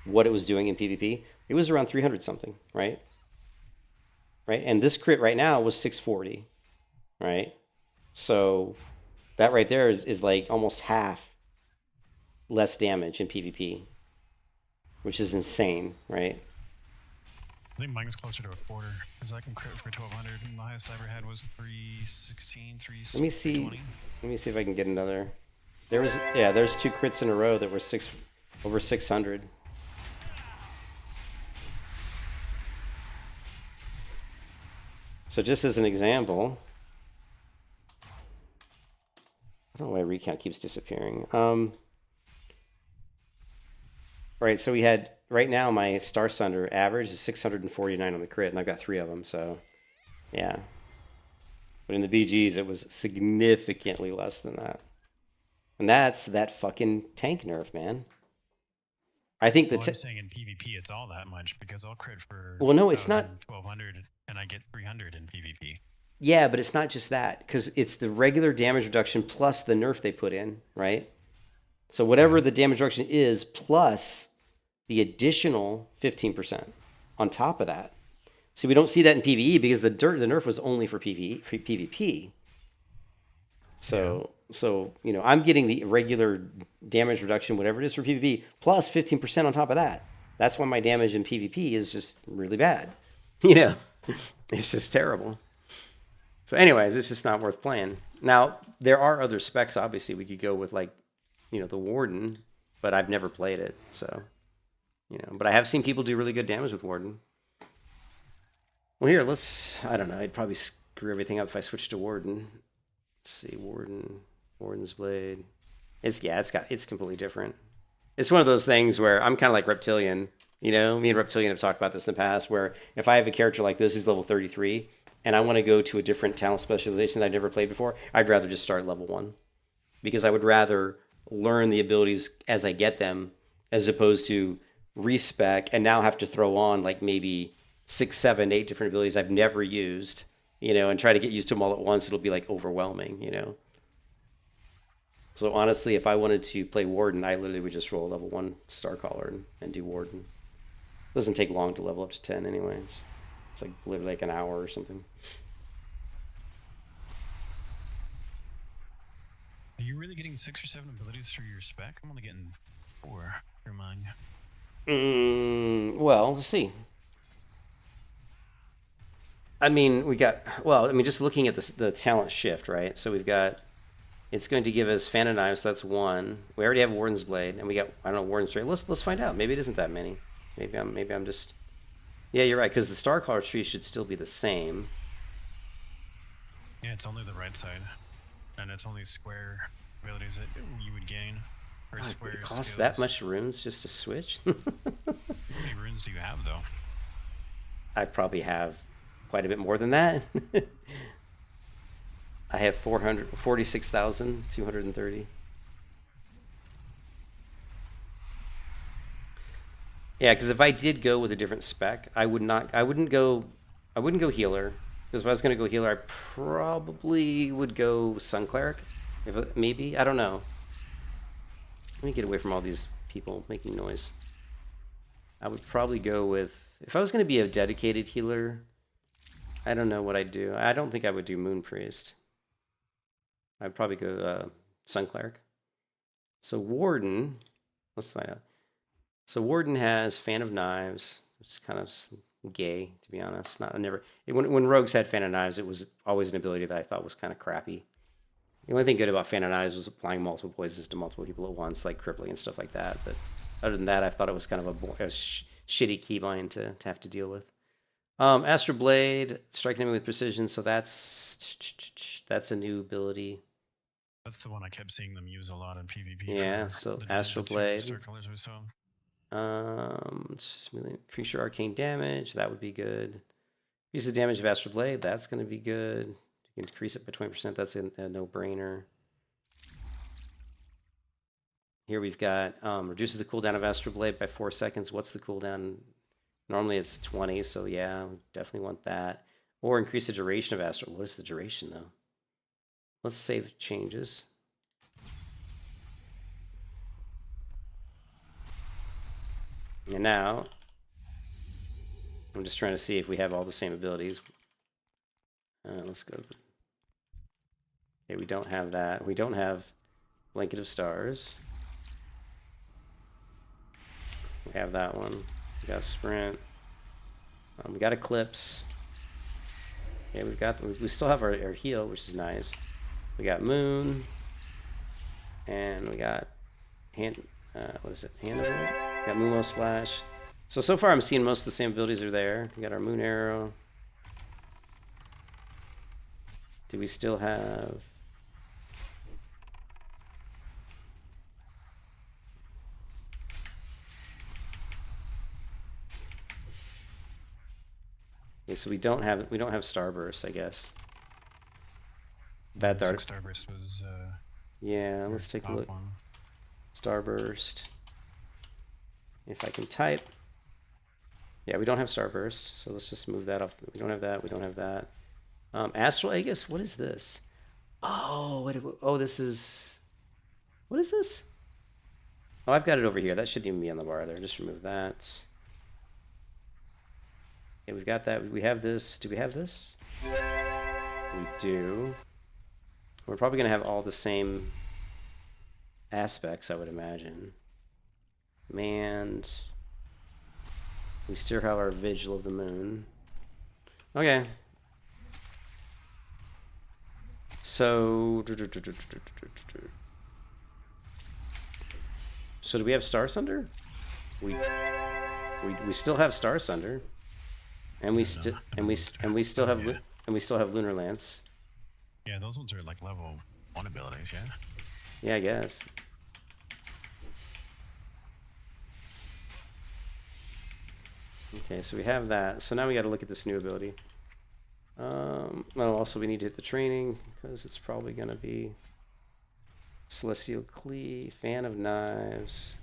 C: what it was doing in PvP. It was around 300 something, right? Right, and this crit right now was 640, right? So that right there is like almost half less damage in PvP, which is insane, right?
A: I think mine's closer to a quarter, because I can crit for 1200, and the highest I ever had was 316, 320.
C: Let me see if I can get another. There's 2 crits in a row that were over 600. So just as an example, I don't know why recount keeps disappearing. Right, so we had, right now my Star Sunder average is 649 on the crit, and I've got 3 of them, so yeah. But in the BGs, it was significantly less than that. And that's that fucking tank nerf, man. I think
A: I'm saying in PvP it's all that much, because I'll crit for
C: well, no, it's not
A: 1200 and I get 300 in PvP.
C: Yeah, but it's not just that, because it's the regular damage reduction plus the nerf they put in, right? So whatever the damage reduction is, plus the additional 15% on top of that. See, we don't see that in PvE because the nerf was only for PvP. So you know, I'm getting the regular damage reduction, whatever it is for PvP, plus 15% on top of that. That's why my damage in PvP is just really bad. You know, it's just terrible. So anyways, it's just not worth playing. Now, there are other specs, obviously. We could go with, like, you know, the Warden, but I've never played it, so, you know. But I have seen people do really good damage with Warden. Well, here, I don't know, I'd probably screw everything up if I switched to Warden. Let's see, Warden's Blade. It's completely different. It's one of those things where I'm kind of like Reptilian, you know? Me and Reptilian have talked about this in the past, where if I have a character like this who's level 33, and I want to go to a different talent specialization that I've never played before, I'd rather just start level 1. Because I would rather learn the abilities as I get them, as opposed to respec and now have to throw on like maybe 6, 7, 8 different abilities I've never used, you know, and try to get used to them all at once. It'll be like overwhelming, you know. So honestly, if I wanted to play Warden, I literally would just roll a level 1 Starcaller and do Warden. It doesn't take long to level up to 10 anyways. It's like literally like an hour or something.
A: Are you really getting 6 or 7 abilities through your spec? I'm only getting 4 through mine.
C: Well, let's see. I mean, just looking at the talent shift, right? So we've got, it's going to give us Fan of Knives, so that's 1. We already have Warden's Blade, and we got, I don't know, Warden's Blade. Let's find out. Maybe it isn't that many. Maybe I'm just... Yeah, you're right, because the Starcaller tree should still be the same.
A: Yeah, it's only the right side. And it's only square abilities that you would gain. Or
C: God,
A: square
C: it costs
A: skills.
C: that much runes just to switch?
A: How many runes do you have, though?
C: I probably have quite a bit more than that. I have 46,230. Yeah, because if I did go with a different spec, I wouldn't go healer. Because if I was going to go healer, I probably would go Sun Cleric. Maybe, I don't know. Let me get away from all these people making noise. I would probably go with, if I was going to be a dedicated healer, I don't know what I'd do. I don't think I would do Moon Priest. I'd probably go Sun Cleric. So Warden, let's find out. So Warden has Fan of Knives, which is kind of gay, to be honest. When Rogues had Fan of Knives, it was always an ability that I thought was kind of crappy. The only thing good about Fan of Knives was applying multiple poisons to multiple people at once, like crippling and stuff like that. But other than that, I thought it was kind of a shitty keybind to have to deal with. Astral Blade, striking enemy with precision, so that's a new ability.
A: That's the one I kept seeing them use a lot in PvP.
C: Yeah,
A: for
C: so
A: the
C: Astral
A: two
C: Blade.
A: star colors we saw.
C: Increase your arcane damage, that would be good. Increase the damage of Astral Blade, that's going to be good. You can increase it by 20%, that's a no-brainer. Here we've got reduces the cooldown of Astral Blade by 4 seconds. What's the cooldown? Normally it's 20, so yeah, we definitely want that. Or increase the duration of Astral. What is the duration, though? Let's save changes. And now, I'm just trying to see if we have all the same abilities. Let's go. Okay, we don't have that. We don't have Blanket of Stars. We have that one. We got Sprint. We got Eclipse. Okay, we still have our heal, which is nice. We got Moon. And we got Hand of Wood? We got Moonwell Splash. So far I'm seeing most of the same abilities are there. We got our Moon Arrow. Do we still have... Okay, so we don't have Starburst, I guess. Bad Dart.
A: Starburst was.
C: Yeah, let's take a look.
A: One.
C: Starburst. If I can type. Yeah, we don't have Starburst, so let's just move that off. We don't have that. We don't have that. Astral Aegis. What is this? Oh, this is. What is this? Oh, I've got it over here. That shouldn't even be on the bar there. Just remove that. Okay, we've got that. We have this. Do we have this? We do. We're probably going to have all the same aspects, I would imagine. And we still have our Vigil of the Moon. Okay. So do we have Star Sunder? We still have Star Sunder. And we still have Lunar Lance.
A: Yeah, those ones are like level 1 abilities, yeah?
C: Yeah, I guess. Okay, so we have that. So now we got to look at this new ability. Also we need to hit the training because it's probably going to be Celestial Cleave, Fan of Knives,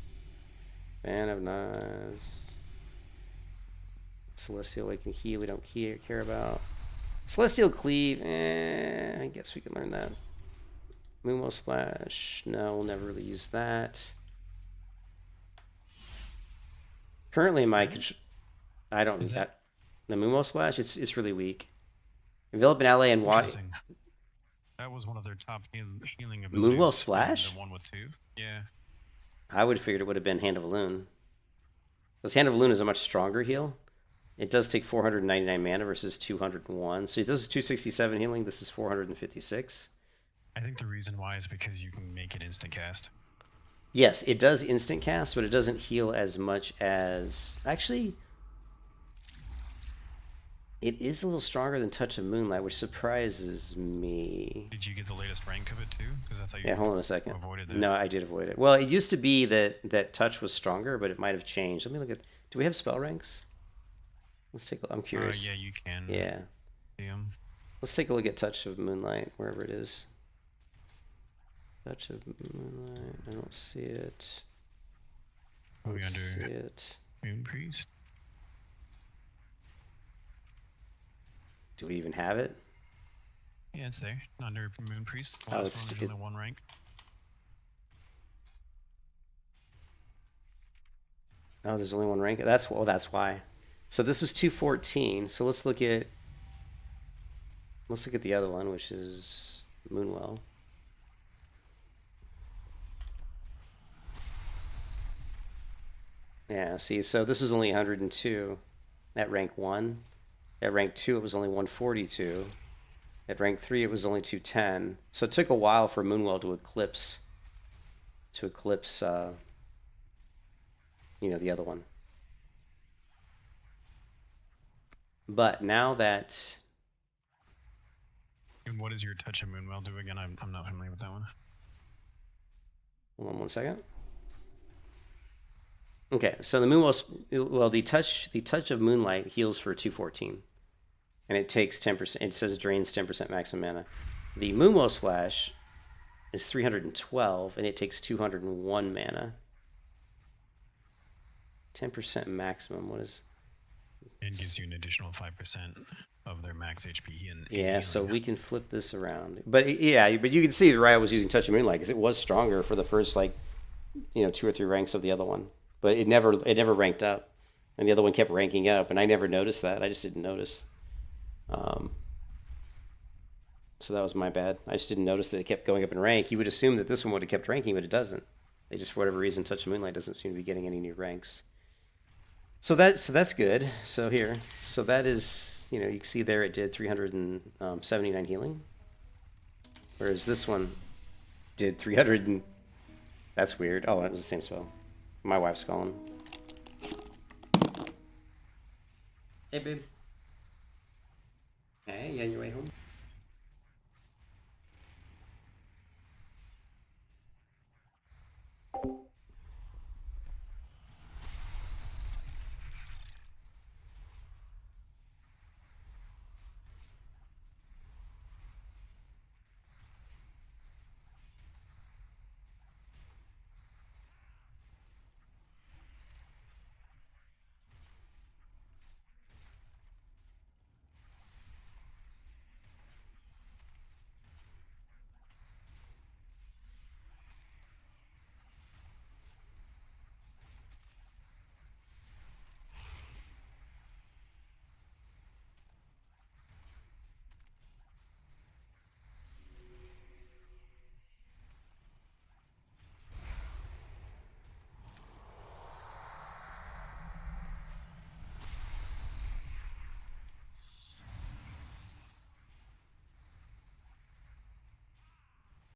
C: Celestial Awakening Heal, we don't care about. Celestial Cleave, I guess we can learn that. Moonwell Splash, no, we'll never really use that. Currently, I don't use that. The Moonwell Splash, it's really weak. Envelop an ally and water.
A: That was one of their top healing abilities.
C: Moonwell Splash?
A: The one with 2. Yeah.
C: I would have figured it would have been Hand of Elune. Because Hand of Elune is a much stronger heal. It does take 499 mana versus 201. So this is 267 healing. This is 456.
A: I think the reason why is because you can make it instant cast.
C: Yes, it does instant cast, but it doesn't heal as much as... Actually... It is a little stronger than Touch of Moonlight, which surprises me.
A: Did you get the latest rank of it too? Because I thought you
C: Yeah, hold on a second.
A: avoided that.
C: No, I did avoid it. Well, it used to be that Touch was stronger, but it might have changed. Let me look at. Do we have spell ranks? Let's take. I'm curious.
A: Yeah, you can.
C: Yeah.
A: See 'em.
C: Let's take a look at Touch of Moonlight, wherever it is. Touch of Moonlight. I don't see it. I
A: Maybe
C: don't
A: under
C: see it.
A: Moon Priest.
C: Do we even have it?
A: Yeah, it's there under Moon Priest. The
C: Oh,
A: last
C: it's-
A: one, there's only one rank.
C: Oh, there's only one rank. That's why. So this is 214. So let's look at the other one, which is Moonwell. Yeah, see, so this is only 102 at rank 1. At rank 2 it was only 142. At rank 3 it was only 210. So it took a while for Moonwell to eclipse the other one. But now that
A: And what does your Touch of Moonwell do again? I'm not familiar with that one.
C: hold on one second. Okay, so the Moonwell, the touch of Moonlight heals for 214, and it takes 10%. It says it drains 10% maximum mana. The Moonwell Slash is 312, and it takes 201 mana. 10% maximum. What is?
A: It gives you an additional 5% of their max HP.
C: Yeah, so we can flip this around. But yeah, but you can see right I was using Touch of Moonlight because it was stronger for the first 2 or 3 ranks of the other one. But it never ranked up, and the other one kept ranking up, and I never noticed that. I just didn't notice. So that was my bad. I just didn't notice that it kept going up in rank. You would assume that this one would have kept ranking, but it doesn't. They just, for whatever reason, Touch of Moonlight doesn't seem to be getting any new ranks. So that's good. So that is, you can see there it did 379 healing, whereas this one did 300 and that's weird. Oh, it was the same spell. My wife's calling. Hey, babe. Hey, you on your way home?